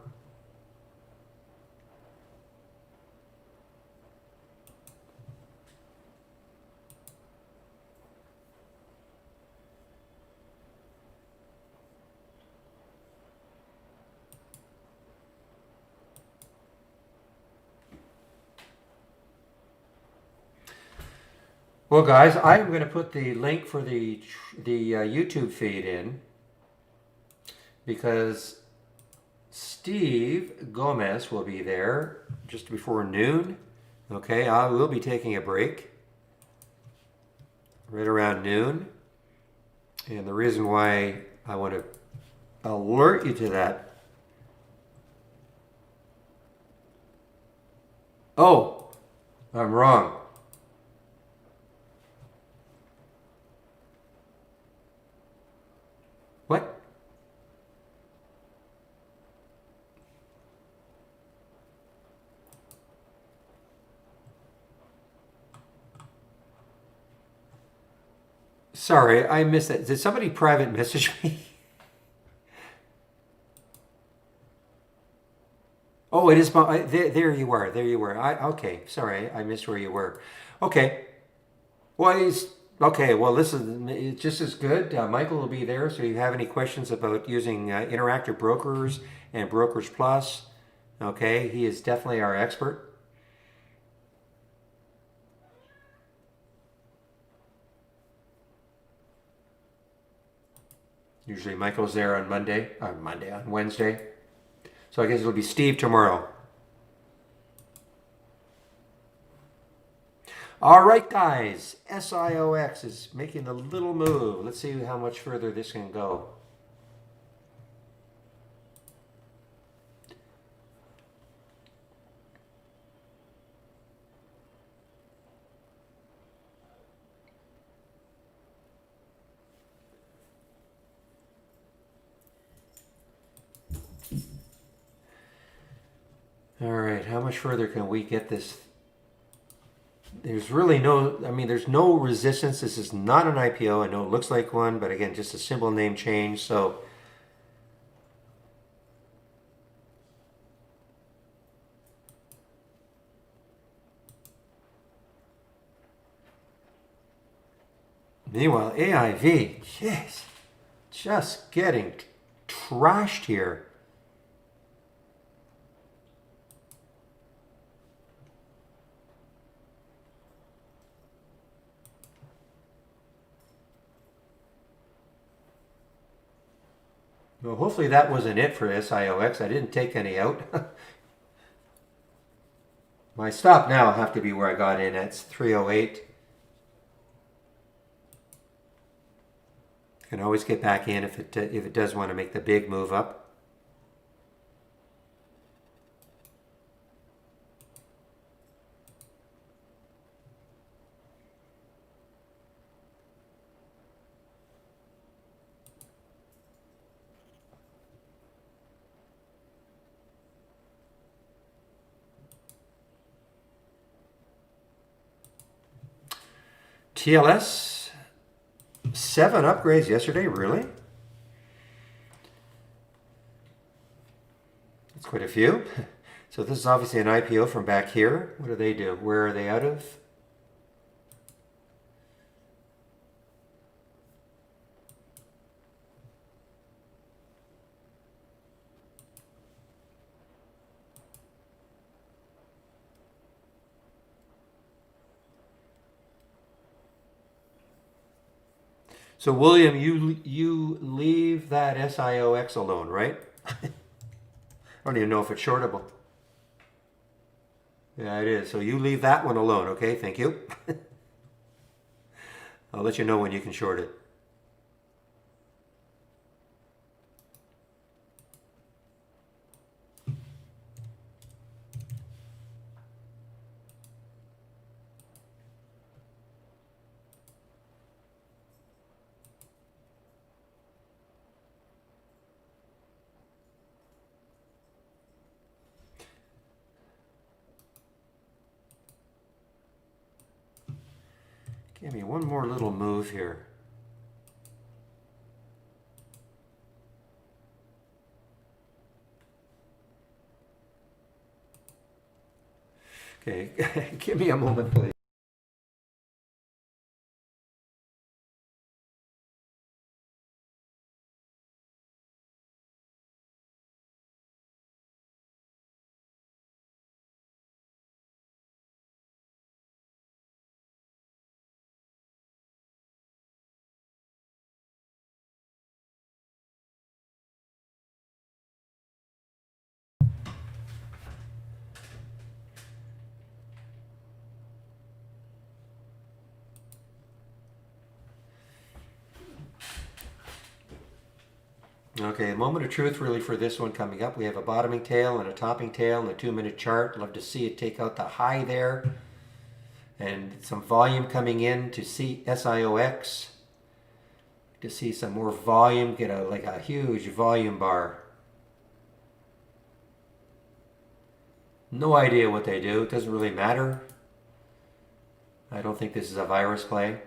Well, guys, I'm going to put the link for the YouTube feed in because Steve Gomez will be there just before noon. Okay, I will be taking a break right around noon. And the reason why I want to alert you to that. Oh, I'm wrong. What? Sorry, I missed that. Did somebody private message me? Oh, it is. There you were. There you were. Okay. Sorry, I missed where you were. Okay. Well, okay. Well, listen, it's just as good. Michael will be there. So, if you have any questions about using Interactive Brokers and Brokers Plus, okay, he is definitely our expert. Usually, Michael's there on on Wednesday. So, I guess it'll be Steve tomorrow. All right, guys. SIOX is making a little move. Let's see how much further this can go. All right, how much further can we get this? There's really no, I mean, there's no resistance. This is not an IPO. I know it looks like one, but again, just a simple name change. So, meanwhile, AIV, jeez, just getting trashed here. Well, hopefully that wasn't it for SIOX. I didn't take any out. My stop now will have to be where I got in at 308. Can always get back in if it does want to make the big move up. TLS, 7 upgrades yesterday, really? That's quite a few. So this is obviously an IPO from back here. What do they do? Where are they out of? So William, you leave that SIOX alone, right? I don't even know if it's shortable. Yeah, it is. So you leave that one alone, okay? Thank you. I'll let you know when you can short it. Give me one more little move here. Okay, give me a moment, please. Okay, a moment of truth really for this one coming up. We have a bottoming tail and a topping tail and a 2-minute chart. Love to see it take out the high there. And some volume coming in to see SIOX. To see some more volume, get like a huge volume bar. No idea what they do. It doesn't really matter. I don't think this is a virus play.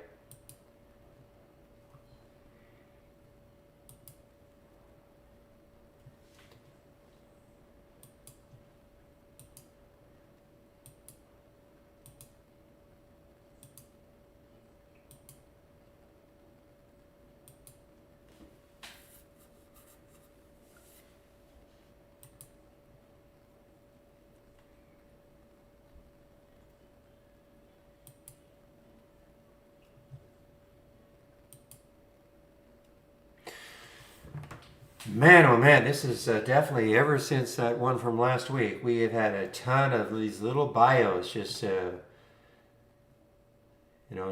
Man, oh man, this is definitely ever since that one from last week, we have had a ton of these little bios. Just, no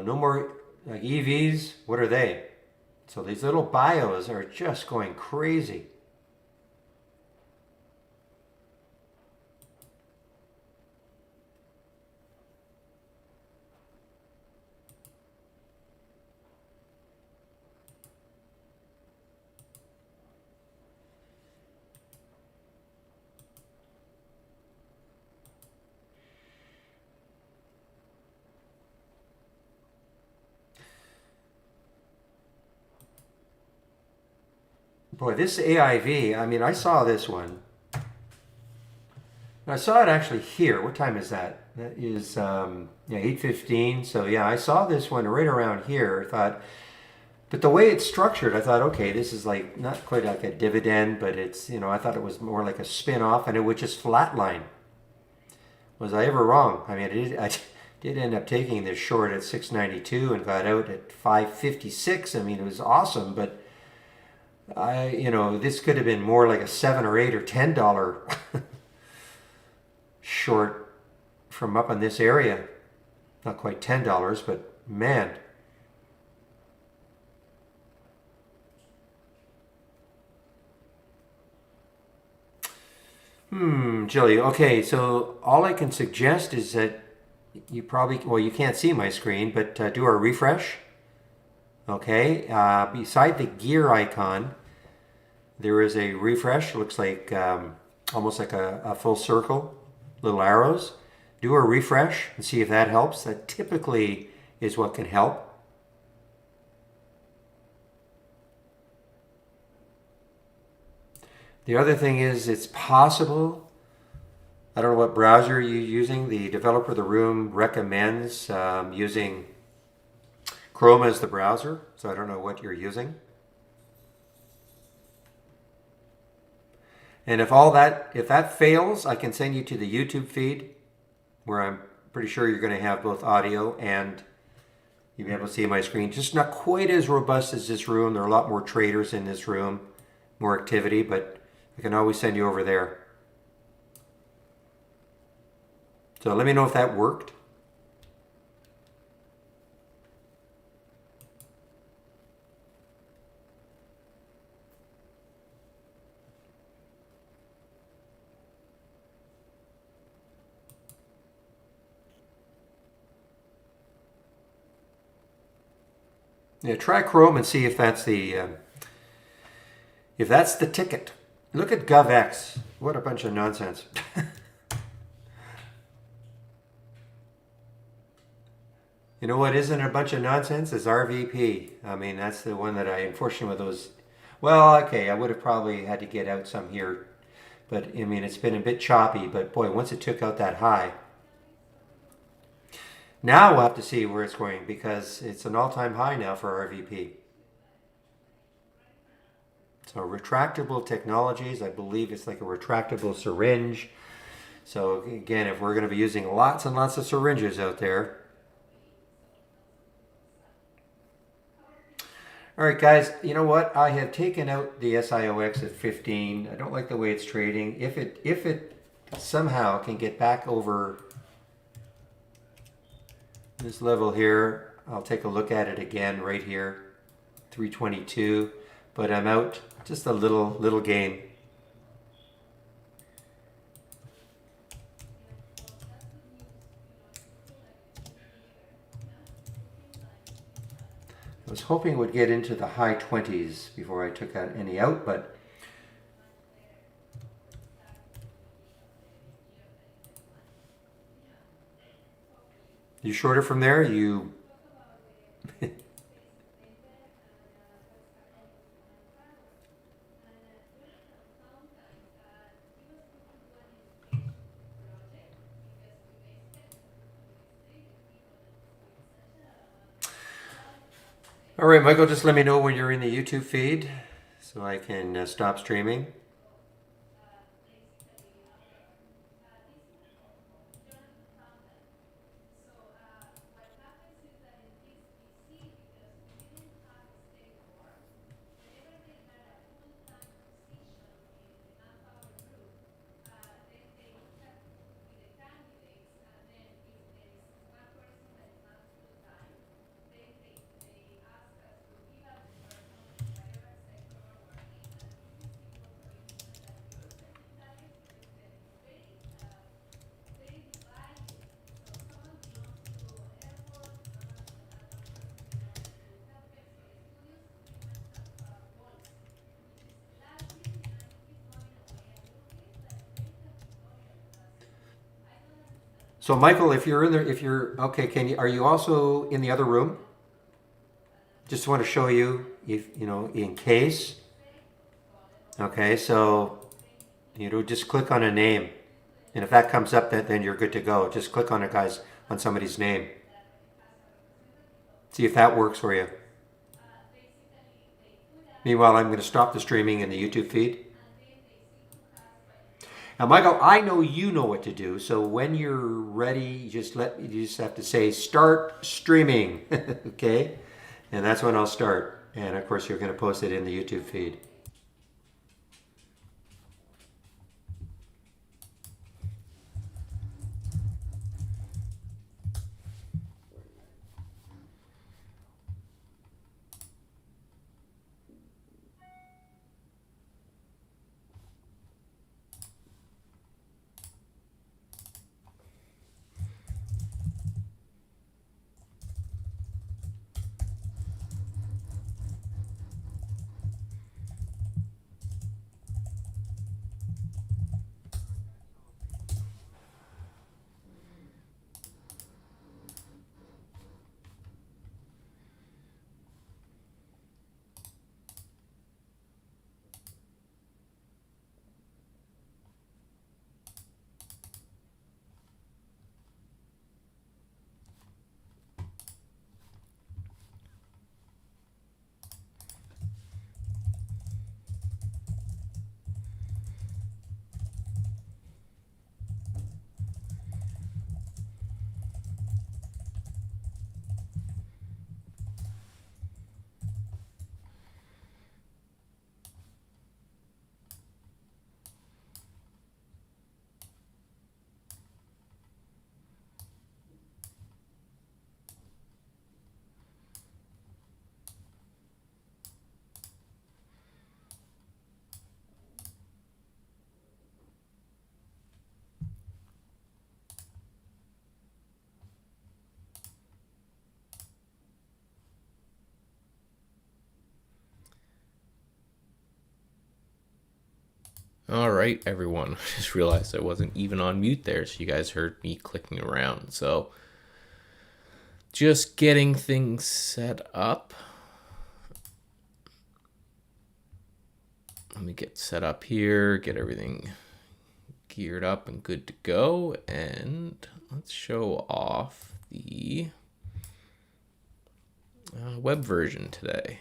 more like EVs. What are they? So these little bios are just going crazy. Boy, this AIV, I mean, I saw this one. I saw it actually here. What time is that? That is 8:15. So yeah, I saw this one right around here. I thought, but the way it's structured, I thought, okay, this is like not quite like a dividend, but it's, I thought it was more like a spin-off and it would just flatline. Was I ever wrong? I mean, I did end up taking this short at 692 and got out at 556. I mean, it was awesome, but This could have been more like a $7 or $8 or $10 short from up in this area. Not quite $10, but man. Jilly. Okay, so all I can suggest is that you probably, well, you can't see my screen, but do a refresh. Okay, beside the gear icon, there is a refresh. Looks like almost like a full circle, little arrows. Do a refresh and see if that helps. That typically is what can help. The other thing is it's possible, I don't know what browser you're using, the developer of the room recommends using Chrome as the browser, so I don't know what you're using. And if that fails, I can send you to the YouTube feed where I'm pretty sure you're going to have both audio and you'll be able to see my screen. Just not quite as robust as this room. There are a lot more traders in this room, more activity, but I can always send you over there. So let me know if that worked. Yeah, try Chrome and see if that's the ticket. Look at GovX. What a bunch of nonsense. You know what isn't a bunch of nonsense? Is RVP. I mean, that's the one that I, unfortunately, with those. Well, okay, I would have probably had to get out some here, but I mean, it's been a bit choppy. But boy, once it took out that high, now we'll have to see where it's going because it's an all-time high now for RVP. So retractable technologies, I believe it's like a retractable syringe. So again, if we're going to be using lots and lots of syringes out there. All right, guys, you know what? I have taken out the SIOX at 15. I don't like the way it's trading. If it somehow can get back over this level here, I'll take a look at it again right here, 322. But I'm out just a little game. I was hoping it would get into the high 20s before I took any out, but you short it from there, you All right, Michael, just let me know when you're in the YouTube feed so I can stop streaming. So, Michael, if you're in there, if you're okay, are you also in the other room? Just want to show you, if in case. Okay, so just click on a name, and if that comes up, then you're good to go. Just click on it, guys, on somebody's name. See if that works for you. Meanwhile, I'm going to stop the streaming in the YouTube feed. Now, Michael, I know you know what to do. So when you're ready, you just have to say start streaming, okay? And that's when I'll start. And of course, you're going to post it in the YouTube feed. All right, everyone. I just realized I wasn't even on mute there, so you guys heard me clicking around. So, just getting things set up. Let me get set up here, get everything geared up and good to go, and let's show off the web version today.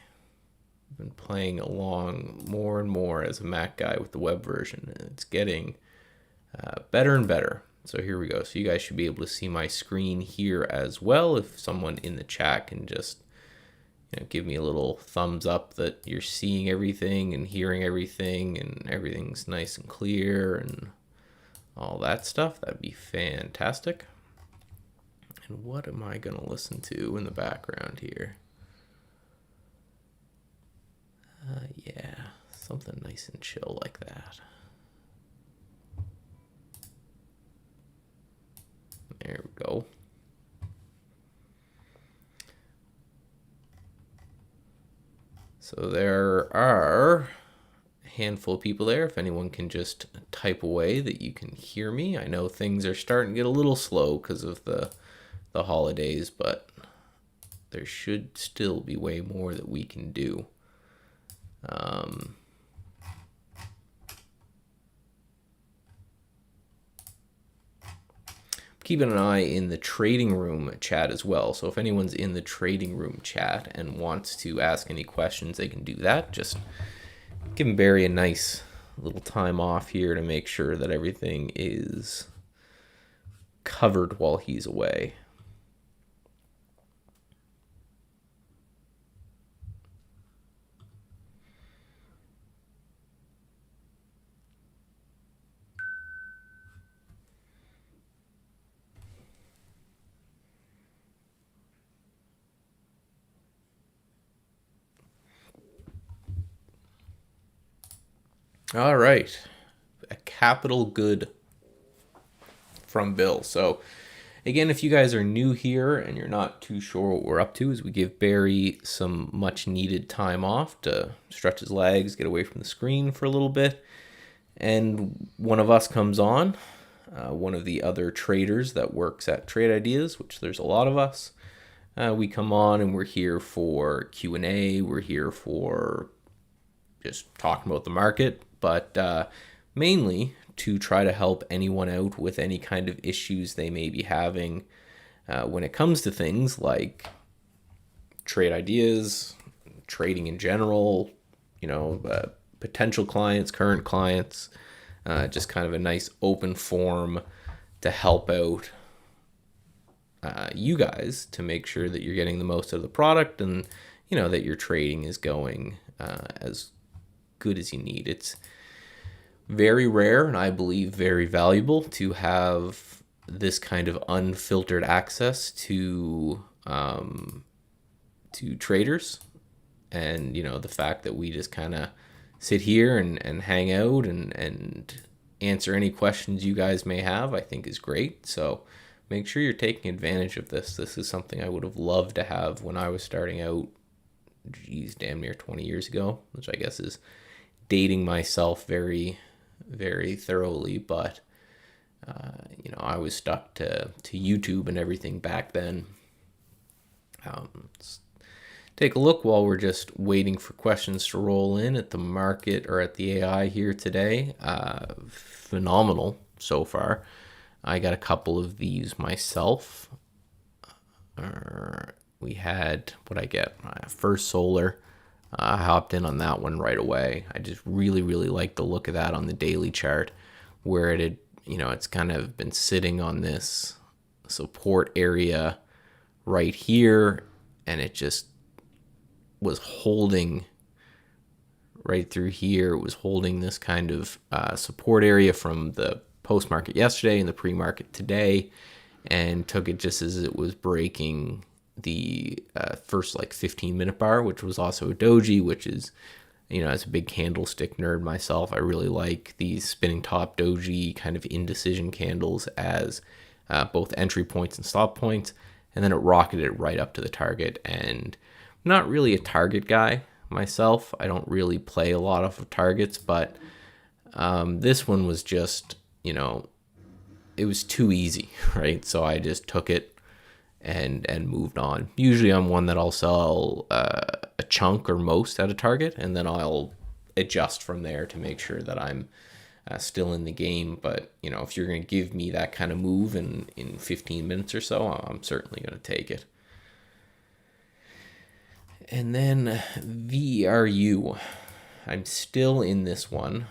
I've been playing along more and more as a Mac guy with the web version, and it's getting better and better. So here we go. So you guys should be able to see my screen here as well. If someone in the chat can just give me a little thumbs up that you're seeing everything and hearing everything and everything's nice and clear and all that stuff, that'd be fantastic. And what am I going to listen to in the background here? Yeah, something nice and chill like that. There we go. So there are a handful of people there. If anyone can just type away that you can hear me. I know things are starting to get a little slow because of the holidays, but there should still be way more that we can do. Keeping an eye in the trading room chat as well. So if anyone's in the trading room chat and wants to ask any questions, they can do that. Just giving Barry a nice little time off here to make sure that everything is covered while he's away. All right. A capital good from Bill. So, again, if you guys are new here and you're not too sure what we're up to, is we give Barry some much needed time off to stretch his legs, get away from the screen for a little bit. And one of us comes on, one of the other traders that works at Trade Ideas, which there's a lot of us. We come on and we're here for Q&A. We're here for just talking about the market, but mainly to try to help anyone out with any kind of issues they may be having when it comes to things like Trade Ideas, trading in general, potential clients, current clients, just kind of a nice open forum to help out you guys to make sure that you're getting the most out of the product and that your trading is going as good as you need. It's very rare and I believe very valuable to have this kind of unfiltered access to traders, and the fact that we just kind of sit here and hang out and answer any questions you guys may have, I think is great. So make sure you're taking advantage of this. This is something I would have loved to have when I was starting out, damn near 20 years ago, which I guess is dating myself very, very thoroughly. But, I was stuck to YouTube and everything back then. Let's take a look while we're just waiting for questions to roll in at the market or at the AI here today. Phenomenal so far. I got a couple of these myself. We had what I get, First Solar. I hopped in on that one right away. I just really, really like the look of that on the daily chart, where it had, it's kind of been sitting on this support area right here, and it just was holding right through here. It was holding this kind of support area from the post-market yesterday and the pre-market today, and took it just as it was breaking the first 15-minute bar, which was also a doji, which is, as a big candlestick nerd myself, I really like these spinning top doji kind of indecision candles as both entry points and stop points. And then it rocketed right up to the target. And I'm not really a target guy myself. I don't really play a lot of targets, but This one was just, it was too easy, right? So I just took it and moved on. Usually I'm one that I'll sell a chunk or most at a target, and then I'll adjust from there to make sure that I'm still in the game. But, if you're going to give me that kind of move in 15 minutes or so, I'm certainly going to take it. And then VRU. I'm still in this one.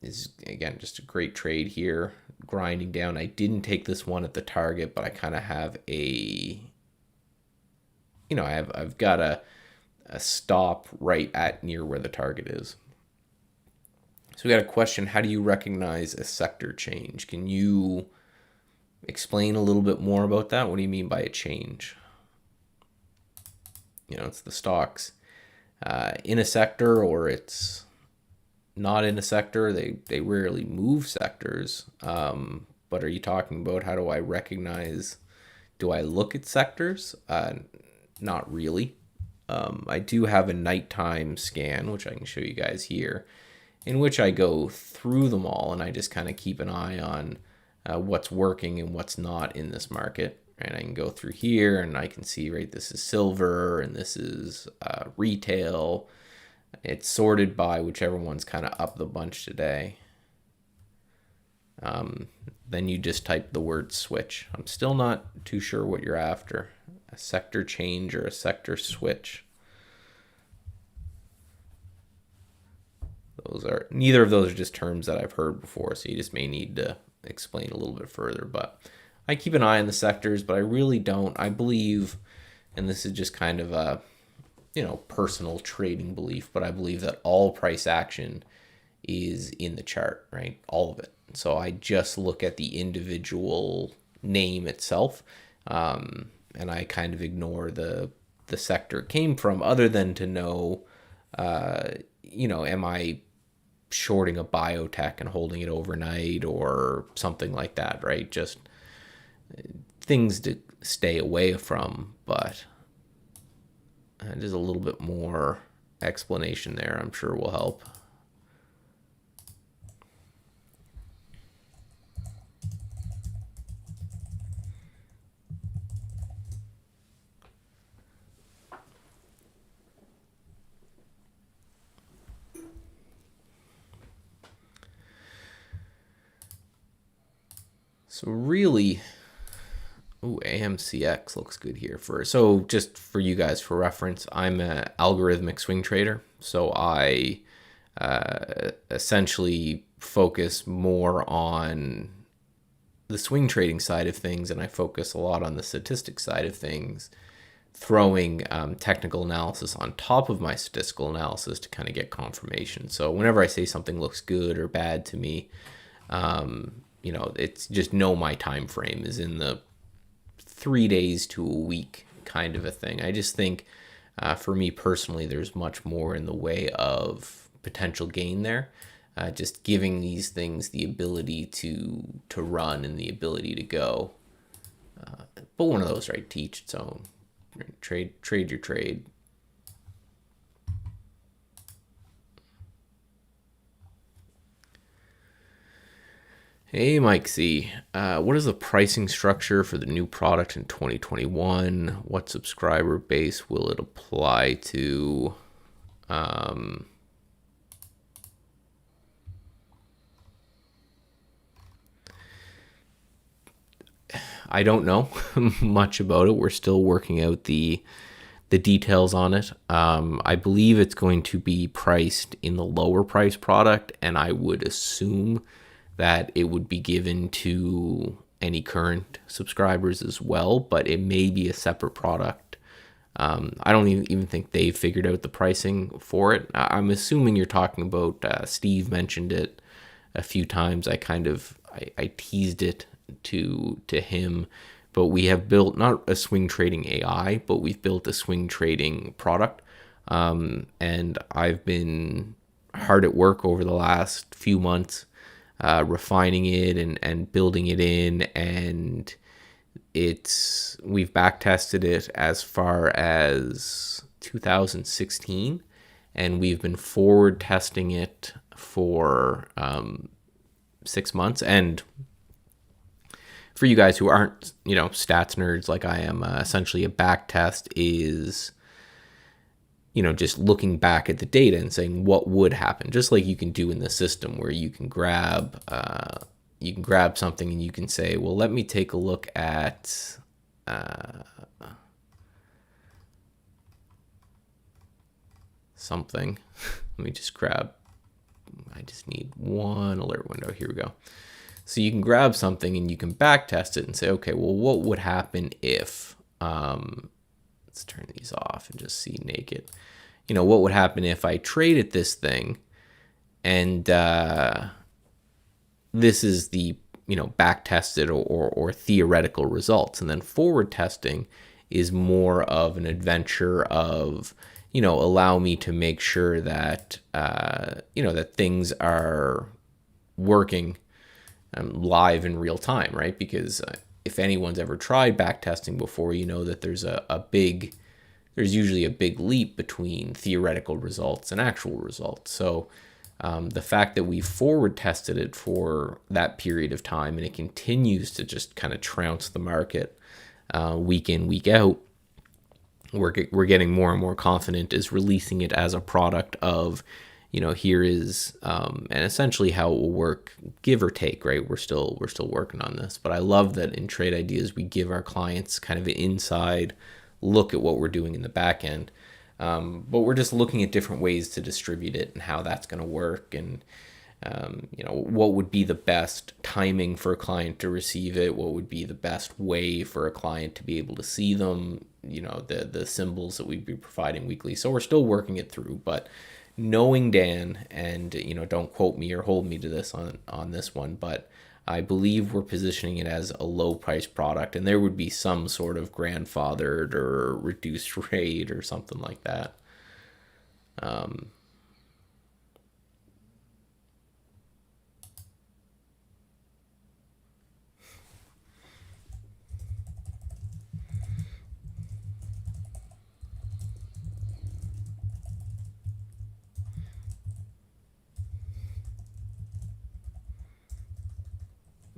Is again just a great trade here, grinding down. I didn't take this one at the target, but I kind of have I've got a stop right at near where the target is. So we got a question: how do you recognize a sector change? Can you explain a little bit more about that? What do you mean by a change? It's the stocks in a sector, or it's not in a sector. They rarely move sectors. But are you talking about how do I recognize? Do I look at sectors? Not really. I do have a nighttime scan, which I can show you guys here, in which I go through them all and I just kind of keep an eye on what's working and what's not in this market. And I can go through here and I can see, right, this is silver and this is retail. It's sorted by whichever one's kind of up the bunch today. Then you just type the word switch. I'm still not too sure what you're after. A sector change or a sector switch. Neither of those are just terms that I've heard before, so you just may need to explain a little bit further. But I keep an eye on the sectors, but I really don't. I believe, and this is just kind of a personal trading belief, but I believe that all price action is in the chart, right? All of it. So I just look at the individual name itself, and I kind of ignore the sector it came from, other than to know, am I shorting a biotech and holding it overnight or something like that, right? Just things to stay away from, but just a little bit more explanation there, I'm sure will help. So really, AMCX looks good here. So just for you guys for reference, I'm an algorithmic swing trader. So I essentially focus more on the swing trading side of things, and I focus a lot on the statistics side of things, throwing technical analysis on top of my statistical analysis to kind of get confirmation. So whenever I say something looks good or bad to me, it's just know my time frame is in the 3 days to a week kind of a thing. I just think for me personally, there's much more in the way of potential gain there. Just giving these things the ability to run and the ability to go. But one of those, right, to each its own. Trade your trade. Hey, Mike C. What is the pricing structure for the new product in 2021? What subscriber base will it apply to? I don't know much about it. We're still working out the details on it. I believe it's going to be priced in the lower price product, and I would assume that it would be given to any current subscribers as well, but it may be a separate product. I don't even think they've figured out the pricing for it. I'm assuming you're talking about, Steve mentioned it a few times. I teased it to him, but we have built not a swing trading AI, but we've built a swing trading product. And I've been hard at work over the last few months, refining it and building it in, and we've back tested it as far as 2016, and we've been forward testing it for 6 months. And for you guys who aren't, stats nerds like I am, essentially a back test is, just looking back at the data and saying what would happen, just like you can do in the system where you can grab something and you can say, well, let me take a look at something. Let me just I just need one alert window. Here we go. So you can grab something and you can back test it and say, okay, well, what would happen if, let's turn these off and just see naked. What would happen if I traded this thing and this is the, back tested or theoretical results. And then forward testing is more of an adventure of, allow me to make sure that, that things are working live in real time, right? Because if anyone's ever tried back testing before, that there's there's usually a big leap between theoretical results and actual results. So the fact that we forward tested it for that period of time and it continues to just kind of trounce the market week in, week out, we're getting more and more confident is releasing it as a product of, here is, and essentially how it will work, give or take, right? We're still working on this, but I love that in Trade Ideas, we give our clients kind of an inside look at what we're doing in the back end. But we're just looking at different ways to distribute it and how that's going to work. And, what would be the best timing for a client to receive it? What would be the best way for a client to be able to see them? The symbols that we'd be providing weekly. So we're still working it through, but knowing Dan, and, don't quote me or hold me to this on this one, but I believe we're positioning it as a low price product, and there would be some sort of grandfathered or reduced rate or something like that.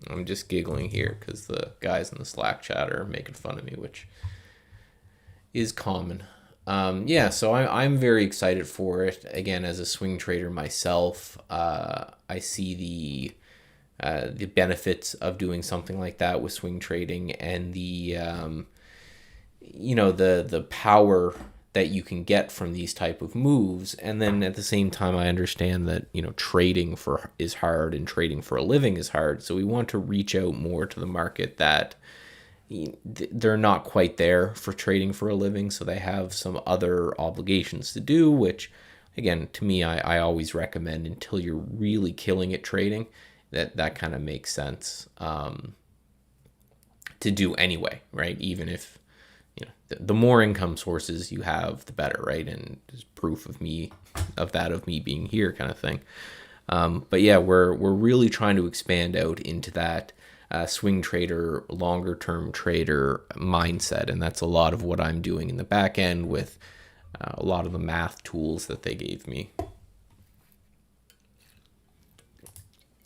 I'm just giggling here because the guys in the Slack chat are making fun of me, which is common. So I'm very excited for it. Again, as a swing trader myself, I see the benefits of doing something like that with swing trading, and the power that you can get from these type of moves. And then at the same time, I understand that, trading is hard and trading for a living is hard. So we want to reach out more to the market that they're not quite there for trading for a living. So they have some other obligations to do, which again, to me, I always recommend until you're really killing at trading, that kind of makes sense to do anyway, right? Even if, the more income sources you have, the better, right? And there's proof of me being here, kind of thing. But yeah, we're really trying to expand out into that swing trader, longer term trader mindset, and that's a lot of what I'm doing in the back end with a lot of the math tools that they gave me.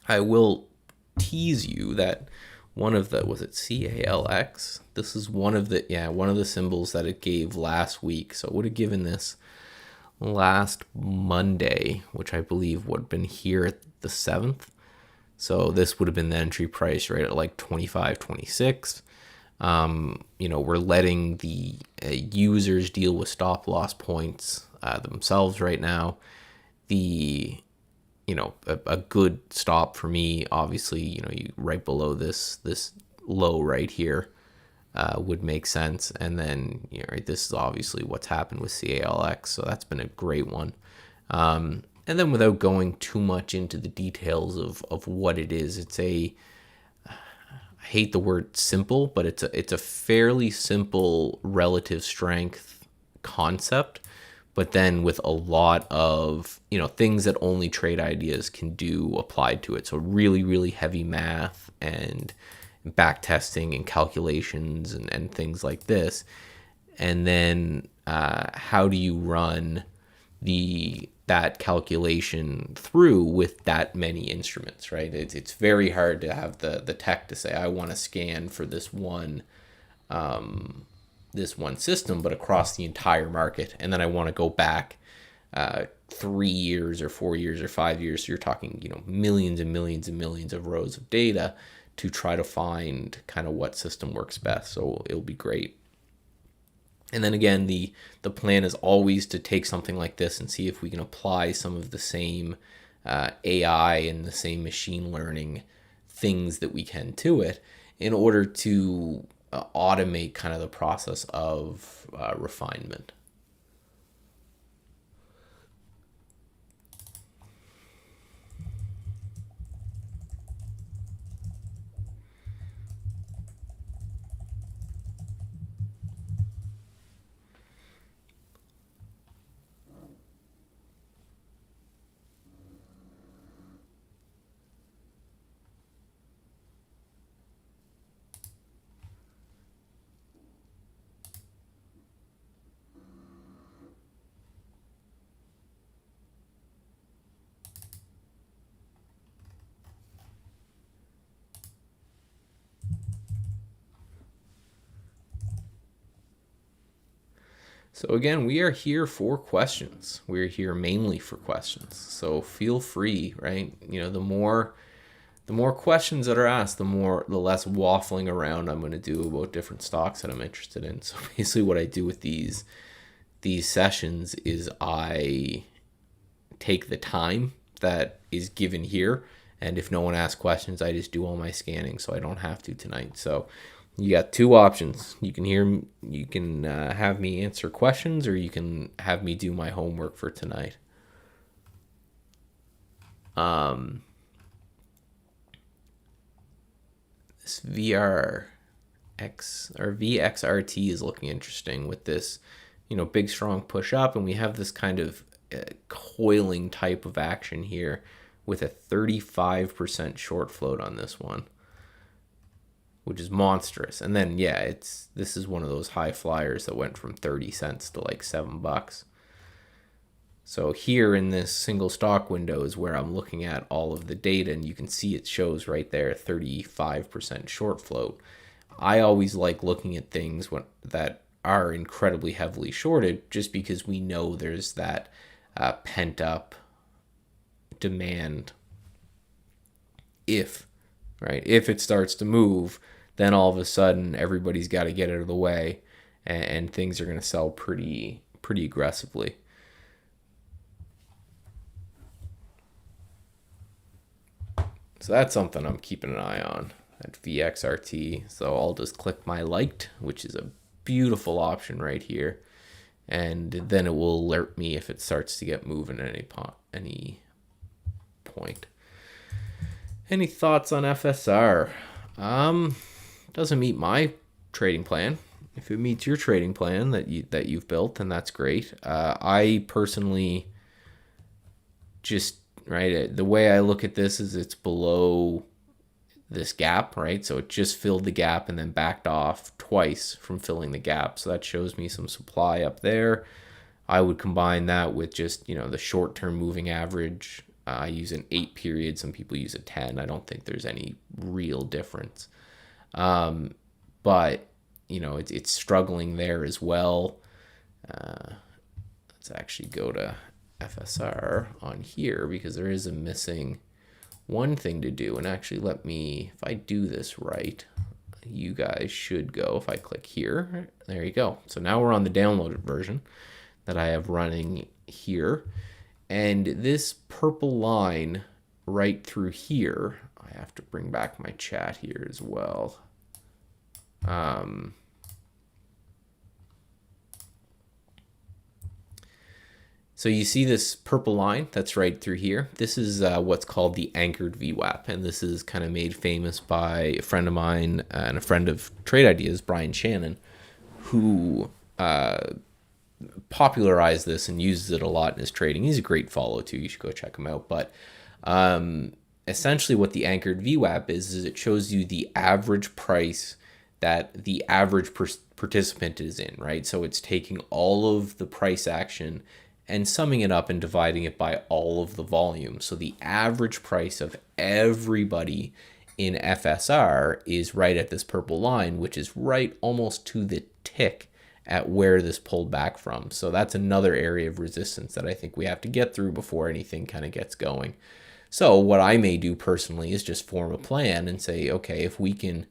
I will tease you that one of the, was it CALX? This is one of the symbols that it gave last week. So it would have given this last Monday, which I believe would have been here at the 7th. So this would have been the entry price right at like 25, 26. We're letting the users deal with stop loss points themselves right now. A good stop for me, obviously, you right below this low right here would make sense. And then, this is obviously what's happened with CALX. So that's been a great one. And then without going too much into the details of what it is, I hate the word simple, but it's a fairly simple relative strength concept, but then with a lot of, things that only Trade Ideas can do applied to it. So really, really heavy math and back testing and calculations and things like this. And then how do you run, that calculation through with that many instruments, right? It's very hard to have the tech to say, I want to scan for this one system, but across the entire market, and then I want to go back 3 years or 4 years or 5 years. So you're talking, millions and millions and millions of rows of data to try to find kind of what system works best. So it'll be great. And then again, the plan is always to take something like this and see if we can apply some of the same AI and the same machine learning things that we can to it in order to automate kind of the process of refinement. So again, we are here for questions. We're here mainly for questions. So feel free, right? The more questions that are asked, the less waffling around I'm going to do about different stocks that I'm interested in. So basically what I do with these sessions is I take the time that is given here, and if no one asks questions, I just do all my scanning so I don't have to tonight. So you got two options. You can have me answer questions, or you can have me do my homework for tonight. This VXRT is looking interesting with this, big strong push up, and we have this kind of coiling type of action here with a 35% short float on this one, which is monstrous. And then this is one of those high flyers that went from 30 cents to like $7. So here in this single stock window is where I'm looking at all of the data, and you can see it shows right there 35% short float. I always like looking at things that are incredibly heavily shorted, just because we know there's that pent up demand. If it starts to move, then all of a sudden everybody's got to get out of the way, and things are going to sell pretty aggressively. So that's something I'm keeping an eye on at VXRT. So I'll just click my liked, which is a beautiful option right here, and then it will alert me if it starts to get moving at any point. Any thoughts on FSR? Doesn't meet my trading plan. If it meets your trading plan that you've built, then that's great. I personally just, right, the way I look at this is it's below this gap, right? So it just filled the gap and then backed off twice from filling the gap. So that shows me some supply up there. I would combine that with just, the short-term moving average. I use an 8 period. Some people use a 10. I don't think there's any real difference. But, it's struggling there as well. Let's actually go to FSR on here, because there is a missing one thing to do. And actually, if I do this right, you guys should go. If I click here, there you go. So now we're on the downloaded version that I have running here. And this purple line right through here, I have to bring back my chat here as well. So you see this purple line that's right through here. This is what's called the anchored VWAP, and this is kind of made famous by a friend of mine and a friend of Trade Ideas, Brian Shannon, who popularized this and uses it a lot in his trading. He's a great follow too. You should go check him out. But essentially what the anchored VWAP is it shows you the average price that the average participant is in, right? So it's taking all of the price action and summing it up and dividing it by all of the volume. So the average price of everybody in FSR is right at this purple line, which is right almost to the tick at where this pulled back from. So that's another area of resistance that I think we have to get through before anything kind of gets going. So what I may do personally is just form a plan and say, okay, if we can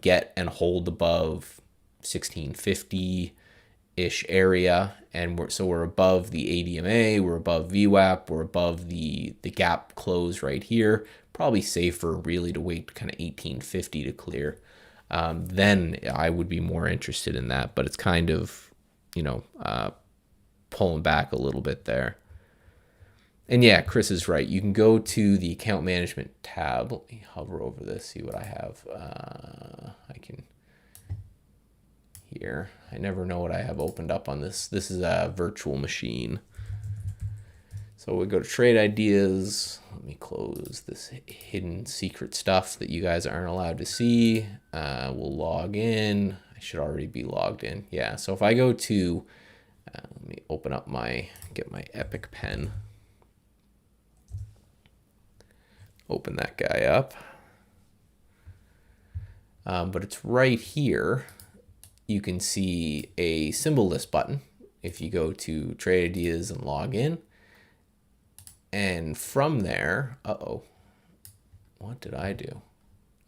get and hold above 1650-ish area, and we're above the ADMA, we're above VWAP, we're above the gap close right here, probably safer really to wait kind of 1850 to clear. Then I would be more interested in that, but it's kind of, pulling back a little bit there. And yeah, Chris is right. You can go to the account management tab. Let me hover over this, see what I have. I can here. I never know what I have opened up on this. This is a virtual machine. So we go to trade ideas. Let me close this hidden secret stuff that you guys aren't allowed to see. We'll log in. I should already be logged in. Yeah, so if I go to, let me open up get my Epic pen. Open that guy up. But it's right here. You can see a symbol list button if you go to Trade Ideas and log in. And from there, what did I do?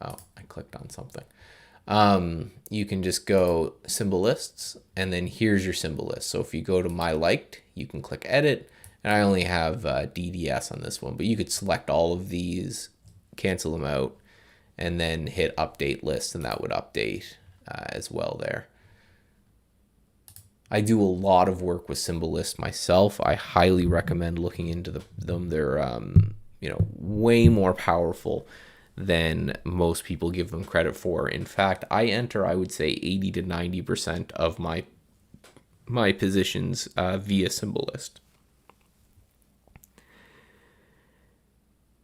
Oh, I clicked on something. You can just go symbol lists, and then here's your symbol list. So if you go to my liked, you can click edit. And I only have DDS on this one, but you could select all of these, cancel them out, and then hit update list, and that would update as well there. I do a lot of work with symbol lists myself. I highly recommend looking into them. They're way more powerful than most people give them credit for. In fact, I would say 80 to 90% of my positions via symbol list.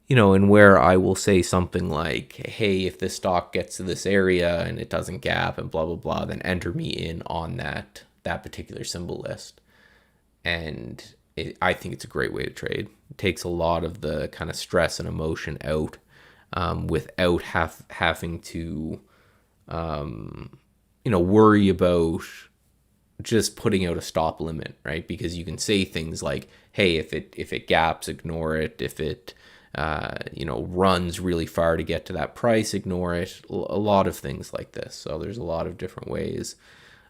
And where I will say something like, hey, if this stock gets to this area and it doesn't gap and blah, blah, blah, then enter me in on that particular symbol list. And I think it's a great way to trade. It takes a lot of the kind of stress and emotion out without having to, worry about just putting out a stop limit, right? Because you can say things like, hey, if it gaps, ignore it. If it runs really far to get to that price, ignore it. A lot of things like this. So there's a lot of different ways.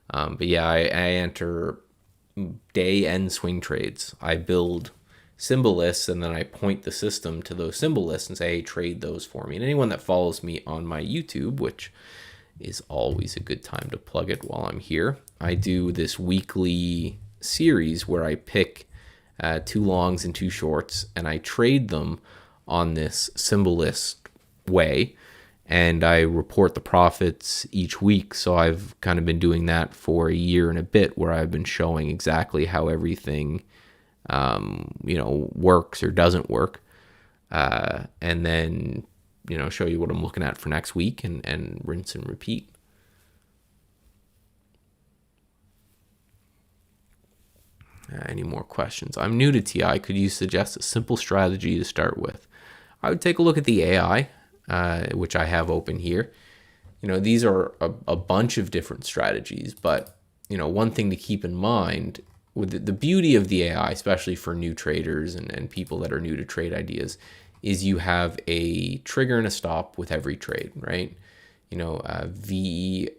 But yeah, I enter day end swing trades. I build symbol lists, and then I point the system to those symbol lists and say, hey, trade those for me. And anyone that follows me on my YouTube, which is always a good time to plug it while I'm here, I do this weekly series where I pick 2 longs and 2 shorts, and I trade them on this symbol list way, and I report the profits each week. So I've kind of been doing that for a year and a bit, where I've been showing exactly how everything works or doesn't work, and then show you what I'm looking at for next week, and rinse and repeat. Any more questions? I'm new to TI. Could you suggest a simple strategy to start with? I would take a look at the AI, which I have open here. These are a bunch of different strategies, but one thing to keep in mind with the beauty of the AI, especially for new traders and people that are new to trade ideas, is you have a trigger and a stop with every trade, right? VERU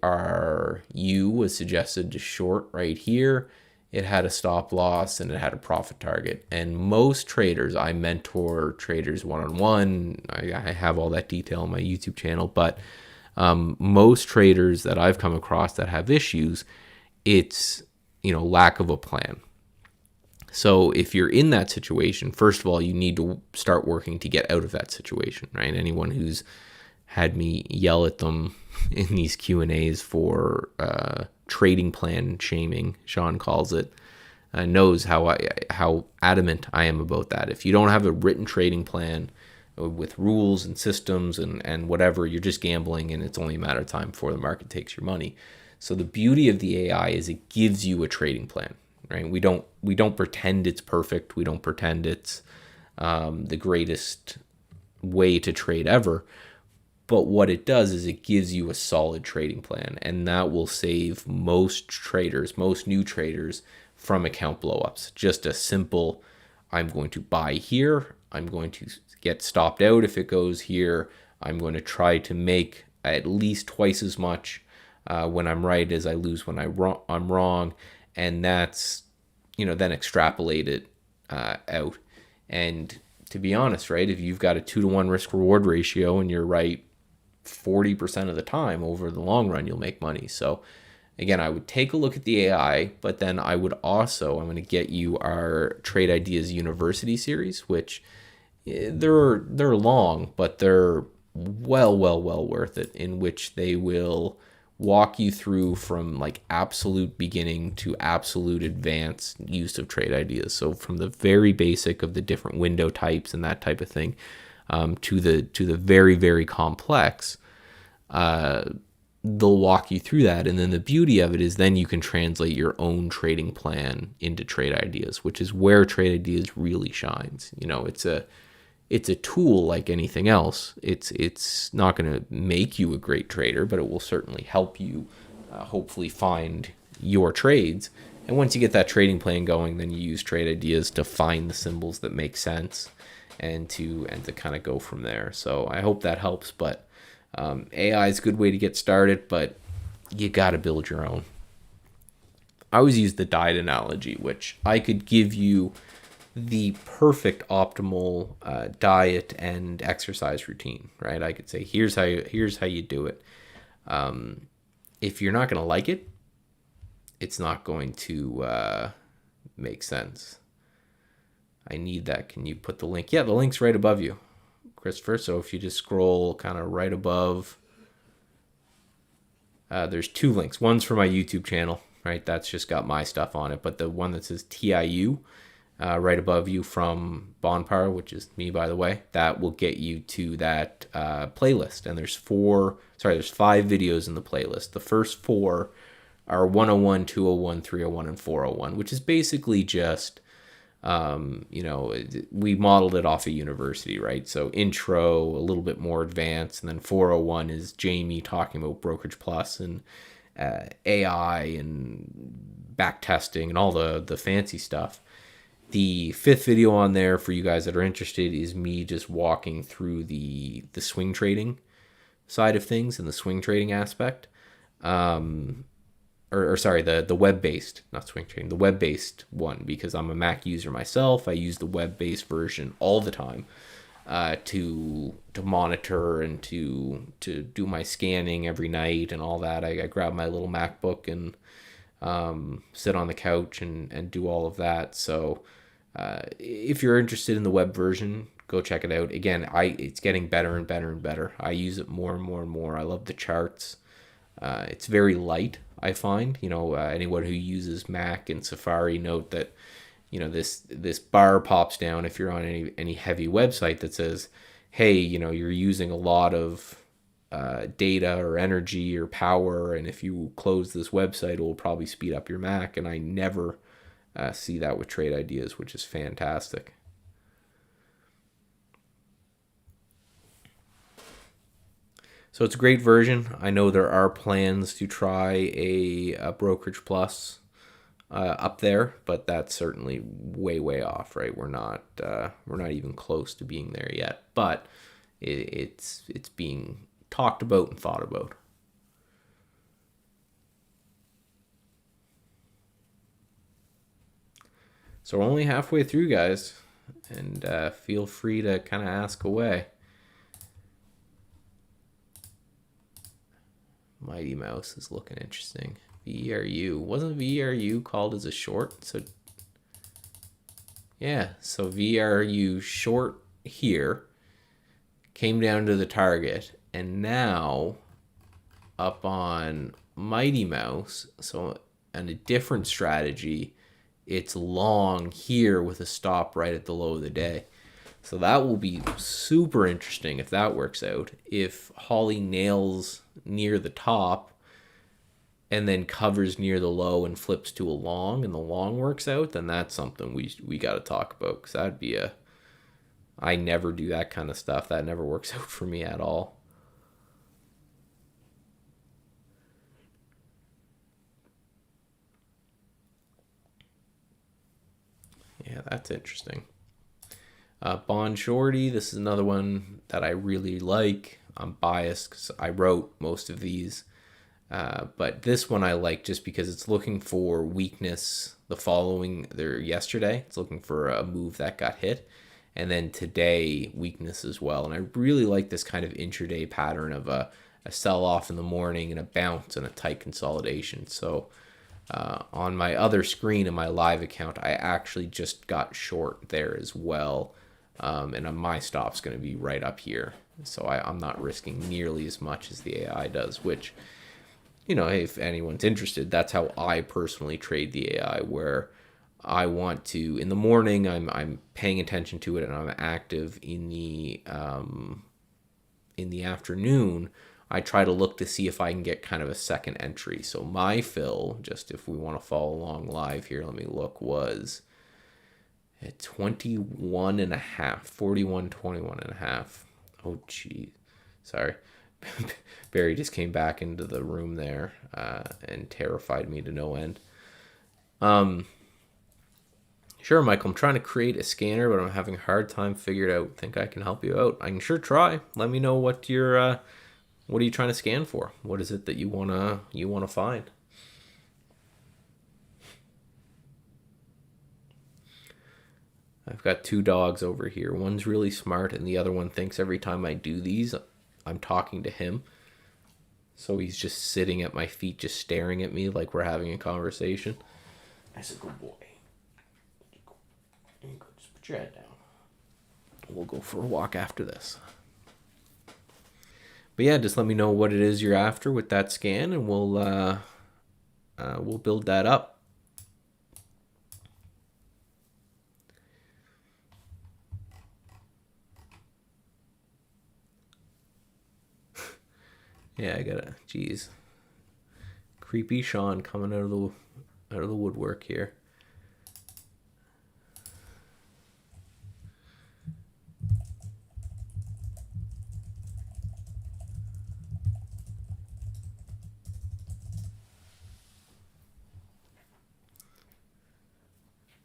was suggested to short right here. It had a stop loss and it had a profit target. And most traders, I mentor traders one-on-one. I have all that detail on my YouTube channel. But most traders that I've come across that have issues, it's lack of a plan. So if you're in that situation, first of all, you need to start working to get out of that situation, right? Anyone who's had me yell at them in these Q&As for trading plan shaming, Sean calls it, knows how adamant I am about that. If you don't have a written trading plan with rules and systems and whatever, you're just gambling, and it's only a matter of time before the market takes your money. So the beauty of the AI is it gives you a trading plan. right? We don't pretend it's perfect. We don't pretend it's the greatest way to trade ever. But what it does is it gives you a solid trading plan, and that will save most traders, most new traders, from account blowups. Just a simple, I'm going to buy here, I'm going to get stopped out if it goes here, I'm going to try to make at least twice as much when I'm right as I lose when I'm wrong, and that's, then extrapolate it out. And to be honest, right, if you've got a 2-to-1 risk reward ratio and you're right 40% of the time, over the long run, you'll make money. So again, I would take a look at the AI, but then I'm going to get you our Trade Ideas University series, which they're long, but they're well worth it, in which they will walk you through from like absolute beginning to absolute advanced use of trade ideas. So from the very basic of the different window types and that type of thing, to the very, very complex, they'll walk you through that. And then the beauty of it is then you can translate your own trading plan into trade ideas, which is where trade ideas really shines. It's a tool like anything else. It's not going to make you a great trader, but it will certainly help you hopefully find your trades. And once you get that trading plan going, then you use trade ideas to find the symbols that make sense and to kind of go from there. So I hope that helps. But AI is a good way to get started, but you got to build your own. I always use the diet analogy, which I could give you the perfect optimal diet and exercise routine, right? I could say, here's how you do it. If you're not going to like it, it's not going to make sense. I need that. Can you put the link? Yeah, the link's right above you, Christopher. So if you just scroll kind of right above, there's 2 links. One's for my YouTube channel, right? That's just got my stuff on it. But the one that says TIU, right above you from Bonpar, which is me, by the way, that will get you to that playlist. And there's 5 videos in the playlist. The first 4 are 101, 201, 301, and 401, which is basically just, we modeled it off a university, right? So intro, a little bit more advanced, and then 401 is Jamie talking about Brokerage Plus and AI and back testing and all the fancy stuff. The 5th video on there for you guys that are interested is me just walking through the swing trading side of things and the swing trading aspect. The web-based, not swing trading, the web-based one, because I'm a Mac user myself. I use the web-based version all the time to monitor and to do my scanning every night and all that. I grab my little MacBook and sit on the couch and do all of that. So if you're interested in the web version, go check it out. Again, it's getting better and better and better. I use it more and more and more. I love the charts. It's very light, I find. Anyone who uses Mac and Safari note that, this bar pops down if you're on any heavy website that says, hey, you're using a lot of data or energy or power, and if you close this website, it will probably speed up your Mac. And I never see that with Trade Ideas, which is fantastic. So it's a great version. I know there are plans to try a Brokerage Plus up there, but that's certainly way off, right? We're not even close to being there yet, but it's being talked about and thought about. So we're only halfway through, guys, and feel free to kind of ask away. Mighty Mouse is looking interesting. VRU. Wasn't VRU called as a short? So yeah, so VRU short here came down to the target, and now up on Mighty Mouse, so and a different strategy, it's long here with a stop right at the low of the day. So that will be super interesting if that works out. If Holly nails near the top, and then covers near the low and flips to a long, and the long works out, then that's something we got to talk about, because that'd be a, I never do that kind of stuff. That never works out for me at all. Yeah, that's interesting. Bond Shorty, this is another one that I really like. I'm biased because I wrote most of these. But this one I like just because it's looking for weakness the following, there yesterday. It's looking for a move that got hit. And then today, weakness as well. And I really like this kind of intraday pattern of a sell off in the morning and a bounce and a tight consolidation. So on my other screen in my live account, I actually just got short there as well. And my stop's going to be right up here. So I'm not risking nearly as much as the AI does, which, you know, if anyone's interested, that's how I personally trade the AI, where I want to, in the morning, I'm paying attention to it and I'm active. In the afternoon, I try to look to see if I can get kind of a second entry. So my fill, just if we want to follow along live here, let me look, was at 21 and a half, 41, 21 and a half. Oh, geez. Sorry. Barry just came back into the room there and terrified me to no end. Sure, Michael, I'm trying to create a scanner, but I'm having a hard time figuring it out. Think I can help you out? I can sure try. Let me know what you're, what are you trying to scan for? What is it that you wanna find? I've got two dogs over here. One's really smart, and the other one thinks every time I do these, I'm talking to him. So he's just sitting at my feet, just staring at me like we're having a conversation. That's a good boy. Just put your head down. We'll go for a walk after this. But yeah, just let me know what it is you're after with that scan, and we'll build that up. Yeah, I gotta. Jeez, creepy Sean coming out of the woodwork here.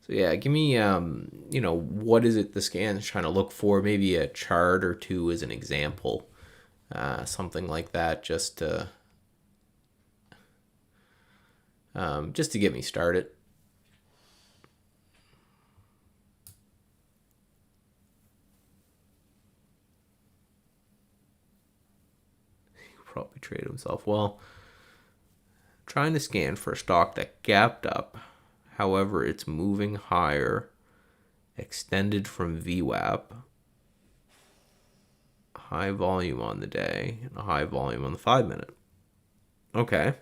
So yeah, give me what is it the scan's trying to look for? Maybe a chart or two as an example, something like that, just to get me started. He'll probably trade himself. Well, trying to scan for a stock that gapped up. However, it's moving higher, extended from VWAP, high volume on the day, and a high volume on the 5 minute. Okay.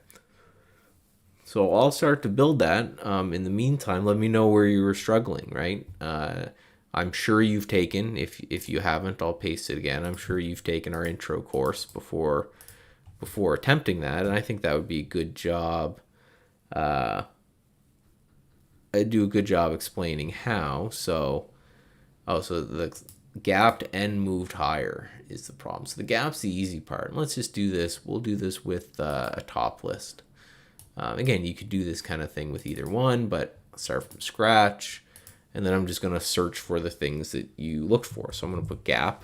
So I'll start to build that. In the meantime, let me know where you were struggling, right? I'm sure you've taken, if you haven't, I'll paste it again. I'm sure you've taken our intro course before attempting that, and I think that would be a good job. I do a good job explaining how. So the gapped and moved higher is the problem. So the gap's the easy part. Let's just do this. We'll do this with a top list. Again, you could do this kind of thing with either one, but start from scratch. And then I'm just going to search for the things that you looked for. So I'm going to put gap.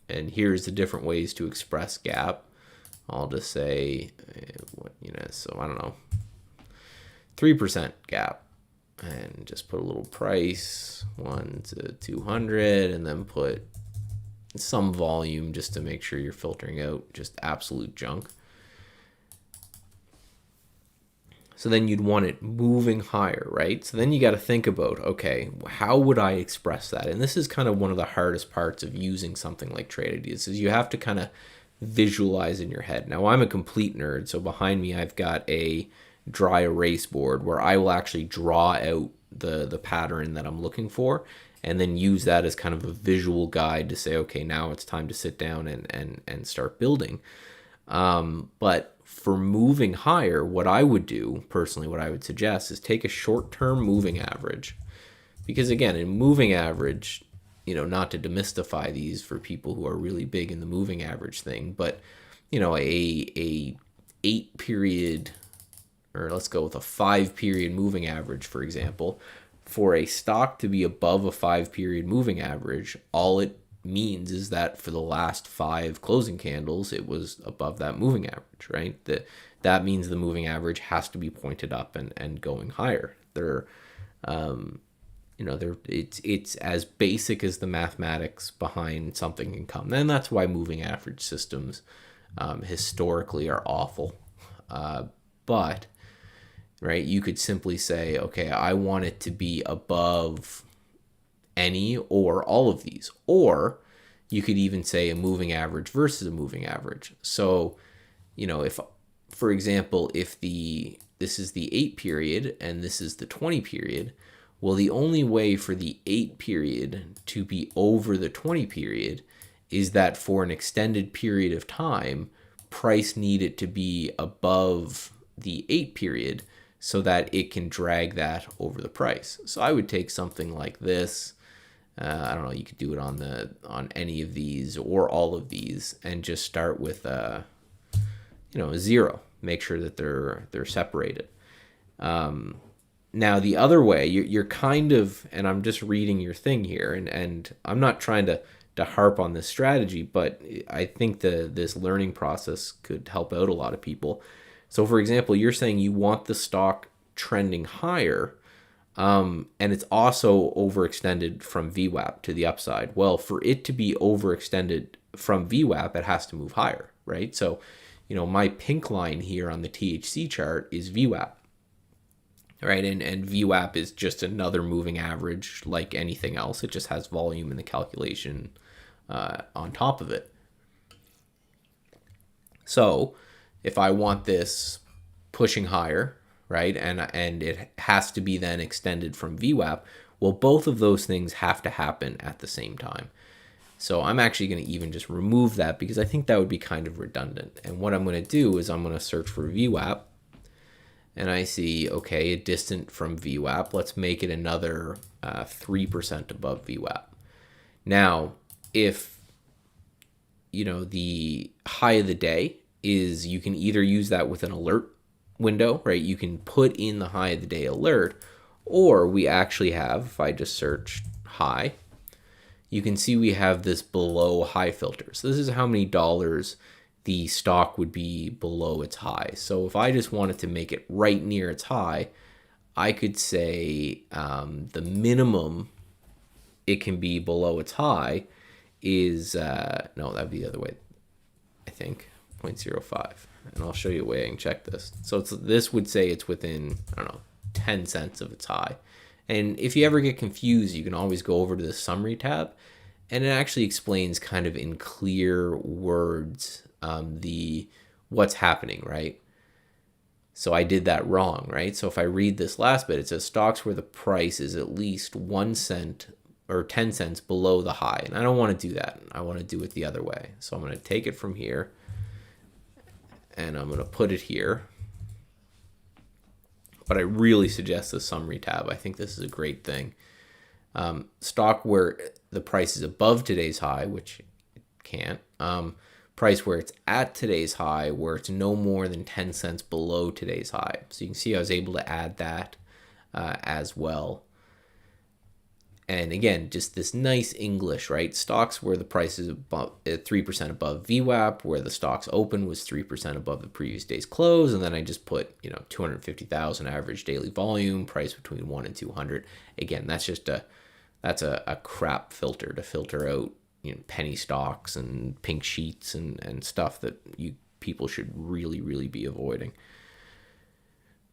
And here's the different ways to express gap. I'll just say, so I don't know, 3% gap. And just put a little price, 1 to 200, and then put some volume just to make sure you're filtering out just absolute junk. So then you'd want it moving higher, right? So then you got to think about, okay, how would I express that? And this is kind of one of the hardest parts of using something like Trade Ideas, is you have to kind of visualize in your head. Now, I'm a complete nerd, so behind me I've got a dry erase board where I will actually draw out the pattern that I'm looking for, and then use that as kind of a visual guide to say, okay, now it's time to sit down and start building. But for moving higher, what I would do personally, what I would suggest is take a short-term moving average. Because again, in moving average, not to demystify these for people who are really big in the moving average thing, but a 8 period, or let's go with a 5 period moving average, for example, for a stock to be above a 5 period moving average, all it means is that for the last 5 closing candles, it was above that moving average, right? That means the moving average has to be pointed up and going higher. It's as basic as the mathematics behind something can come. And that's why moving average systems historically are awful. But right, you could simply say, okay, I want it to be above any or all of these. Or you could even say a moving average versus a moving average. So, if, for example, if this is the 8 period and this is the 20 period, well, the only way for the 8 period to be over the 20 period is that for an extended period of time, price needed to be above the 8 period so that it can drag that over the price. So I would take something like this. I don't know, you could do it on any of these or all of these, and just start with a 0. Make sure that they're separated. Now the other way, you're kind of, and I'm just reading your thing here, and I'm not trying to harp on this strategy, but I think this learning process could help out a lot of people. So for example, you're saying you want the stock trending higher, and it's also overextended from VWAP to the upside. Well, for it to be overextended from VWAP, it has to move higher, right? So, my pink line here on the THC chart is VWAP, right? And VWAP is just another moving average like anything else. It just has volume in the calculation on top of it. So if I want this pushing higher, right, and it has to be then extended from VWAP, well, both of those things have to happen at the same time. So I'm actually going to even just remove that because I think that would be kind of redundant. And what I'm going to do is I'm going to search for VWAP, and I see, okay, a distant from VWAP. Let's make it another 3% above VWAP. Now, if, the high of the day is, you can either use that with an alert window, right? You can put in the high of the day alert, or we actually have, if I just search high, you can see we have this below high filter. So this is how many dollars the stock would be below its high. So if I just wanted to make it right near its high, I could say the minimum it can be below its high is, no, that'd be the other way, I think, 0.05. And I'll show you a way I can check this. So this would say it's within, 10 cents of its high. And if you ever get confused, you can always go over to the summary tab, and it actually explains kind of in clear words what's happening, right? So I did that wrong, right? So if I read this last bit, it says stocks where the price is at least 1 cent or 10 cents below the high. And I don't want to do that. I want to do it the other way. So I'm going to take it from here, and I'm going to put it here. But I really suggest the summary tab. I think this is a great thing. Stock where the price is above today's high, which it can't. Price where it's at today's high, where it's no more than 10 cents below today's high. So you can see I was able to add that as well. And again, just this nice English, right? Stocks where the price is above 3% above VWAP, where the stock's open was 3% above the previous day's close, and then I just put 250,000 average daily volume, price between 1 and 200. Again, that's just a crap filter to filter out penny stocks and pink sheets and stuff that people should really be avoiding.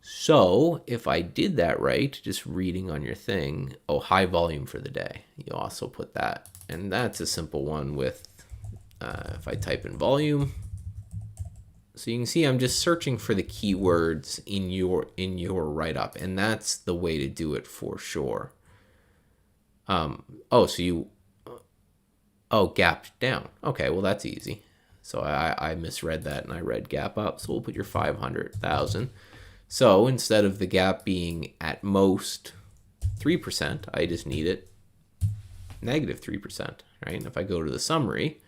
So if I did that right, just reading on your thing, high volume for the day, you also put that. And that's a simple one with, if I type in volume, so you can see I'm just searching for the keywords in your write-up, and that's the way to do it for sure. Gapped down. Okay, well that's easy. So I misread that and I read gap up. So we'll put your 500,000. So instead of the gap being at most 3%, I just need it negative 3%, right? And if I go to the summary,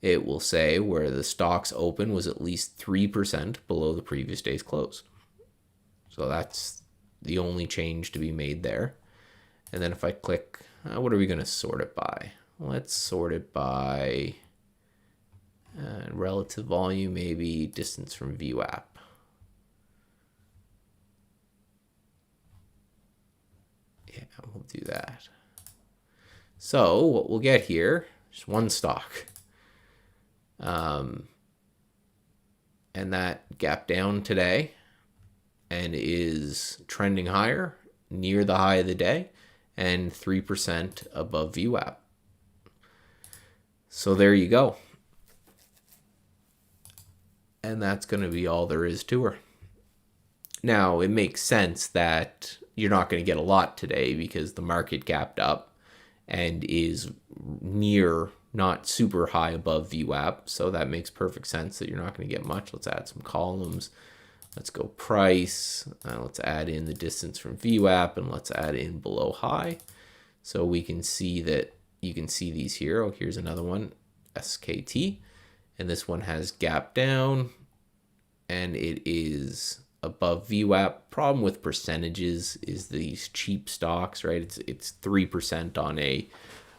it will say where the stock's open was at least 3% below the previous day's close. So that's the only change to be made there. And then if I click, what are we going to sort it by? Let's sort it by relative volume, maybe distance from VWAP. Yeah, we'll do that. So what we'll get here is one stock. And that gap down today and is trending higher near the high of the day and 3% above VWAP. So there you go. And that's going to be all there is to her. Now, it makes sense that you're not going to get a lot today because the market gapped up and is near, not super high above VWAP. So that makes perfect sense that you're not going to get much. Let's add some columns. Let's go price. Let's add in the distance from VWAP and let's add in below high. So we can see that you can see these here. Oh, here's another one, SKT. And this one has gap down and it is above VWAP. Problem with percentages is these cheap stocks, right? It's 3% on a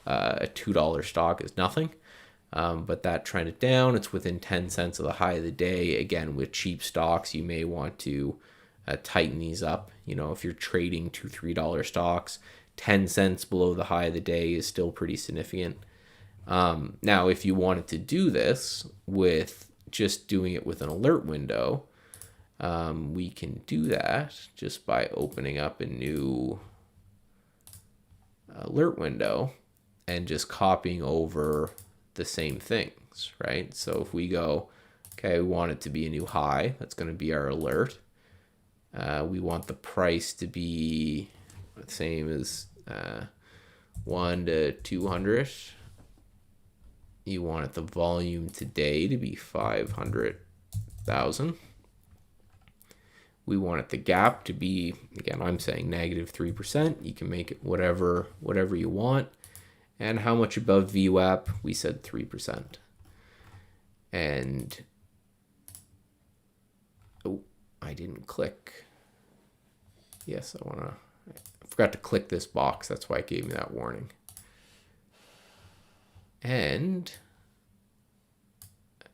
$2 stock is nothing. But that trended down. It's within 10 cents of the high of the day. Again, with cheap stocks, you may want to tighten these up. You know, if you're trading $2-3 stocks, 10 cents below the high of the day is still pretty significant. Now, if you wanted to do this with just doing it with an alert window, we can do that just by opening up a new alert window and just copying over the same things, right? So if we go, okay, we want it to be a new high, that's going to be our alert. We want the price to be the same as 1 to 200. You want the volume today to be 500,000. We want the gap to be, again, I'm saying negative 3%. You can make it whatever you want. And how much above VWAP? We said 3%. And, oh, I didn't click. Yes, I forgot to click this box. That's why it gave me that warning. And,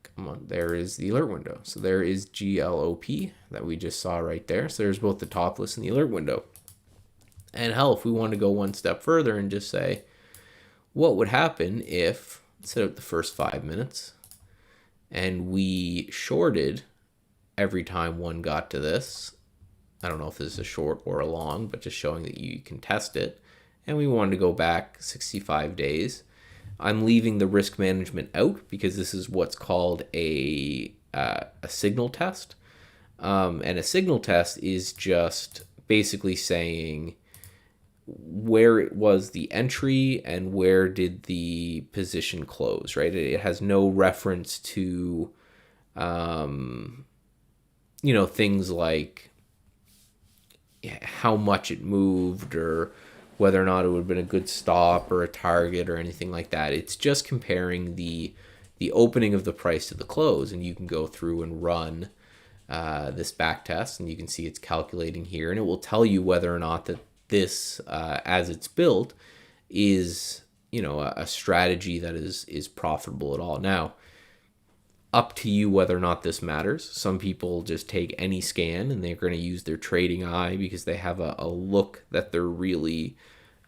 come on, there is the alert window. So there is GLOP that we just saw right there. So there's both the top list and the alert window. And hell, if we want to go one step further and just say, what would happen if, set up the first 5 minutes, and we shorted every time one got to this. I don't know if this is a short or a long, but just showing that you can test it. And we wanted to go back 65 days. I'm leaving the risk management out because this is what's called a signal test. And a signal test is just basically saying where it was the entry and where did the position close, right? It has no reference to, things like how much it moved or whether or not it would have been a good stop or a target or anything like that. It's just comparing the opening of the price to the close, and you can go through and run this back test, and you can see it's calculating here, and it will tell you whether or not that this, as it's built, is a strategy that is profitable at all. Now, up to you whether or not this matters. Some people just take any scan and they're going to use their trading eye because they have a look that they're really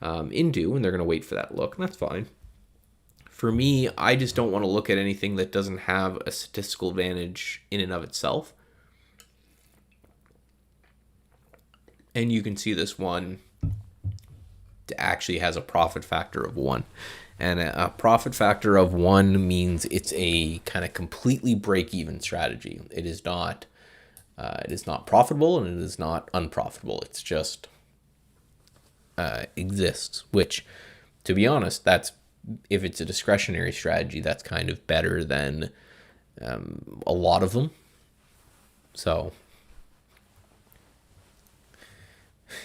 into, and they're going to wait for that look, and that's fine. For me, I just don't want to look at anything that doesn't have a statistical advantage in and of itself. And you can see this one actually has a profit factor of 1. And a profit factor of 1 means it's a kind of completely break-even strategy. It is not profitable and it is not unprofitable. It's just exists, which, to be honest, that's, if it's a discretionary strategy, that's kind of better than a lot of them. So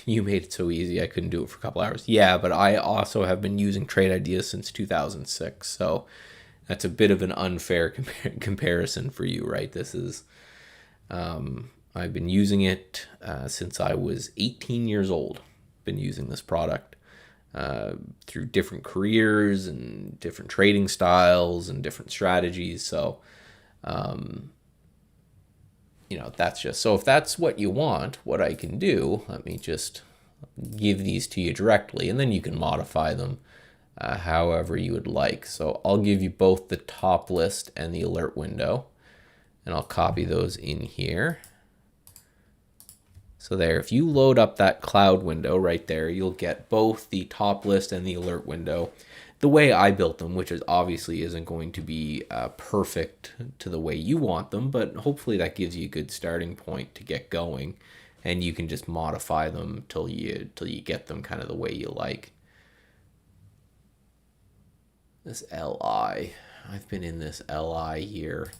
you made it so easy I couldn't do it for a couple hours. Yeah, but I also have been using Trade Ideas since 2006, so that's a bit of an unfair comparison for you, right? This is I've been using it since I was 18 years old. Been using this product through different careers and different trading styles and different strategies. So, that's just so if that's what you want, what I can do, let me just give these to you directly, and then you can modify them however you would like. So I'll give you both the top list and the alert window, and I'll copy those in here. So there, if you load up that cloud window right there, you'll get both the top list and the alert window the way I built them, which is obviously isn't going to be perfect to the way you want them, but hopefully that gives you a good starting point to get going, and you can just modify them till you get them kind of the way you like. This LI, I've been in this LI here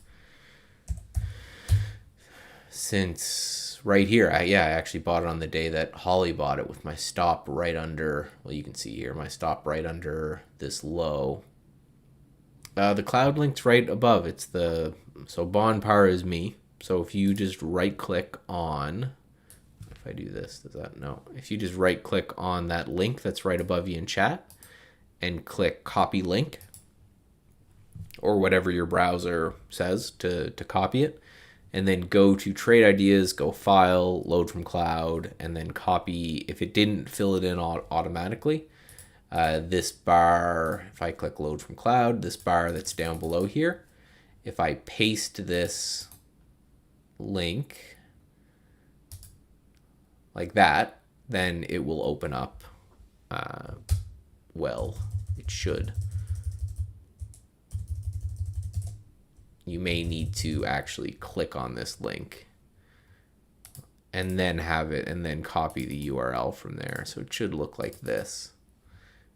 since right here. I actually bought it on the day that Holly bought it with my stop right under, well, you can see here, my stop right under this low. The cloud link's right above. So Bonpar is me. So if you just right click on, if I do this, does that, no. If you just right click on that link that's right above you in chat and click copy link, or whatever your browser says to copy it, and then go to Trade Ideas, go File, Load from Cloud, and then copy. If it didn't fill it in automatically, this bar, if I click Load from Cloud, this bar that's down below here, if I paste this link like that, then it will open up. Well, it should. You may need to actually click on this link and then have it, and then copy the URL from there. So it should look like this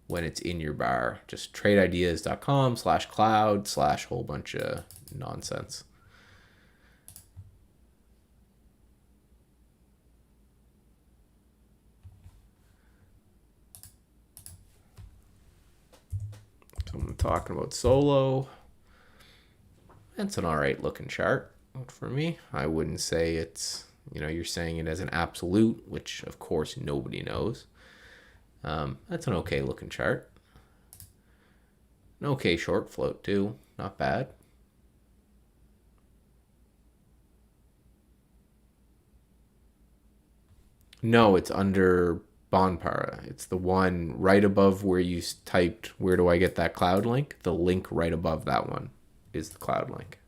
when it's in your bar. Just tradeideas.com/cloud/ whole bunch of nonsense. So I'm talking about solo. It's an all right looking chart for me. I wouldn't say it's, you're saying it as an absolute, which of course nobody knows. That's an okay looking chart. An okay short float too. Not bad. No, it's under Bonpar. It's the one right above where you typed, where do I get that cloud link? The link right above that one is the cloud link.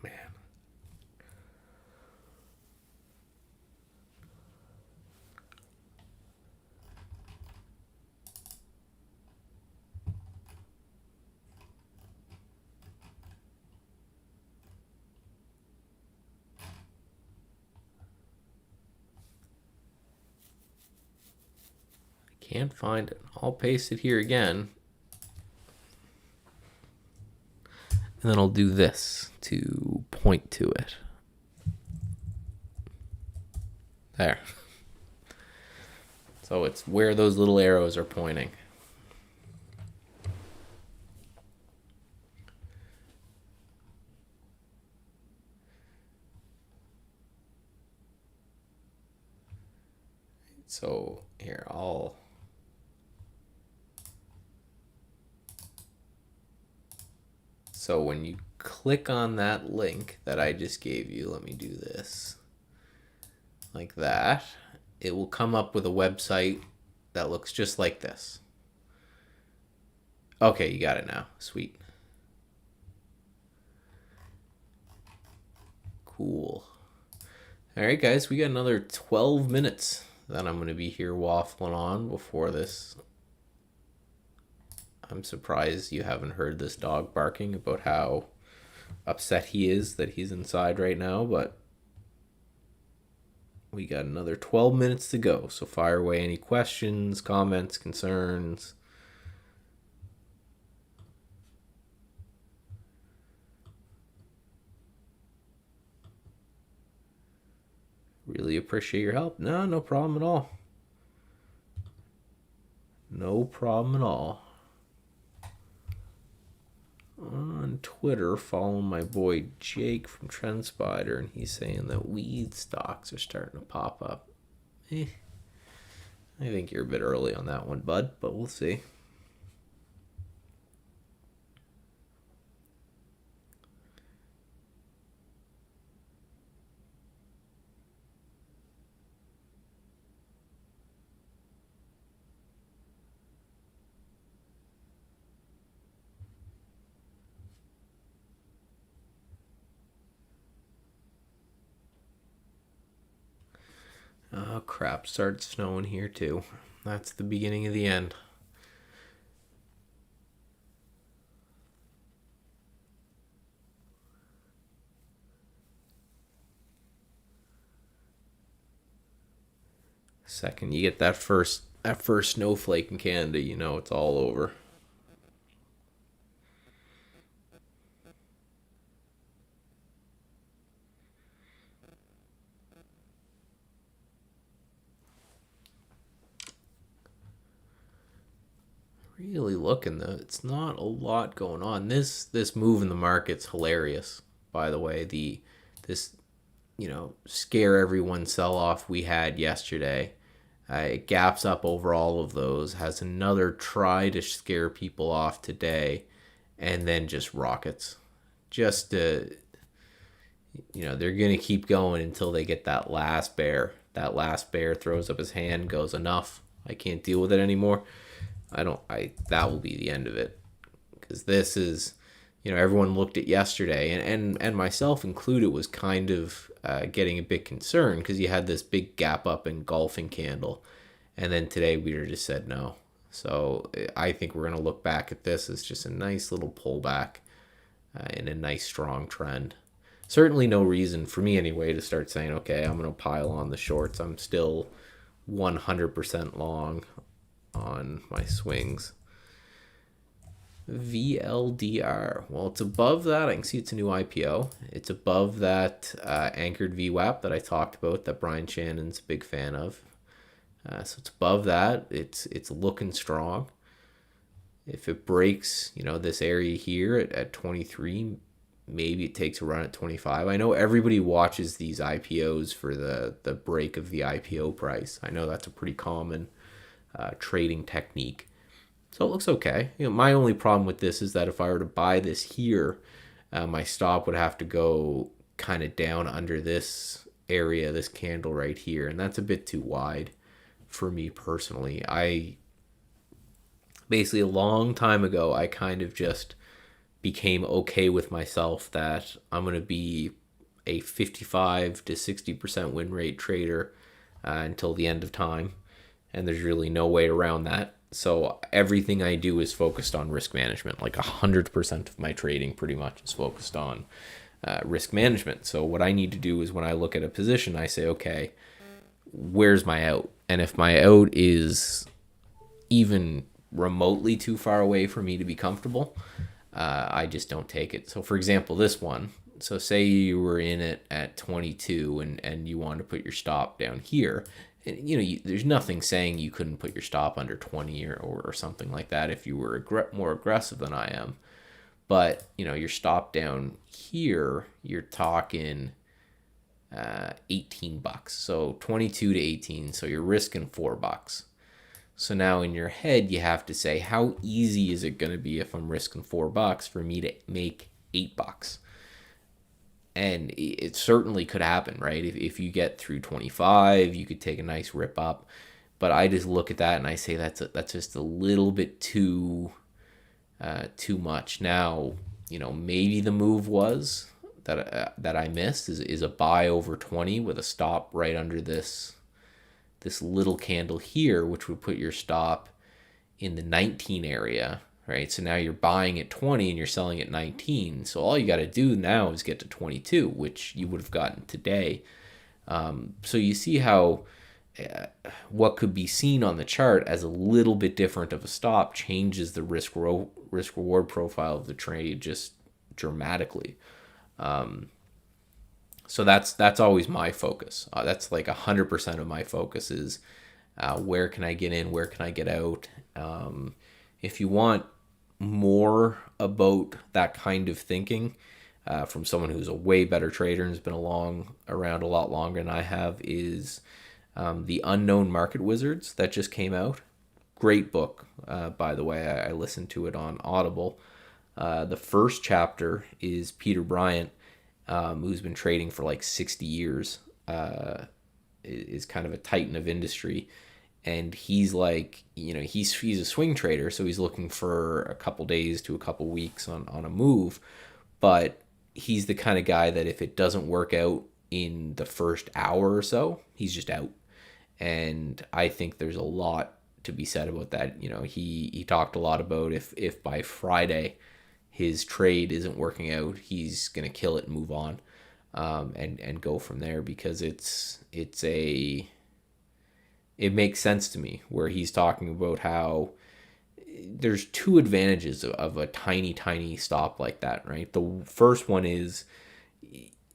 Man. Can't find it. I'll paste it here again. And then I'll do this to point to it. There. So it's where those little arrows are pointing. So here, So when you click on that link that I just gave you, let me do this. Like that. It will come up with a website that looks just like this. Okay, you got it now. Sweet. Cool. All right, guys, we got another 12 minutes that I'm going to be here waffling on before this I'm surprised you haven't heard this dog barking about how upset he is that he's inside right now, but we got another 12 minutes to go. So fire away any questions, comments, concerns. Really appreciate your help. No problem at all. No problem at all. On Twitter, follow my boy Jake from Trendspider, and he's saying that weed stocks are starting to pop up. I think you're a bit early on that one, bud, but we'll see. Oh crap, started snowing here too. That's the beginning of the end. Second you get that first snowflake in Canada, you know it's all over. Really looking though, it's not a lot going on. This move in the market's hilarious. By the way, the this scare everyone sell off we had yesterday. It gaps up over all of those, has another try to scare people off today, and then just rockets. Just they're gonna keep going until they get that last bear. That last bear throws up his hand, goes enough. I can't deal with it anymore. That will be the end of it, because this is, everyone looked at yesterday, and myself included, was kind of getting a bit concerned because you had this big gap up engulfing candle, and then today we just said no. So I think we're going to look back at this as just a nice little pullback in a nice strong trend. Certainly no reason for me anyway to start saying, okay, I'm going to pile on the shorts. I'm still 100% long on my swings. VLDR. Well, it's above that. I can see it's a new IPO. It's above that anchored VWAP that I talked about, that Brian Shannon's a big fan of. So it's above that. It's looking strong. If it breaks, this area here at 23, maybe it takes a run at 25. I know everybody watches these IPOs for the break of the IPO price. I know that's a pretty common trading technique. So it looks okay. My only problem with this is that if I were to buy this here, my stop would have to go kind of down under this area, this candle right here, and that's a bit too wide for me personally. Basically, a long time ago, I kind of just became okay with myself that I'm going to be a 55 to 60% win rate trader until the end of time, and there's really no way around that. So everything I do is focused on risk management. Like 100% of my trading pretty much is focused on risk management. So what I need to do is, when I look at a position, I say, okay, where's my out? And if my out is even remotely too far away for me to be comfortable, I just don't take it. So for example, this one, so say you were in it at 22 and you want to put your stop down here. And, there's nothing saying you couldn't put your stop under 20 or something like that if you were more aggressive than I am. But, your stop down here, you're talking $18. So 22 to 18. So you're risking $4. So now in your head, you have to say, how easy is it going to be if I'm risking $4 for me to make $8? And it certainly could happen, right? If you get through 25, you could take a nice rip up. But I just look at that and I say that's just a little bit too much. Now, maybe the move was that I missed is a buy over 20 with a stop right under this little candle here, which would put your stop in the 19 area, right? So now you're buying at 20 and you're selling at 19. So all you got to do now is get to 22, which you would have gotten today. So you see how what could be seen on the chart as a little bit different of a stop changes the risk reward profile of the trade just dramatically. So that's always my focus. That's like 100% of my focus is where can I get in, where can I get out. If you want more about that kind of thinking from someone who's a way better trader and has been around a lot longer than I have, is The Unknown Market Wizards that just came out. Great book, by the way. I listened to it on Audible. The first chapter is Peter Bryant, who's been trading for like 60 years, is kind of a titan of industry. And he's like, he's a swing trader, so he's looking for a couple days to a couple weeks on a move. But he's the kind of guy that if it doesn't work out in the first hour or so, he's just out. And I think there's a lot to be said about that. He talked a lot about if by Friday his trade isn't working out, he's going to kill it and move on, and go from there, because it makes sense to me where he's talking about how there's two advantages of a tiny stop like that, right? The first one is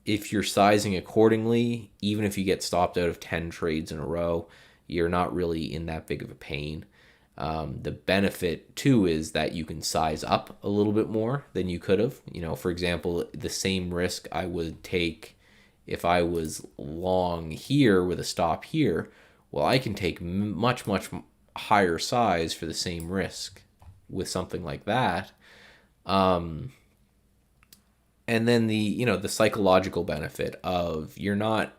if you're sizing accordingly, even if you get stopped out of 10 trades in a row, you're not really in that big of a pain. The benefit too is that you can size up a little bit more than you could have. For example, the same risk I would take if I was long here with a stop here. Well, I can take much higher size for the same risk with something like that. And then the psychological benefit of you're not,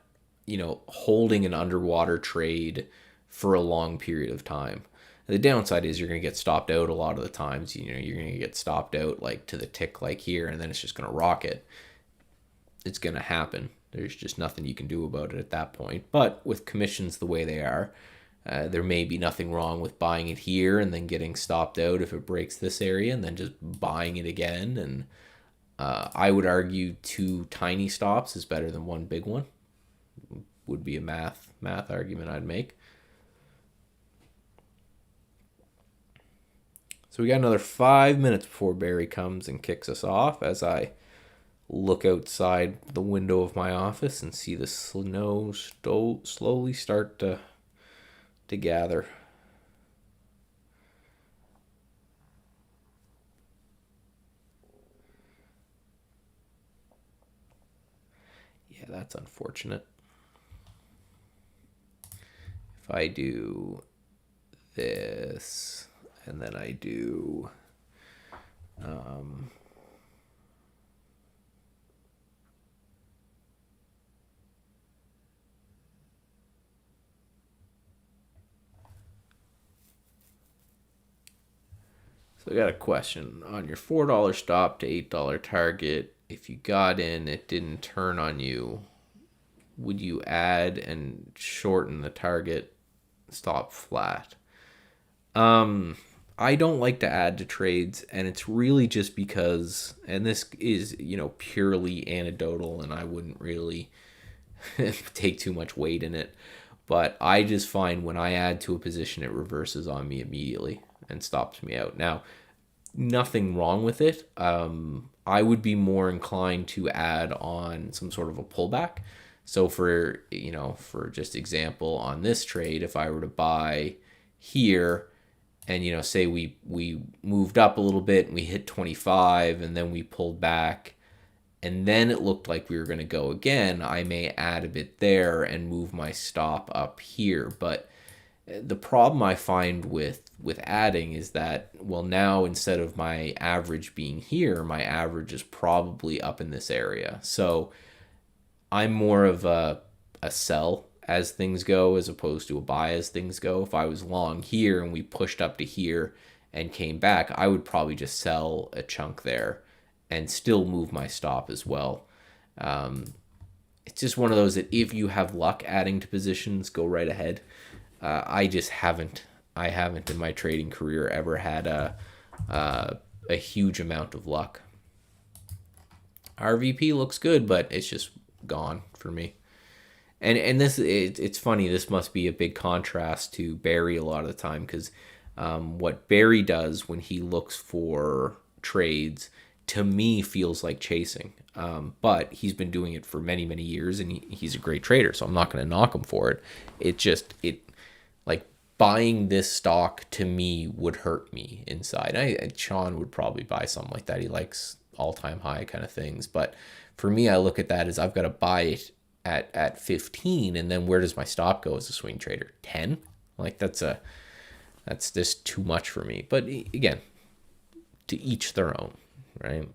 holding an underwater trade for a long period of time. The downside is you're going to get stopped out a lot of the times. You're going to get stopped out like to the tick like here, and then it's just going to rocket. It's going to happen. There's just nothing you can do about it at that point. But with commissions the way they are, there may be nothing wrong with buying it here and then getting stopped out if it breaks this area and then just buying it again. And I would argue 2 tiny stops is better than 1 big one. Would be a math argument I'd make. So we got another 5 minutes before Barry comes and kicks us off, as I look outside the window of my office and see the snow slowly start to gather. Yeah, that's unfortunate. If I do this and then I do so I got a question on your $4 stop to $8 target. If you got in, it didn't turn on you, would you add and shorten the target stop flat? I don't like to add to trades, and it's really just because, and this is, purely anecdotal, and I wouldn't really take too much weight in it, but I just find when I add to a position, it reverses on me immediately and stops me out. Now, nothing wrong with it. I would be more inclined to add on some sort of a pullback. So for just example, on this trade, if I were to buy here and, say we moved up a little bit and we hit 25 and then we pulled back and then it looked like we were going to go again, I may add a bit there and move my stop up here. But the problem I find with adding is that, well, now instead of my average being here, my average is probably up in this area. So I'm more of a sell as things go as opposed to a buy as things go. If I was long here and we pushed up to here and came back, I would probably just sell a chunk there and still move my stop as well. It's just one of those that if you have luck adding to positions, go right ahead. I haven't in my trading career ever had a a huge amount of luck. RVP looks good, but it's just gone for me. And this it's funny. This must be a big contrast to Barry a lot of the time because what Barry does when he looks for trades to me feels like chasing. But he's been doing it for many years, and he's a great trader. So I'm not going to knock him for it. It like buying this stock to me would hurt me inside. Sean would probably buy something like that. He likes all-time high kind of things, but for me, I look at that as I've got to buy it at 15, and then where does my stop go as a swing trader? 10? Like that's just too much for me. But again, to each their own, right?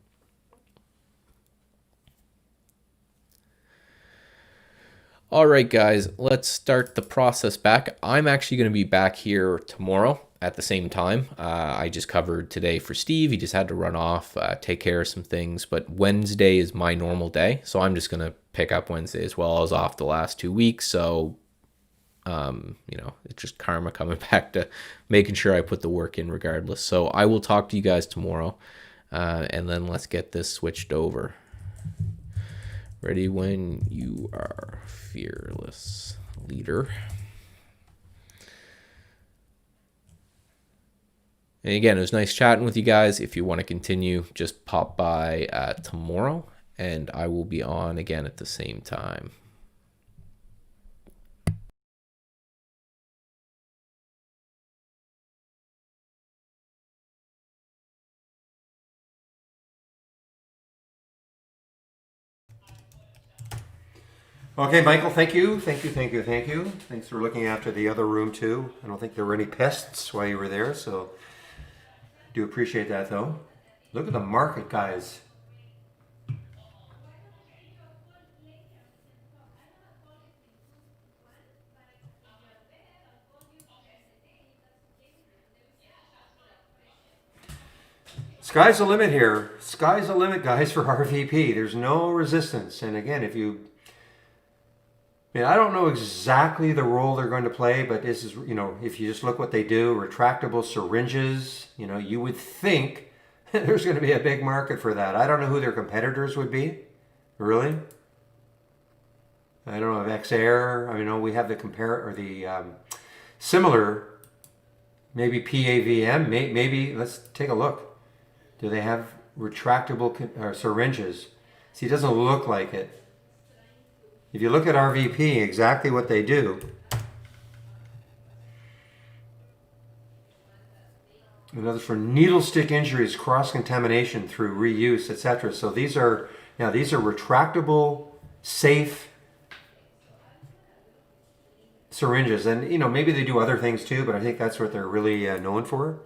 All right, guys, let's start the process back. I'm actually going to be back here tomorrow at the same time. I just covered today for Steve. He just had to run off, take care of some things. But Wednesday is my normal day, so I'm just going to pick up Wednesday as well. I was off the last 2 weeks, so it's just karma coming back to making sure I put the work in regardless. So I will talk to you guys tomorrow, and then let's get this switched over. Ready when you are, fearless leader. And again, it was nice chatting with you guys. If you want to continue, just pop by tomorrow, and I will be on again at the same time. Okay, Michael, thank you. Thanks for looking after the other room too. I don't think there were any pests while you were there, so do appreciate that though. Look at the market, guys. Sky's the limit here. Sky's the limit, guys, for RVP. There's no resistance. And again, I don't know exactly the role they're going to play, but this is, if you just look what they do, retractable syringes, you would think there's going to be a big market for that. I don't know who their competitors would be. Really? I don't know if Xair. I know we have the similar, maybe PAVM. Maybe let's take a look. Do they have retractable syringes? See, it doesn't look like it. If you look at RVP, exactly what they do. Another for needle stick injuries, cross contamination through reuse, etc. So these are retractable, safe syringes, and maybe they do other things too, but I think that's what they're really known for.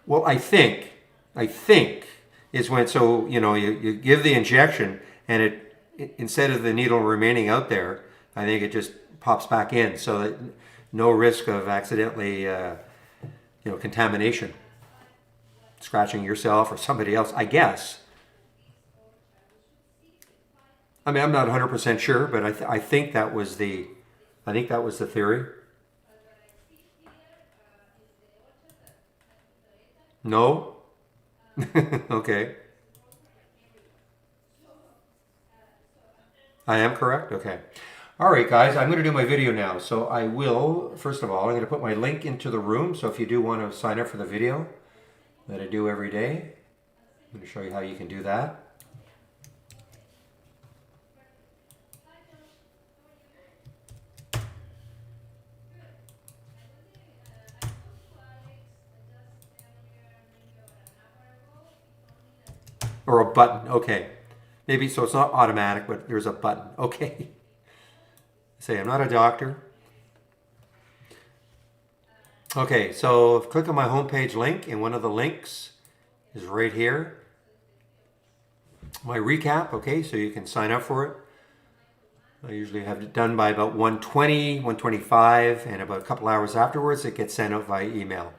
Well, I think is when you give the injection and it instead of the needle remaining out there, I think it just pops back in so that no risk of accidentally contamination, scratching yourself or somebody else. I guess. I mean, I'm not 100% sure, but I think that was the theory. No. Okay. I am correct? Okay. All right, guys, I'm going to do my video now. So I will, first of all, I'm going to put my link into the room. So if you do want to sign up for the video that I do every day, I'm going to show you how you can do that. Or a button, okay. Maybe, so it's not automatic, but there's a button, okay. Say, I'm not a doctor. Okay, so click on my homepage link, and one of the links is right here. My recap, okay, so you can sign up for it. I usually have it done by about 1:20, 1:25, and about a couple hours afterwards, it gets sent out via email.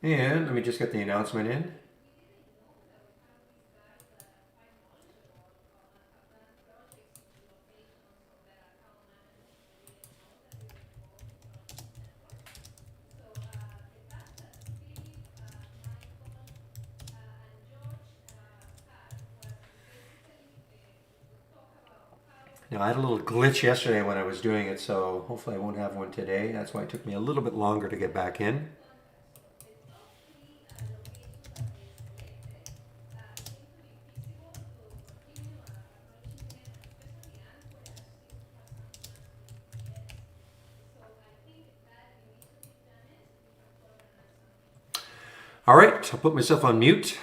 And let me just get the announcement in. Now, I had a little glitch yesterday when I was doing it, so hopefully I won't have one today. That's why it took me a little bit longer to get back in. All right, I'll put myself on mute.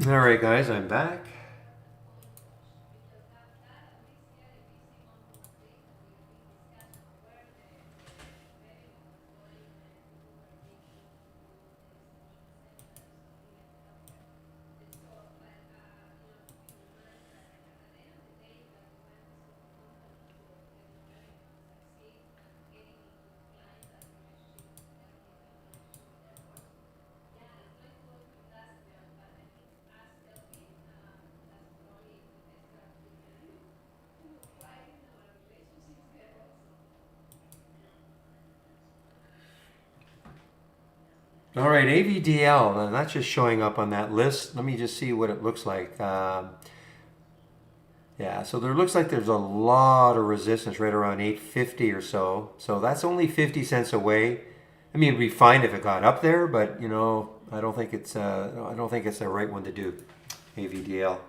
All right, guys, I'm back. All right, AVDL, now that's just showing up on that list. Let me just see what it looks like. Yeah, so there looks like there's a lot of resistance right around 850 or so. So that's only 50 cents away. I mean, it'd be fine if it got up there, but you know, I don't think it's the right one to do. AVDL.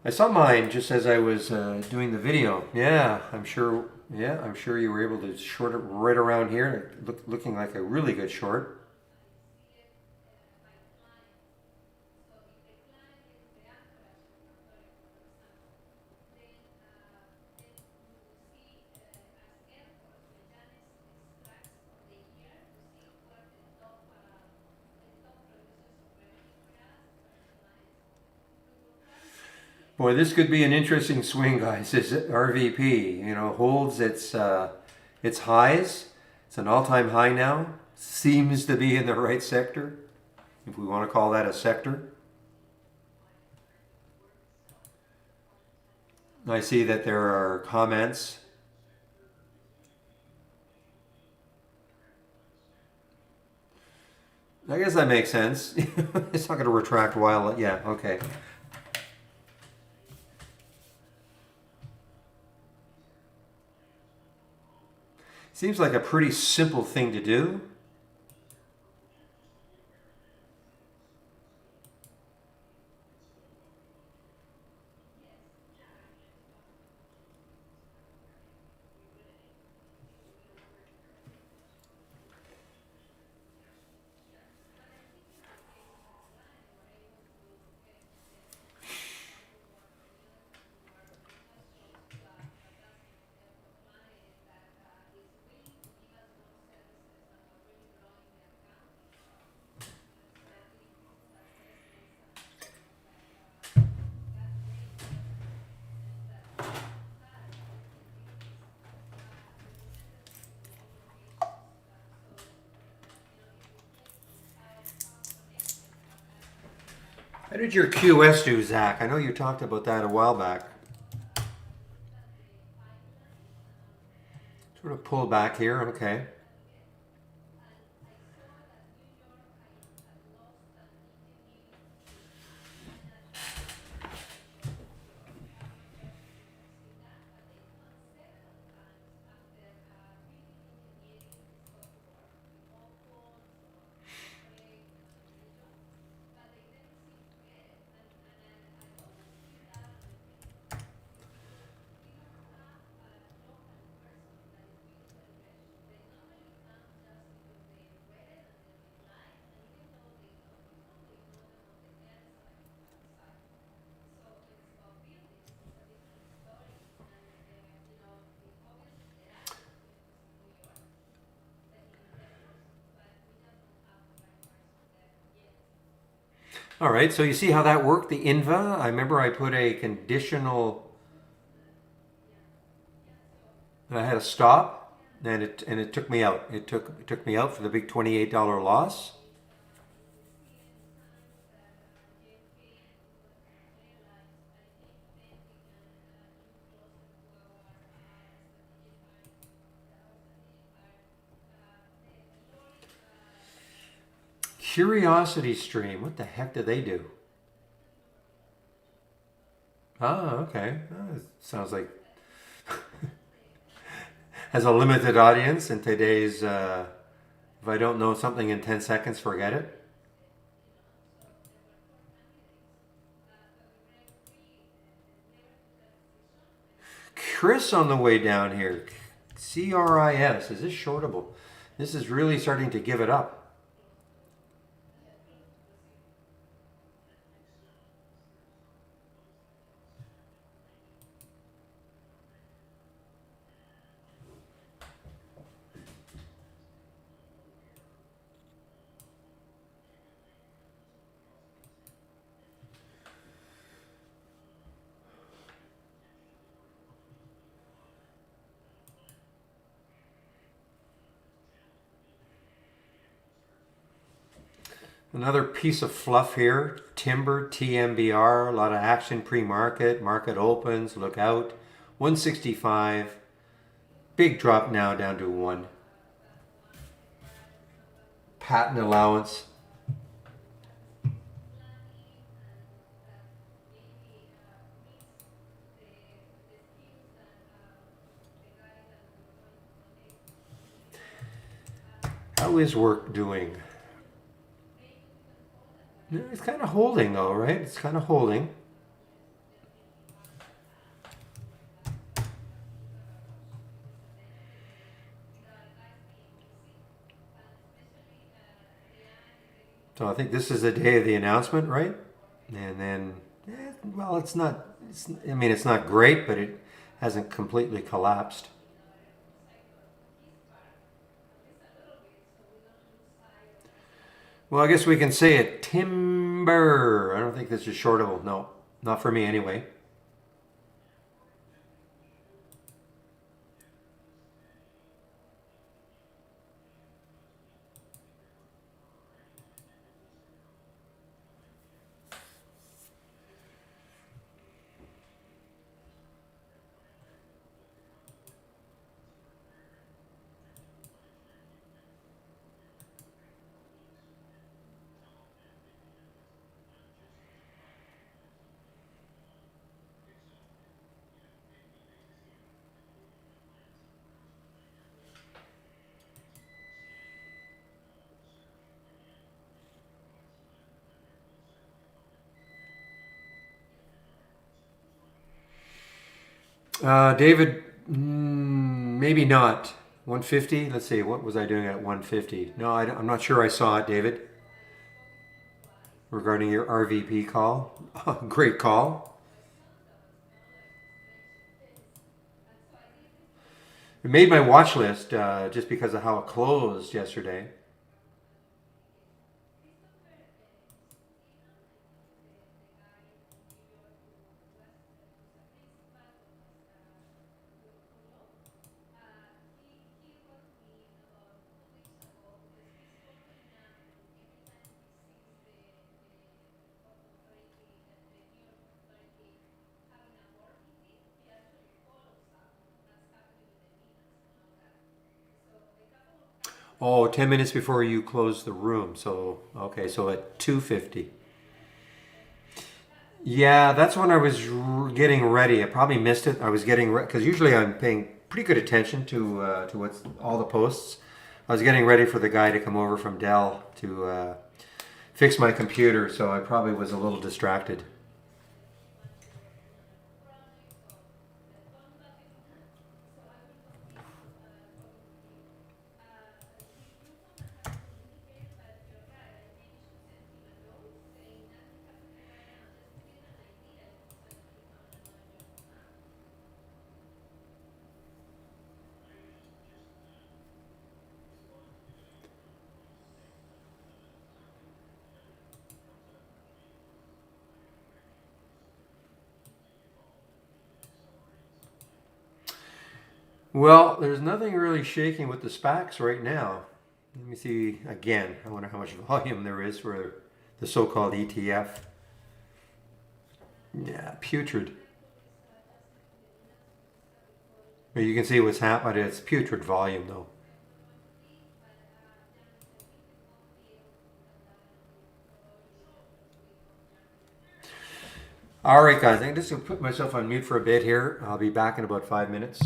I saw mine just as I was doing the video. Yeah, I'm sure. Yeah, I'm sure you were able to short it right around here, looking like a really good short. Boy, this could be an interesting swing, guys. This RVP, you know, holds its highs. It's an all-time high now. Seems to be in the right sector, if we want to call that a sector. I see that there are comments. I guess that makes sense. It's not going to retract while, yeah, okay. Seems like a pretty simple thing to do. How did your QS do, Zach? I know you talked about that a while back. Sort of pull back here, okay. All right, so you see how that worked, the INVA? I remember I put a conditional, and I had a stop, and it took me out. It took me out for the big $28 loss. Curiosity Stream, what the heck did they do? Ah, okay. Sounds like has a limited audience in today's. If I don't know something in 10 seconds, forget it. Chris on the way down here. CRIS. Is this shortable? This is really starting to give it up. Another piece of fluff here. Timber TMBR. A lot of action pre-market. Market opens. Look out. 165. Big drop now down to 1. Patent allowance. How is work doing? It's kind of holding though, right? It's kind of holding. So I think this is the day of the announcement, right? And then, well, it's not. I mean, it's not great, but it hasn't completely collapsed. Well, I guess we can say it. Timber. I don't think this is shortable. No, not for me anyway. David, maybe not. 150. Let's see. What was I doing at 150? No, I'm not sure I saw it, David. Regarding your RVP call, great call. It made my watch list just because of how it closed yesterday. Oh, 10 minutes before you close the room. So, okay, so at 2:50. Yeah, that's when I was getting ready. I probably missed it. I was getting ready because usually I'm paying pretty good attention to what's all the posts. I was getting ready for the guy to come over from Dell to fix my computer, so I probably was a little distracted. Well, there's nothing really shaking with the SPACs right now. Let me see again. I wonder how much volume there is for the so-called ETF. Yeah, putrid. You can see what's happening. It's putrid volume though. All right, guys. I'm just gonna put myself on mute for a bit here. I'll be back in about 5 minutes.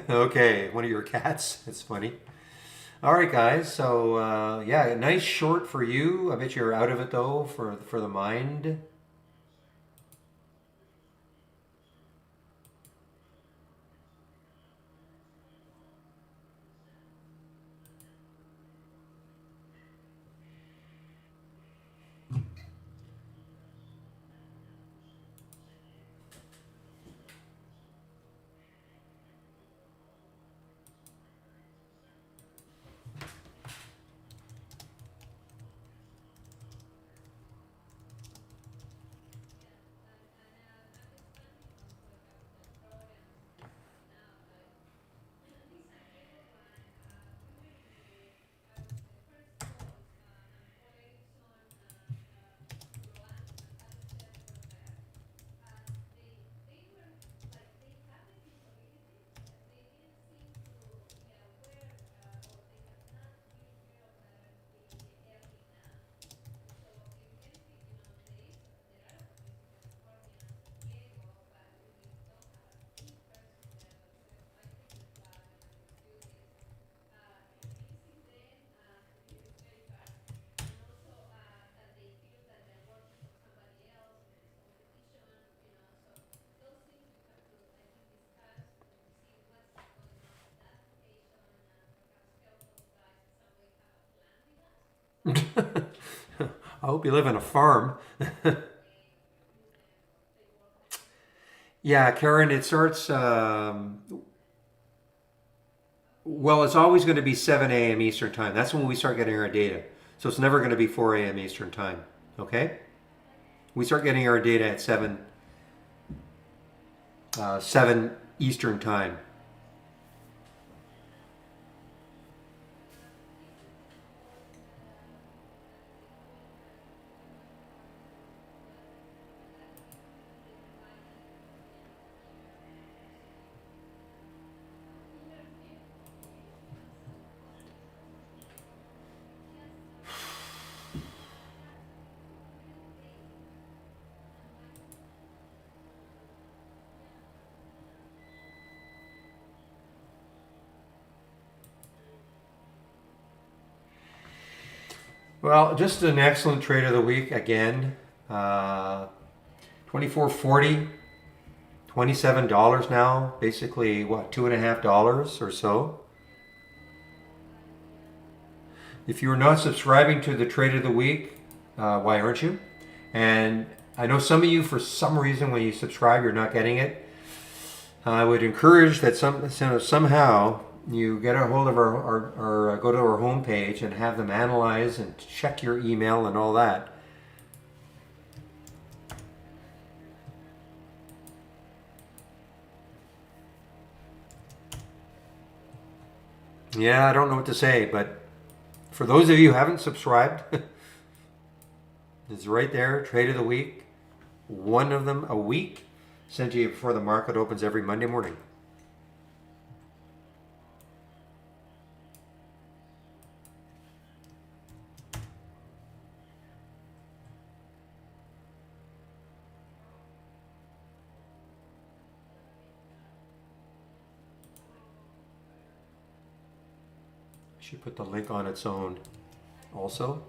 Okay, one of your cats. That's funny. All right, guys. So yeah, nice short for you. I bet you're out of it though for the mind. I hope you live in a farm. Yeah, Karen, it starts. Well, it's always going to be 7 a.m. Eastern time. That's when we start getting our data. So it's never going to be 4 a.m. Eastern time. Okay? We start getting our data at 7 Eastern time. Well, just an excellent trade of the week again. 24.40, $27 now. Basically, what, $2.50 or so. If you're not subscribing to the trade of the week, why aren't you? And I know some of you, for some reason, when you subscribe, you're not getting it. I would encourage that somehow you get a hold of our go to our homepage and have them analyze and check your email and all that. Yeah, I don't know what to say, but for those of you who haven't subscribed, it's right there. Trade of the week, one of them a week, sent to you before the market opens every Monday morning. I should put the link on its own also.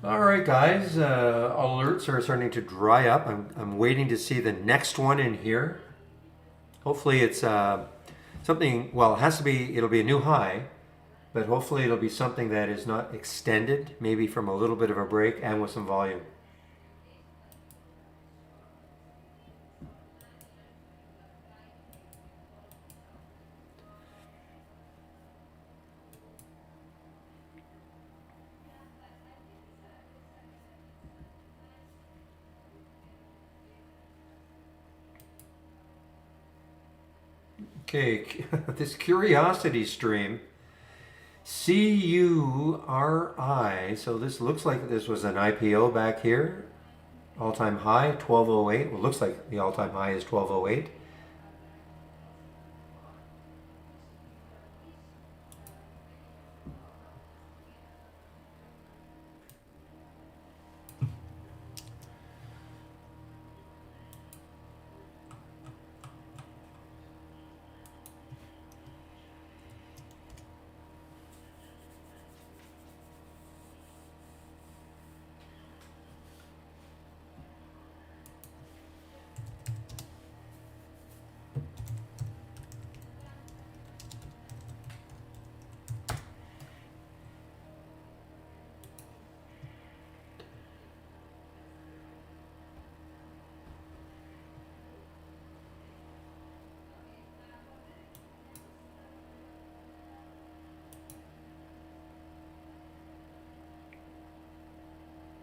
All right, guys. Alerts are starting to dry up. I'm waiting to see the next one in here. Hopefully, it's something. Well, it has to be. It'll be a new high, but hopefully, it'll be something that is not extended. Maybe from a little bit of a break and with some volume. Okay, this Curiosity Stream, CURI. So this looks like this was an IPO back here. All-time high, 1208. Well, it looks like the all-time high is 1208.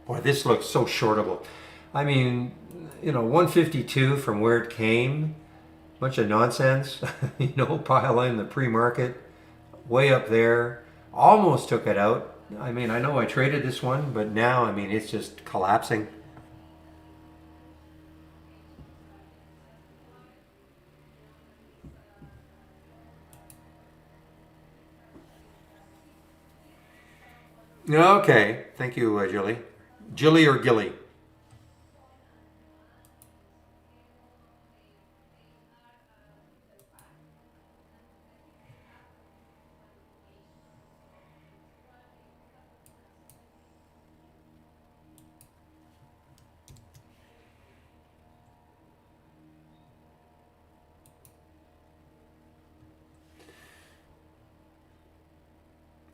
Boy, this looks so shortable. I mean, 152 from where it came, bunch of nonsense. Pile in the pre-market, way up there, almost took it out. I mean, I know I traded this one, but now, I mean, it's just collapsing. Okay, thank you, Julie. Julie or Gilly?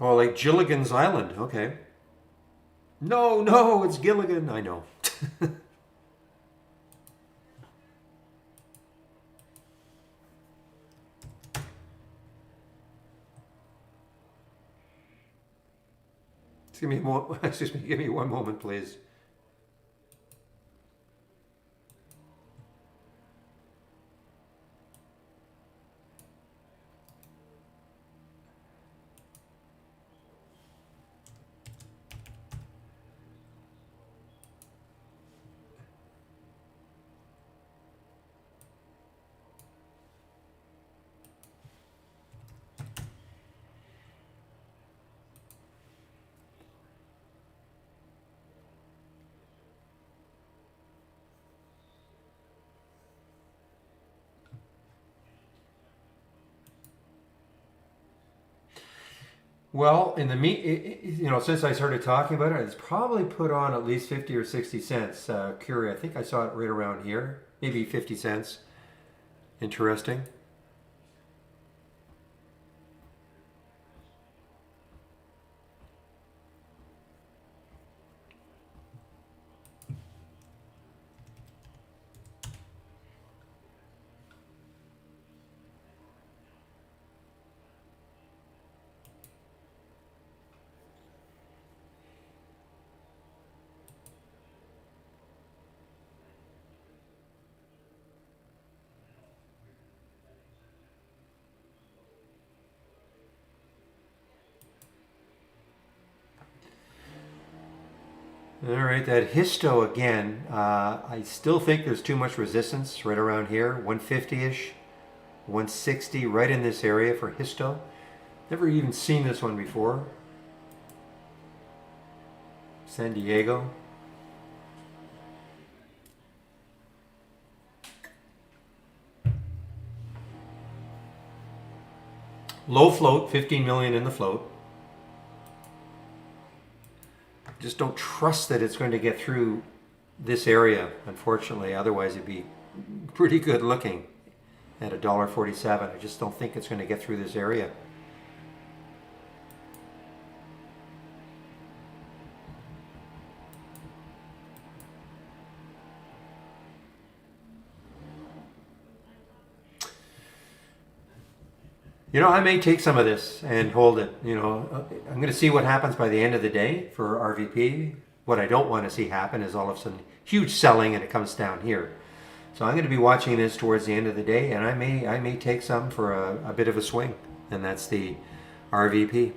Oh, like Gilligan's Island. Okay. No, no, it's Gilligan. I know. Give me more. Excuse me. Give me one moment, please. Well, in the since I started talking about it, it's probably put on at least 50 or 60 cents. Curie, I think I saw it right around here, maybe 50 cents. Interesting. All right, that histo again. I still think there's too much resistance right around here, 150-ish, 160, right in this area for histo. Never even seen this one before. San Diego. Low float, 15 million in the float. Just don't trust that it's going to get through this area, unfortunately. Otherwise, it'd be pretty good looking at $1.47. I just don't think it's going to get through this area. I may take some of this and hold it. I'm going to see what happens by the end of the day for RVP. What I don't want to see happen is all of a sudden huge selling and it comes down here. So I'm going to be watching this towards the end of the day, and I may take some for a bit of a swing, and that's the RVP.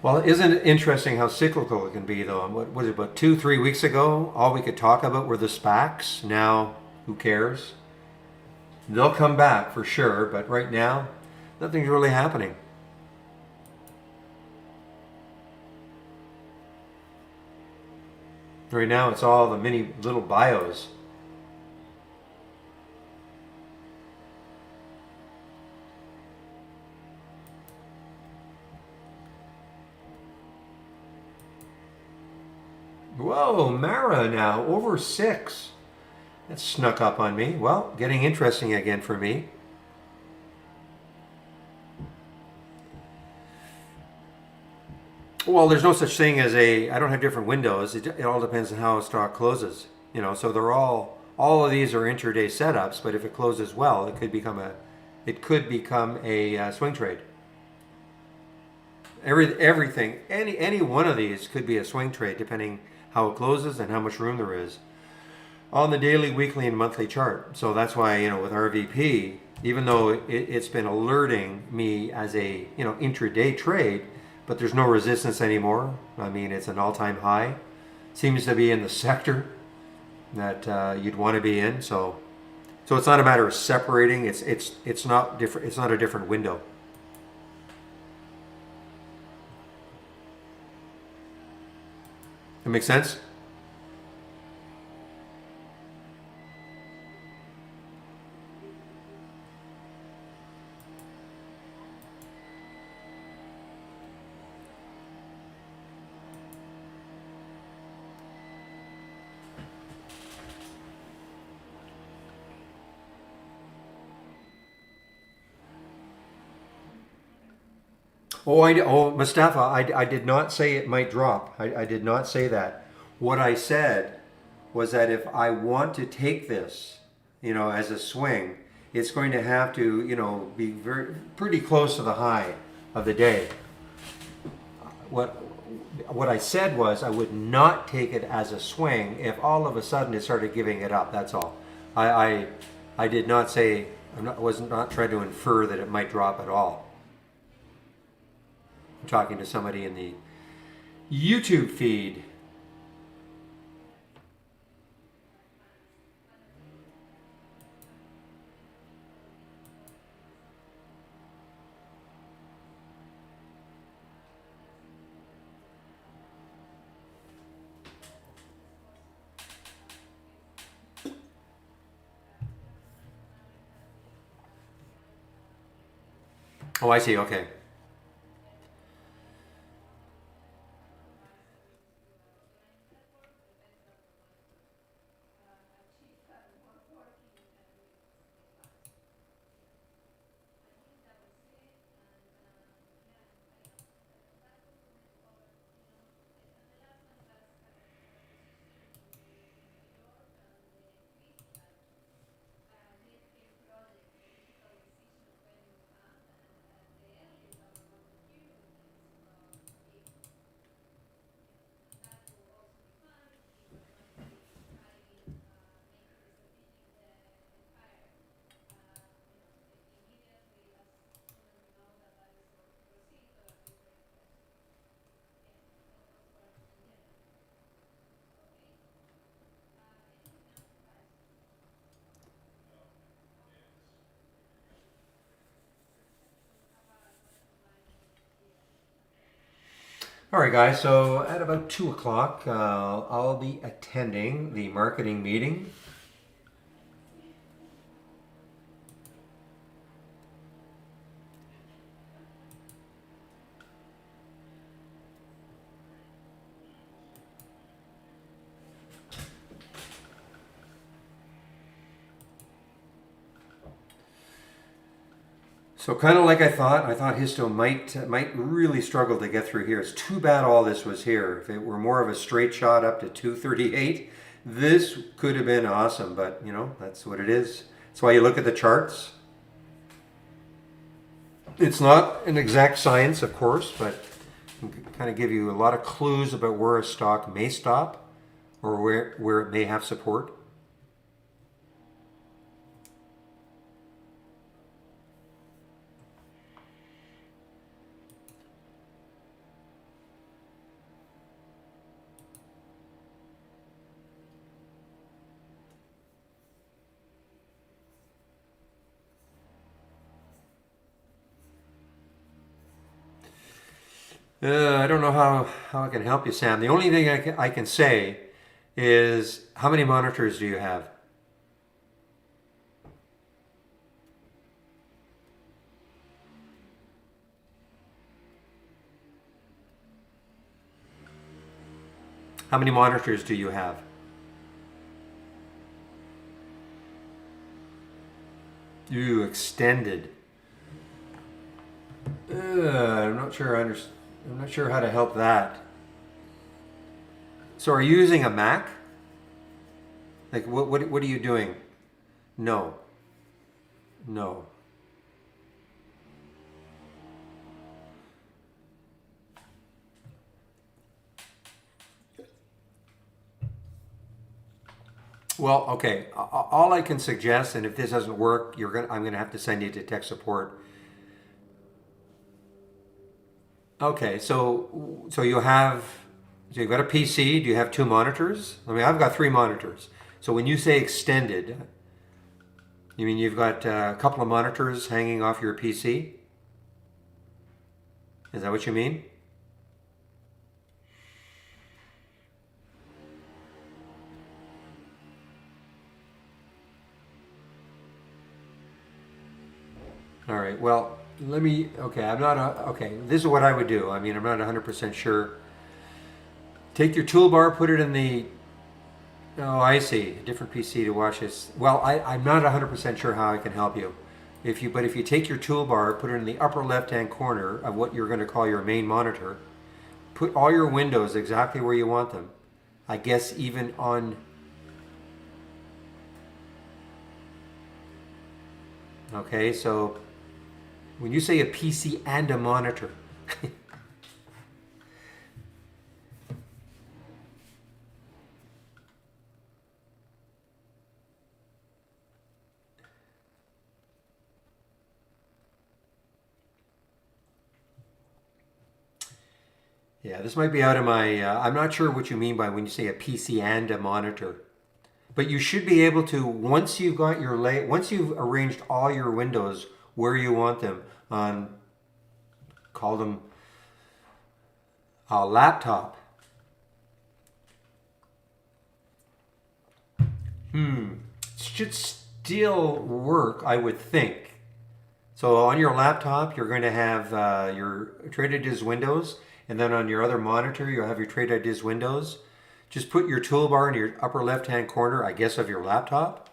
Well, isn't it interesting how cyclical it can be, though? What was it, about 2, 3 weeks ago? All we could talk about were the SPACs. Now, who cares? They'll come back for sure, but right now, nothing's really happening. Right now, it's all the mini little bios. Whoa, Mara now, over 6. That snuck up on me. Well, getting interesting again for me. Well, there's no such thing as I don't have different windows. It all depends on how a stock closes. So they're all of these are intraday setups, but if it closes well, it could become a swing trade. Everything, any one of these could be a swing trade depending how it closes and how much room there is on the daily, weekly, and monthly chart. So that's why, with RVP, even though it's been alerting me as a, intraday trade, but there's no resistance anymore. I mean, it's an all-time high. Seems to be in the sector that you'd want to be in. So it's not a matter of separating. It's not different. It's not a different window. That makes sense? Mustafa, I did not say it might drop. I did not say that. What I said was that if I want to take this, as a swing, it's going to have to, be pretty close to the high of the day. What what I said was I would not take it as a swing if all of a sudden it started giving it up. That's all. I did not say I was not trying to infer that it might drop at all. I'm talking to somebody in the YouTube feed. Oh, I see. Okay. All right, guys. So at about 2 o'clock, I'll be attending the marketing meeting. So kind of like I thought Histo might really struggle to get through here. It's too bad all this was here. If it were more of a straight shot up to 238, this could have been awesome. But you know, that's what it is. That's why you look at the charts. It's not an exact science, of course, but it can kind of give you a lot of clues about where a stock may stop or where it may have support. I don't know how I can help you, Sam. The only thing I can say is how many monitors do you have? How many monitors do you have? You extended. I'm not sure I'm not sure how to help that. So are you using a Mac? Like what are you doing? No. No. Well, okay. All I can suggest, and if this doesn't work, I'm gonna have to send you to tech support. Okay, so you've got a PC. Do you have two monitors? I mean, I've got three monitors. So when you say extended, you mean you've got a couple of monitors hanging off your PC? Is that what you mean? All right. Well, let me. Okay, I'm not. Okay, this is what I would do. I mean, I'm not 100% sure. Take your toolbar, put it in the. Oh, I see. A different PC to watch this. Well, I'm not 100% sure how I can help you. But if you take your toolbar, put it in the upper left-hand corner of what you're going to call your main monitor, put all your windows exactly where you want them. I guess even on. Okay, so when you say a PC and a monitor. Yeah, this might be out of my. I'm not sure what you mean by when you say a PC and a monitor, but you should be able to once you've arranged all your windows where you want them on, call them a laptop. It should still work, I would think. So on your laptop, you're going to have your TradeIdeas windows, and then on your other monitor, you'll have your TradeIdeas windows. Just put your toolbar in your upper left-hand corner, I guess, of your laptop.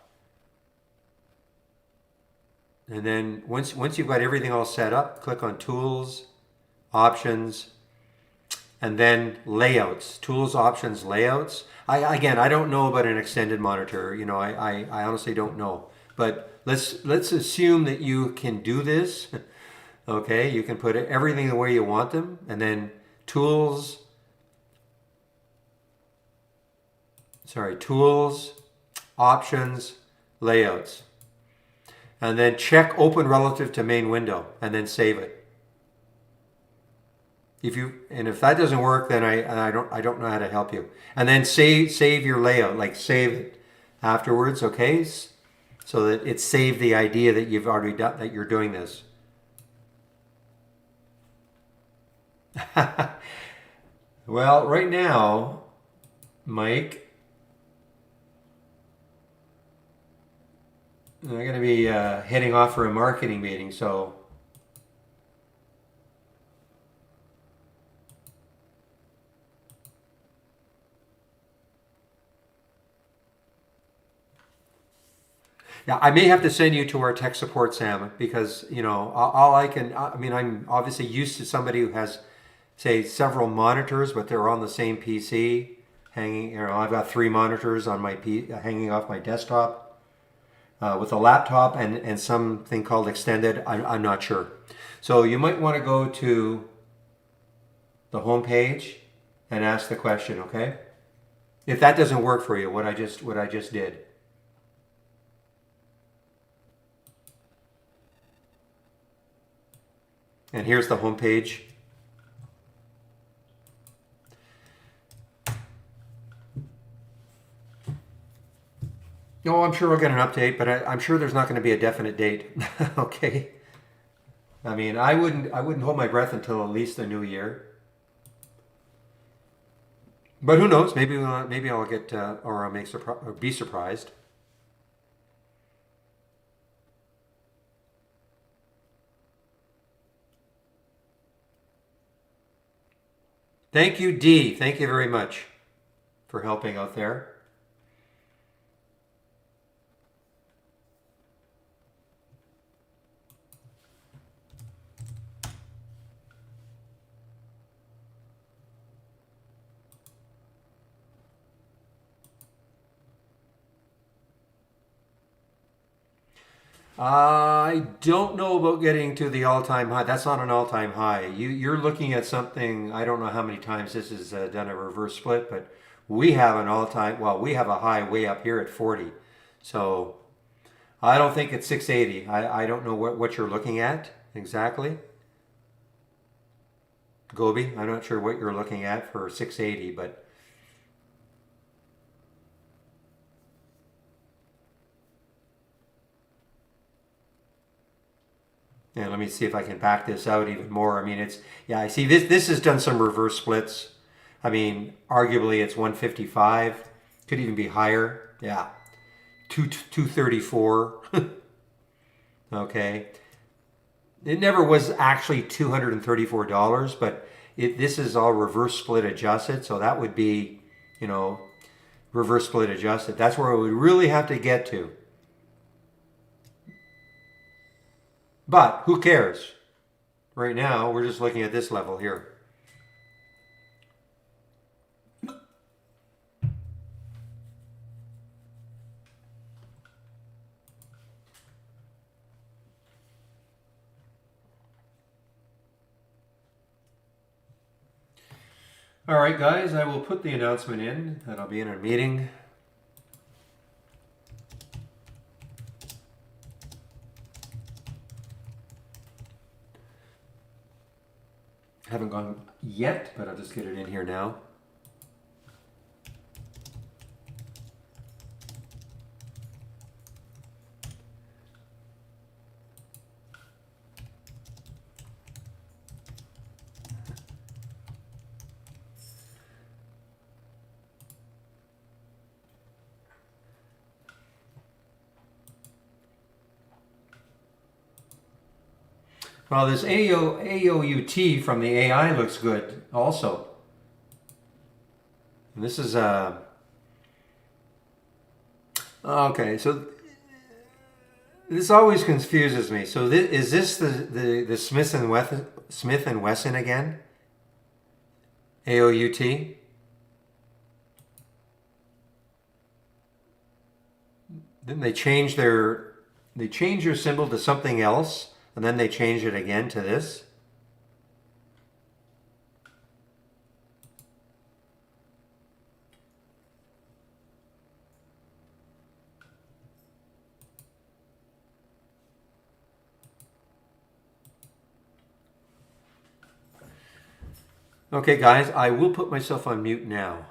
And then once you've got everything all set up, click on Tools, Options, and then Layouts. Tools, Options, Layouts. I don't know about an extended monitor. You know, I honestly don't know. But let's assume that you can do this. Okay, you can put everything the way you want them, and then Tools, Options, Layouts. And then check Open relative to main window, and then save it. If that doesn't work, then I don't know how to help you. And then save your layout, like save it afterwards, okay? So that it saved the idea that you've already done, that you're doing this. Well, right now, Mike, I'm going to be heading off for a marketing meeting, so. Yeah, I may have to send you to our tech support, Sam, because all I can. I mean, I'm obviously used to somebody who has, say, several monitors, but they're on the same PC, hanging. I've got three monitors on my hanging off my desktop with a laptop and something called extended. I'm not sure. So you might want to go to the home page and ask the question. Okay, if that doesn't work for you, what I just did. And here's the home page. No, I'm sure we'll get an update, but I'm sure there's not going to be a definite date. Okay. I mean, I wouldn't hold my breath until at least the new year. But who knows? Maybe I'll get or I'll or be surprised. Thank you, D. Thank you very much for helping out there. I don't know about getting to the all-time high. That's not an all-time high. You're looking at something. I don't know how many times this has done a reverse split, but we have an all-time. Well, we have a high way up here at 40. So I don't think it's 680. I don't know what you're looking at exactly. Gobi, I'm not sure what you're looking at for 680, but yeah, let me see if I can back this out even more. I mean, yeah, I see this has done some reverse splits. I mean, arguably it's 155, could even be higher. Yeah, 234. Okay. It never was actually $234, but this is all reverse split adjusted, so that would be, you know, reverse split adjusted. That's where we would really have to get to. But who cares? Right now, we're just looking at this level here. All right, guys, I will put the announcement in that I'll be in a meeting. Haven't gone yet, but I'll just get it in here now. Well, this AOUT from the AI looks good also. And this is okay. So this always confuses me. So is this the Smith and Wesson again? AOUT. Then they change their symbol to something else, and then they change it again to this. Okay, guys, I will put myself on mute now.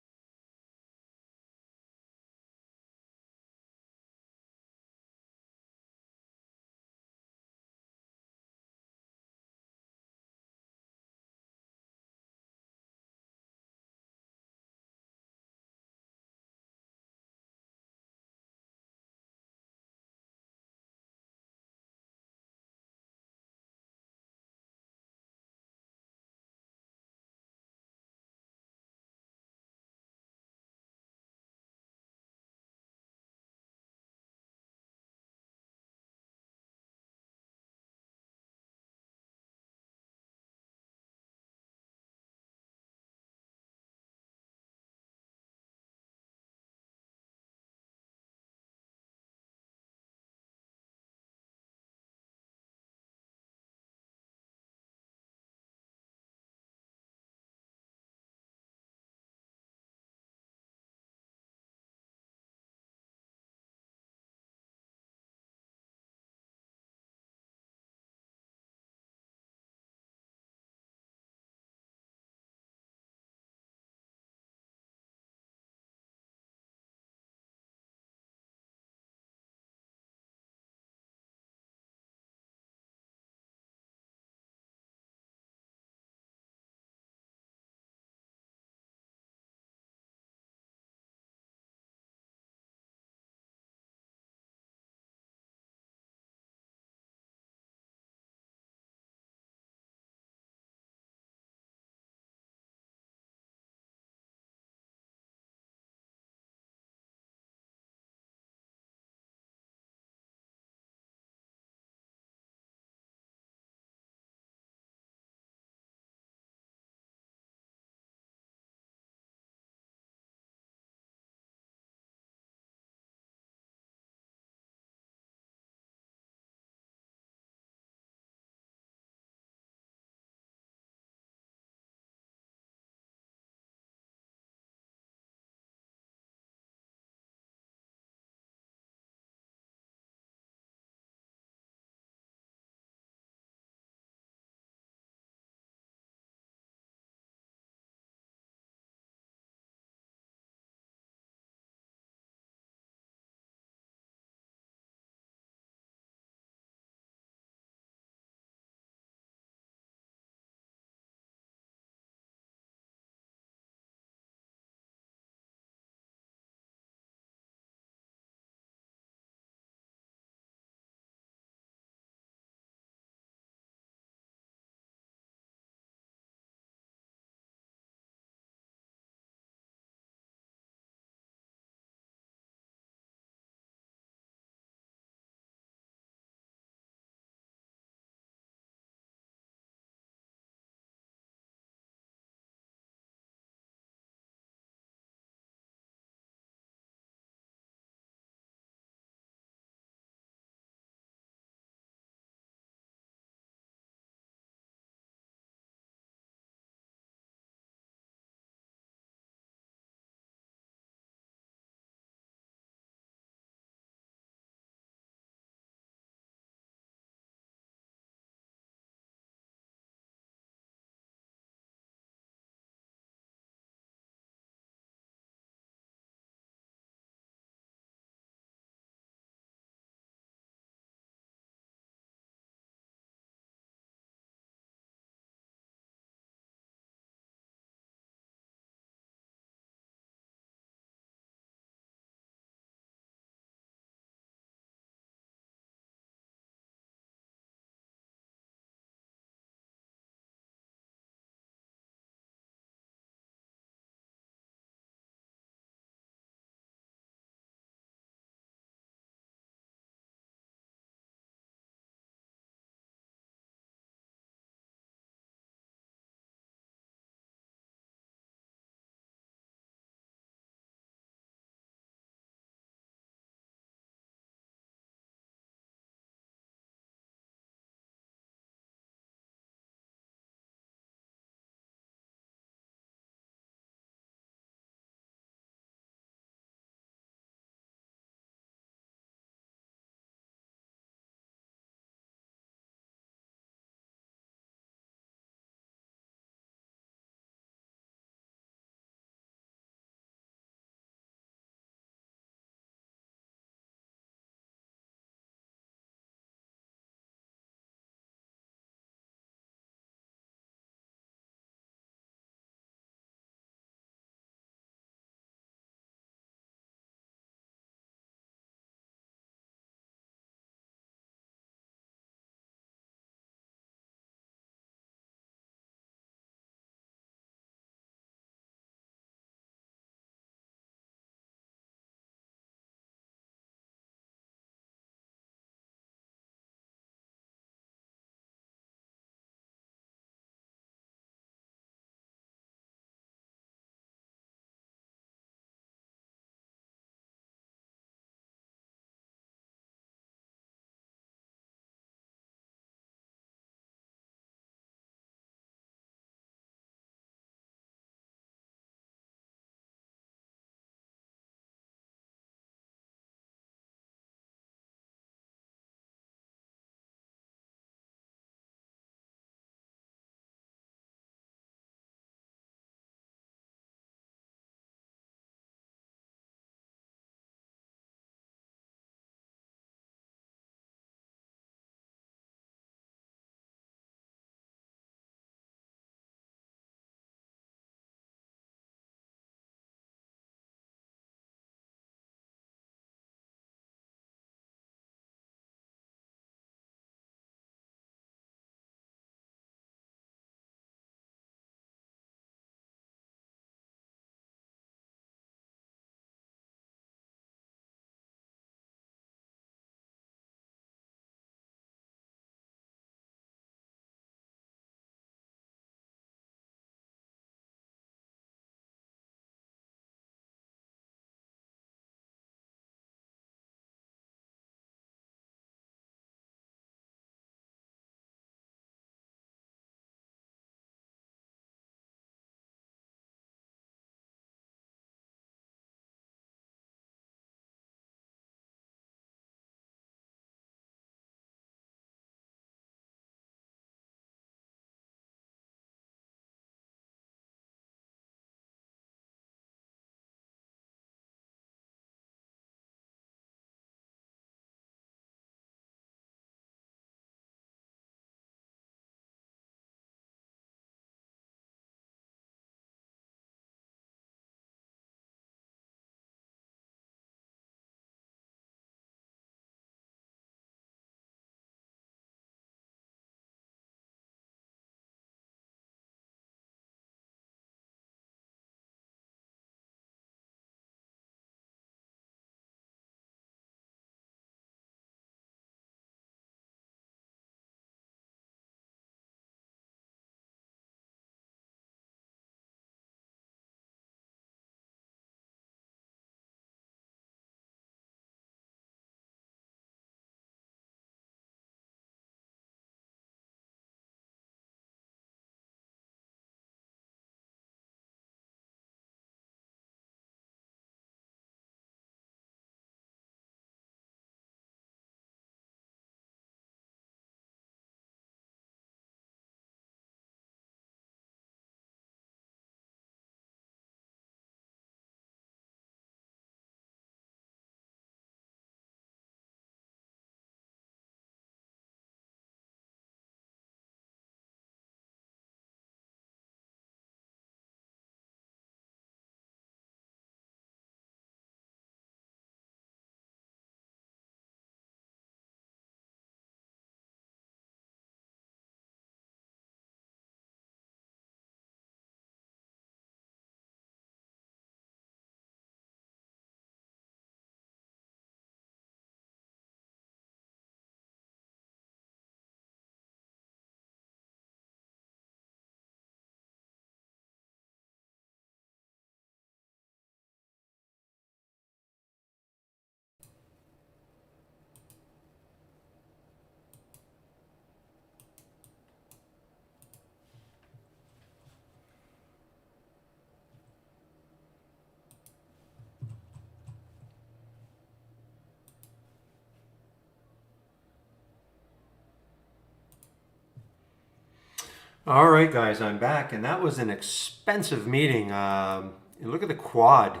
All right, guys, I'm back, and that was an expensive meeting. And look at the quad.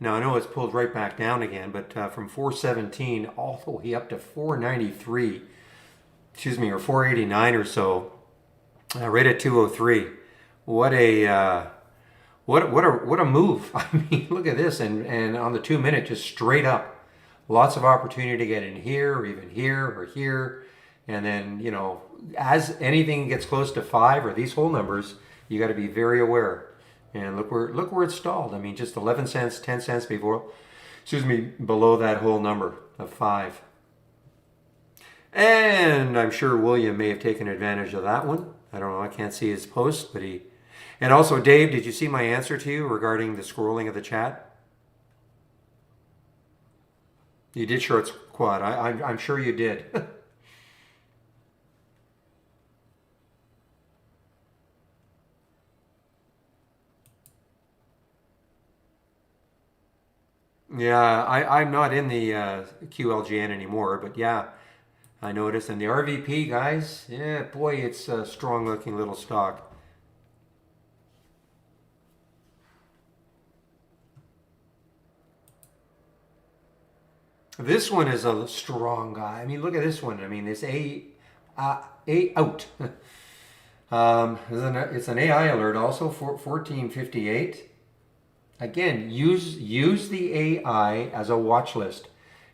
Now I know it's pulled right back down again, but from 417 all the way up to 493, excuse me, or 489 or so, right at 203. What a what a move! I mean, look at this, and on the 2 minute, just straight up, lots of opportunity to get in here, or even here, or here, and then as anything gets close to five or these whole numbers, you got to be very aware. And look where it stalled. I mean, just 11 cents, 10 cents before, excuse me, below that whole number of five. And I'm sure William may have taken advantage of that one. I don't know. I can't see his post, but he. And also, Dave, did you see my answer to you regarding the scrolling of the chat? You did short quad. I'm sure you did. Yeah, I'm not in the QLGN anymore, but yeah, I noticed. And the RVP, guys, yeah, boy, it's a strong looking little stock. This one is a strong guy. I mean, look at this one. I mean, this A out. It's an AI alert also for 1458. Again, use the AI as a watch list.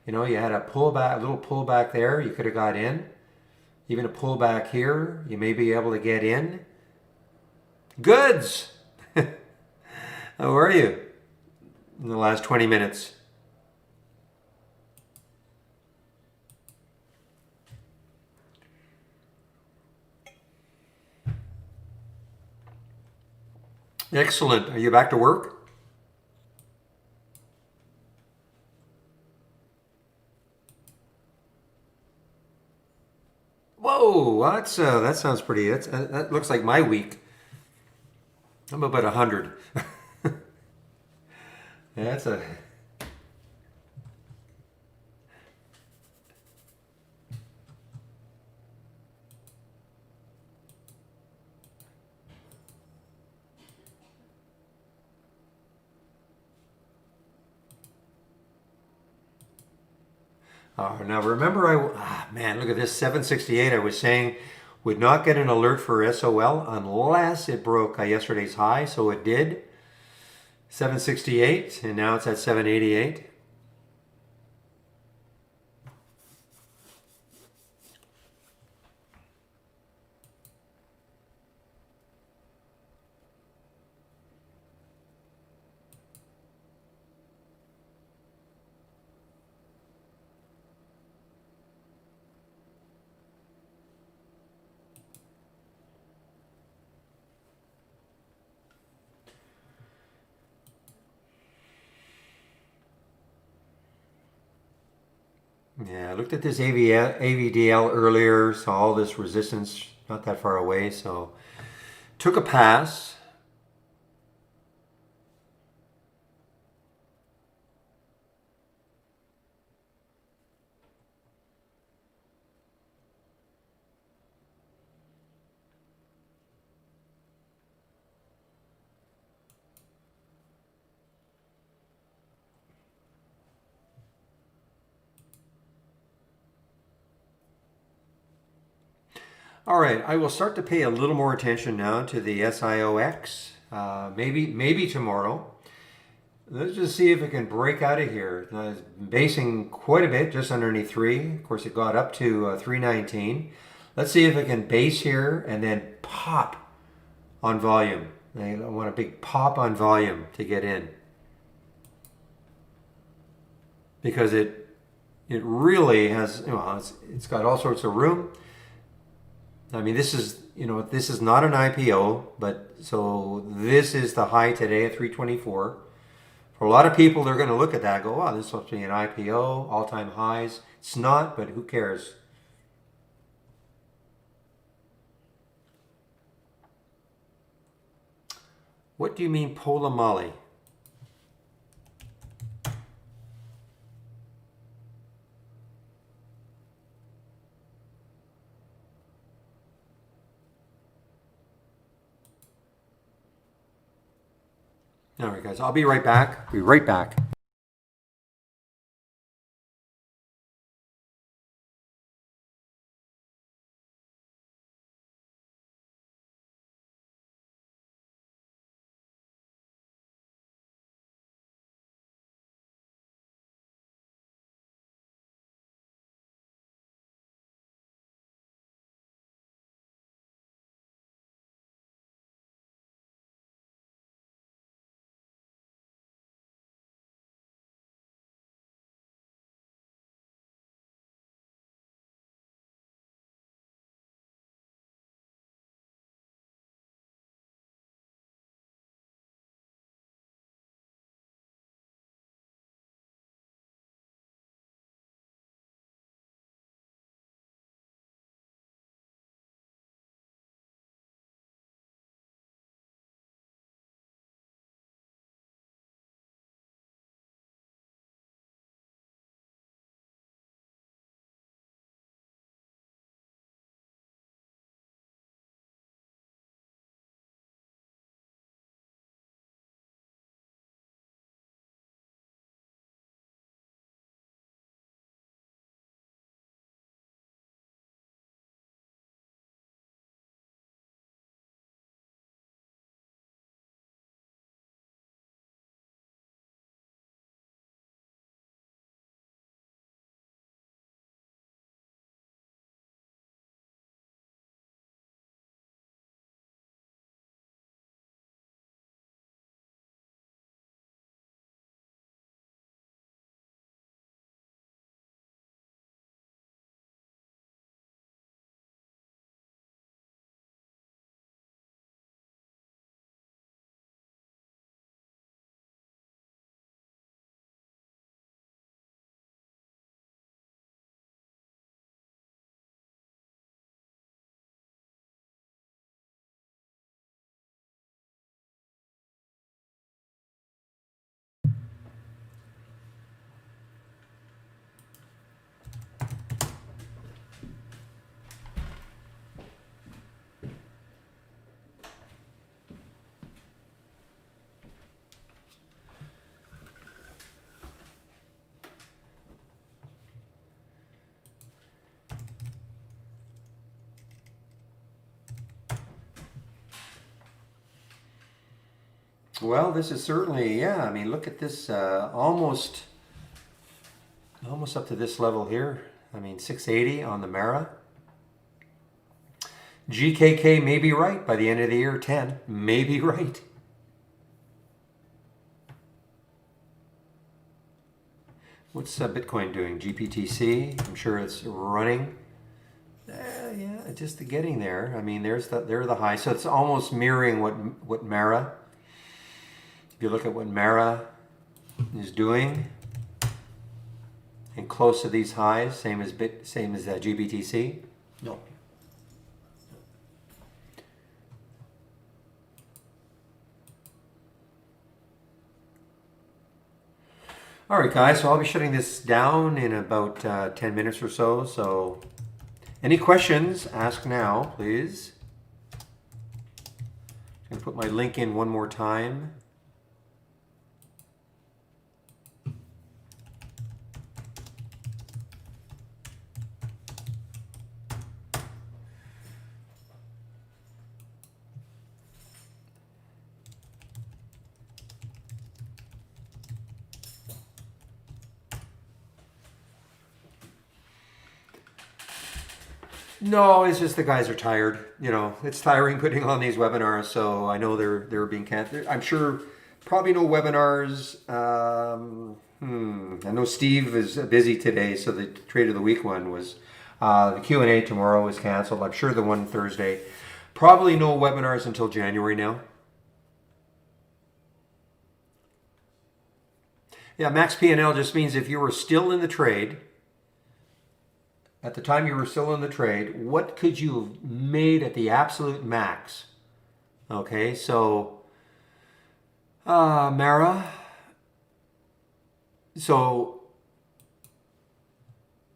You had a pullback, a little pullback there. You could have got in. Even a pullback here, you may be able to get in. Goods. How are you in the last 20 minutes? Excellent. Are you back to work? Whoa, that sounds pretty. That looks like my week. I'm about 100. That's a. Now remember, man, look at this 768. I was saying would not get an alert for SOL unless it broke yesterday's high, so it did. 768, and now it's at 788. Yeah, I looked at this AVDL earlier, saw all this resistance not that far away, so took a pass. All right, I will start to pay a little more attention now to the SIOX. Maybe tomorrow. Let's just see if it can break out of here. It's basing quite a bit, just underneath 3. Of course, it got up to 319. Let's see if it can base here and then pop on volume. I want a big pop on volume to get in. Because it really has, it's got all sorts of room. I mean, this is not an IPO, but so this is the high today at 324. For a lot of people, they're going to look at that and go, wow, this must be an IPO, all-time highs. It's not, but who cares? What do you mean Pola Molly? All right, guys, I'll be right back. Be right back. Well, this is certainly, yeah. I mean, look at this, almost up to this level here. I mean, 680 on the Mara. GKK may be right by the end of the year. 10 may be right. What's Bitcoin doing? GPTC. I'm sure it's running. Yeah, just getting there. I mean, there are the high. So it's almost mirroring what Mara. If you look at what Mara is doing, and close to these highs, same as GBTC. No. All right, guys. So I'll be shutting this down in about 10 minutes or so. So, any questions? Ask now, please. I'm gonna put my link in one more time. No, it's just the guys are tired. You know, it's tiring putting on these webinars. So I know they're being canceled. I'm sure probably no webinars. I know Steve is busy today, so the Trade of the Week one was the Q&A tomorrow is canceled. I'm sure the one Thursday. Probably no webinars until January now. Yeah, max P&L just means if you were still in the trade. At the time you were still in the trade, what could you have made at the absolute max? Okay, so Mara. So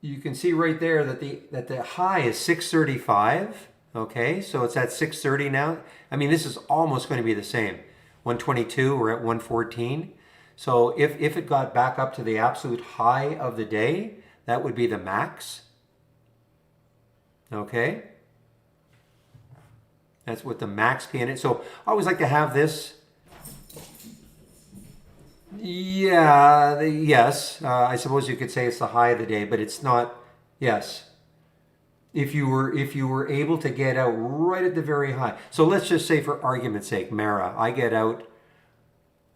you can see right there that the high is 635. Okay, so it's at 630 now. I mean, this is almost going to be the same. 122, we're at 114. So if it got back up to the absolute high of the day, that would be the max. Okay? That's what the max PN is. So I always like to have this. Yeah, yes. I suppose you could say it's the high of the day, but it's not. Yes. If you were able to get out right at the very high. So let's just say for argument's sake, Mara, I get out,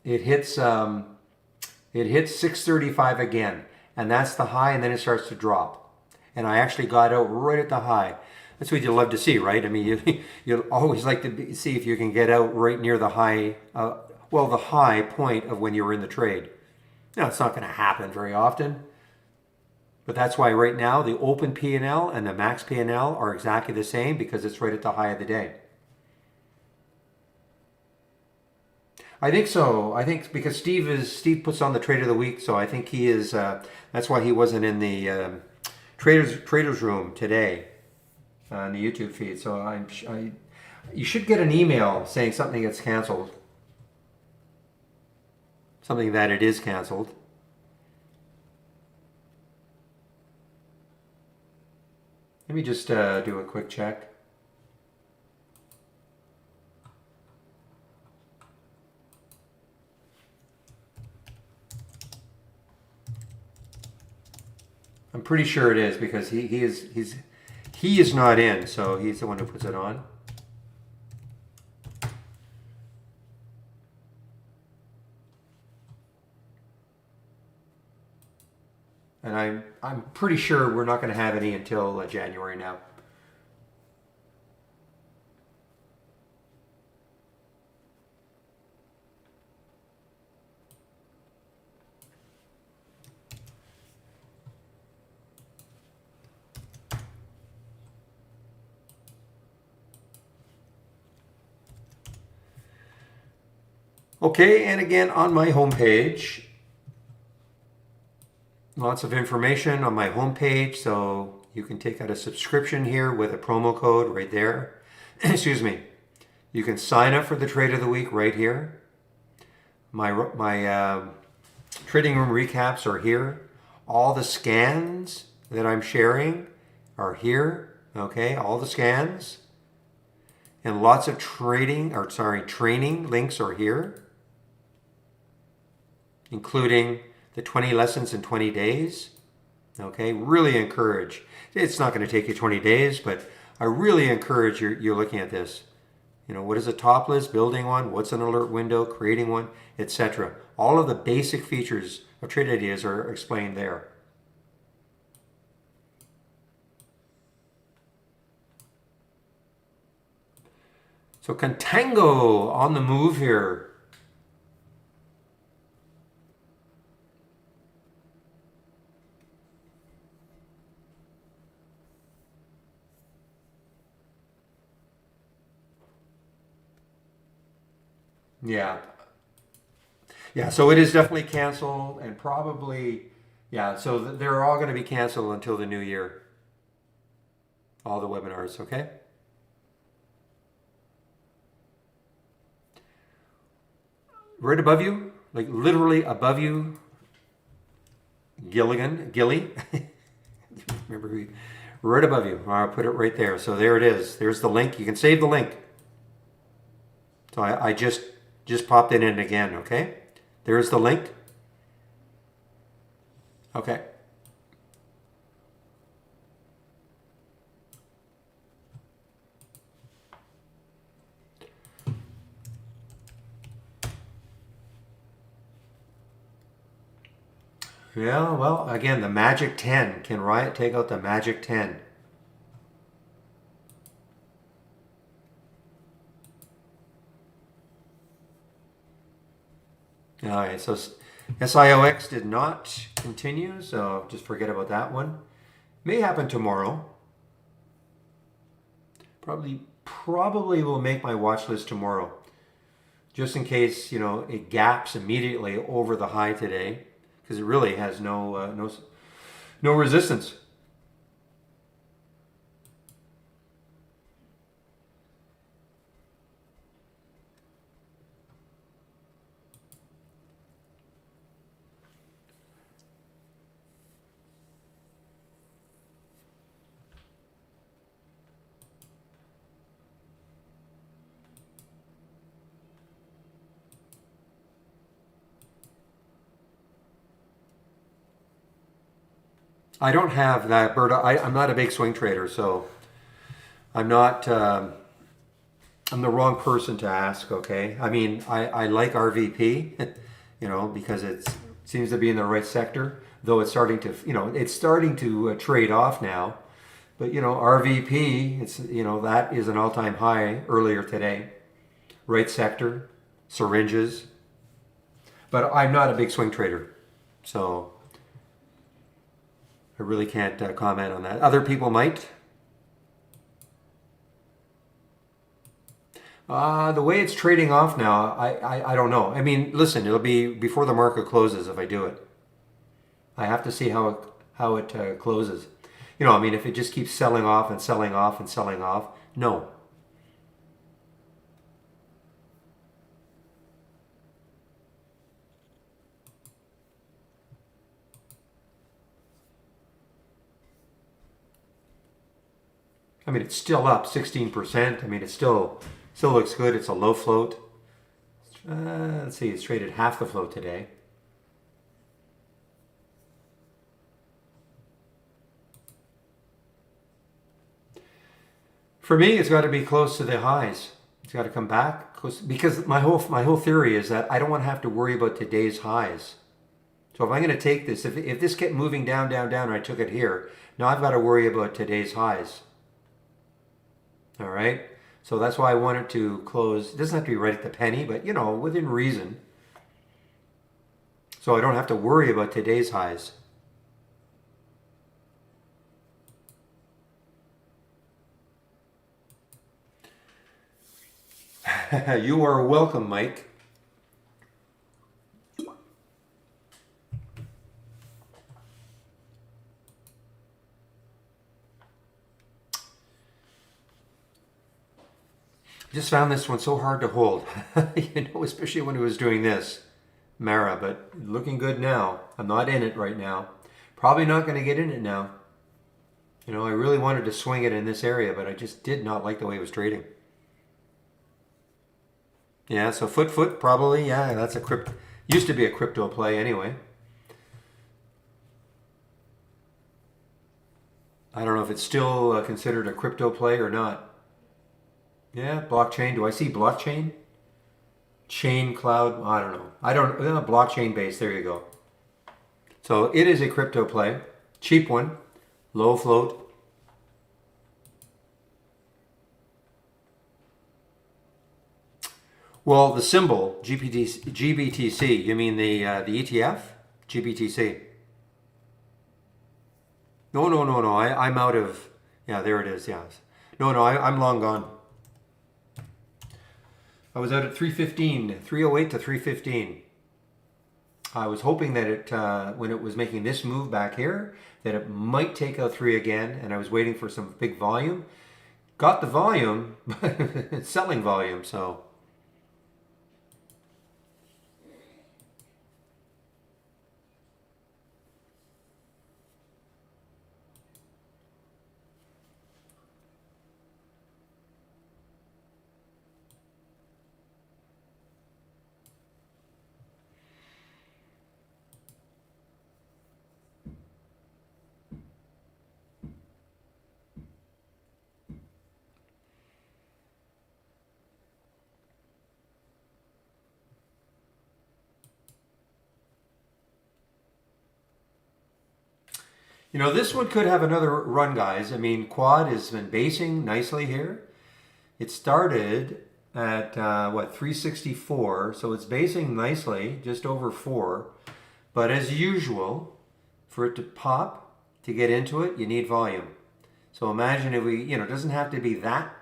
it hits 635 again, and that's the high, and then it starts to drop. And I actually got out right at the high. That's what you love to see, right? I mean, you'd always like to see if you can get out right near the high, the high point of when you were in the trade. Now, it's not going to happen very often. But that's why right now the open P&L and the max P&L are exactly the same, because it's right at the high of the day. I think so. I think because Steve puts on the trade of the week, so I think he is. That's why he wasn't in the traders room today on the YouTube feed. So you should get an email saying something gets canceled, something that it is canceled. Let me just do a quick check. I'm pretty sure it is, because he is not in, so he's the one who puts it on. And I'm pretty sure we're not going to have any until January now. Okay, and again on my homepage, lots of information on my homepage, so you can take out a subscription here with a promo code right there. Excuse me. You can sign up for the trade of the week right here. My trading room recaps are here. All the scans that I'm sharing are here. Okay, all the scans. And lots of training links are here, including the 20 lessons in 20 days. Okay, really encourage. It's not going to take you 20 days, but I really encourage you're looking at this. You know, what is a top list, building one, what's an alert window, creating one, etc. All of the basic features of Trade Ideas are explained there. So Contango on the move here. Yeah. Yeah, so it is definitely canceled, and probably, yeah, so they're all going to be canceled until the new year. All the webinars, okay? Right above you, like literally above you, Gilly. Remember who, right above you. I'll put it right there. So there it is. There's the link. You can save the link. So I just popped it in again, okay? There's the link. Okay. Yeah, well, again, the Magic 10. Can Riot take out the Magic 10? All right, so SIOX did not continue, so just forget about that one. May happen tomorrow. Probably will make my watch list tomorrow, just in case, you know, it gaps immediately over the high today, because it really has no resistance. I don't have that, Berta. I'm not a big swing trader, so I'm not. I'm the wrong person to ask. Okay, I mean, I like RVP, because it seems to be in the right sector. Though it's starting to, it's starting to trade off now. But RVP, that is an all-time high earlier today. Right sector, syringes. But I'm not a big swing trader, so I really can't comment on that. Other people might. The way it's trading off now, I don't know. I mean, listen, it'll be before the market closes if I do it. I have to see how it closes. I mean, if it just keeps selling off and selling off and selling off, no. I mean, it's still up 16%. I mean, it still looks good. It's a low float. Let's see, it's traded half the float today. For me, it's got to be close to the highs. It's got to come back because my whole theory is that I don't want to have to worry about today's highs. So if I'm going to take this, if this kept moving down, down, down, and I took it here, now I've got to worry about today's highs. All right. So that's why I want it to close. It doesn't have to be right at the penny, but within reason. So I don't have to worry about today's highs. You are welcome, Mike. Just found this one so hard to hold, especially when it was doing this, Mara, but looking good now. I'm not in it right now. Probably not going to get in it now. I really wanted to swing it in this area, but I just did not like the way it was trading. Yeah, so foot probably. Yeah, that's used to be a crypto play anyway. I don't know if it's still considered a crypto play or not. Yeah, blockchain. Do I see blockchain? Chain cloud. I don't know. Blockchain based. There you go. So it is a crypto play. Cheap one. Low float. Well, the symbol GBTC. You mean the ETF? GBTC. No. I'm out of. Yeah, there it is. Yeah. No. I'm long gone. I was out at 315, 308 to 315. I was hoping that when it was making this move back here, that it might take out 3 again, and I was waiting for some big volume. Got the volume, selling volume, so. This one could have another run, guys. I mean, quad has been basing nicely here. It started at, 364. So it's basing nicely, just over 4. But as usual, for it to pop, to get into it, you need volume. So imagine if we, it doesn't have to be that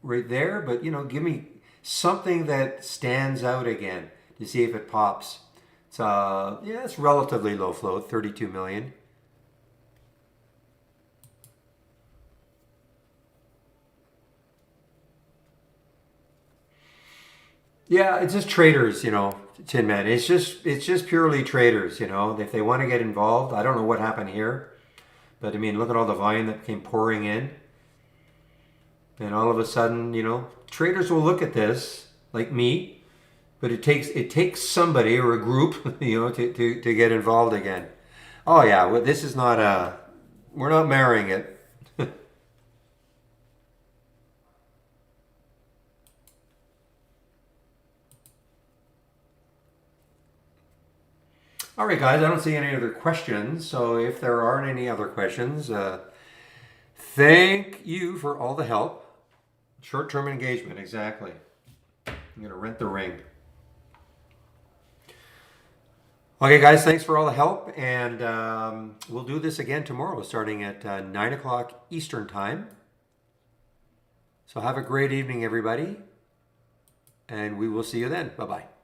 right there, but, give me something that stands out again to see if it pops. It's relatively low float, 32 million. Yeah, it's just traders, Tin Man. It's just purely traders, If they want to get involved, I don't know what happened here, but I mean, look at all the volume that came pouring in, and all of a sudden, traders will look at this like me, but it takes somebody or a group, to get involved again. Oh yeah, well, this is not We're not marrying it. All right, guys, I don't see any other questions. So if there aren't any other questions, thank you for all the help. Short-term engagement, exactly. I'm going to rent the ring. Okay, guys, thanks for all the help. And we'll do this again tomorrow, starting at 9 o'clock Eastern Time. So have a great evening, everybody. And we will see you then. Bye-bye.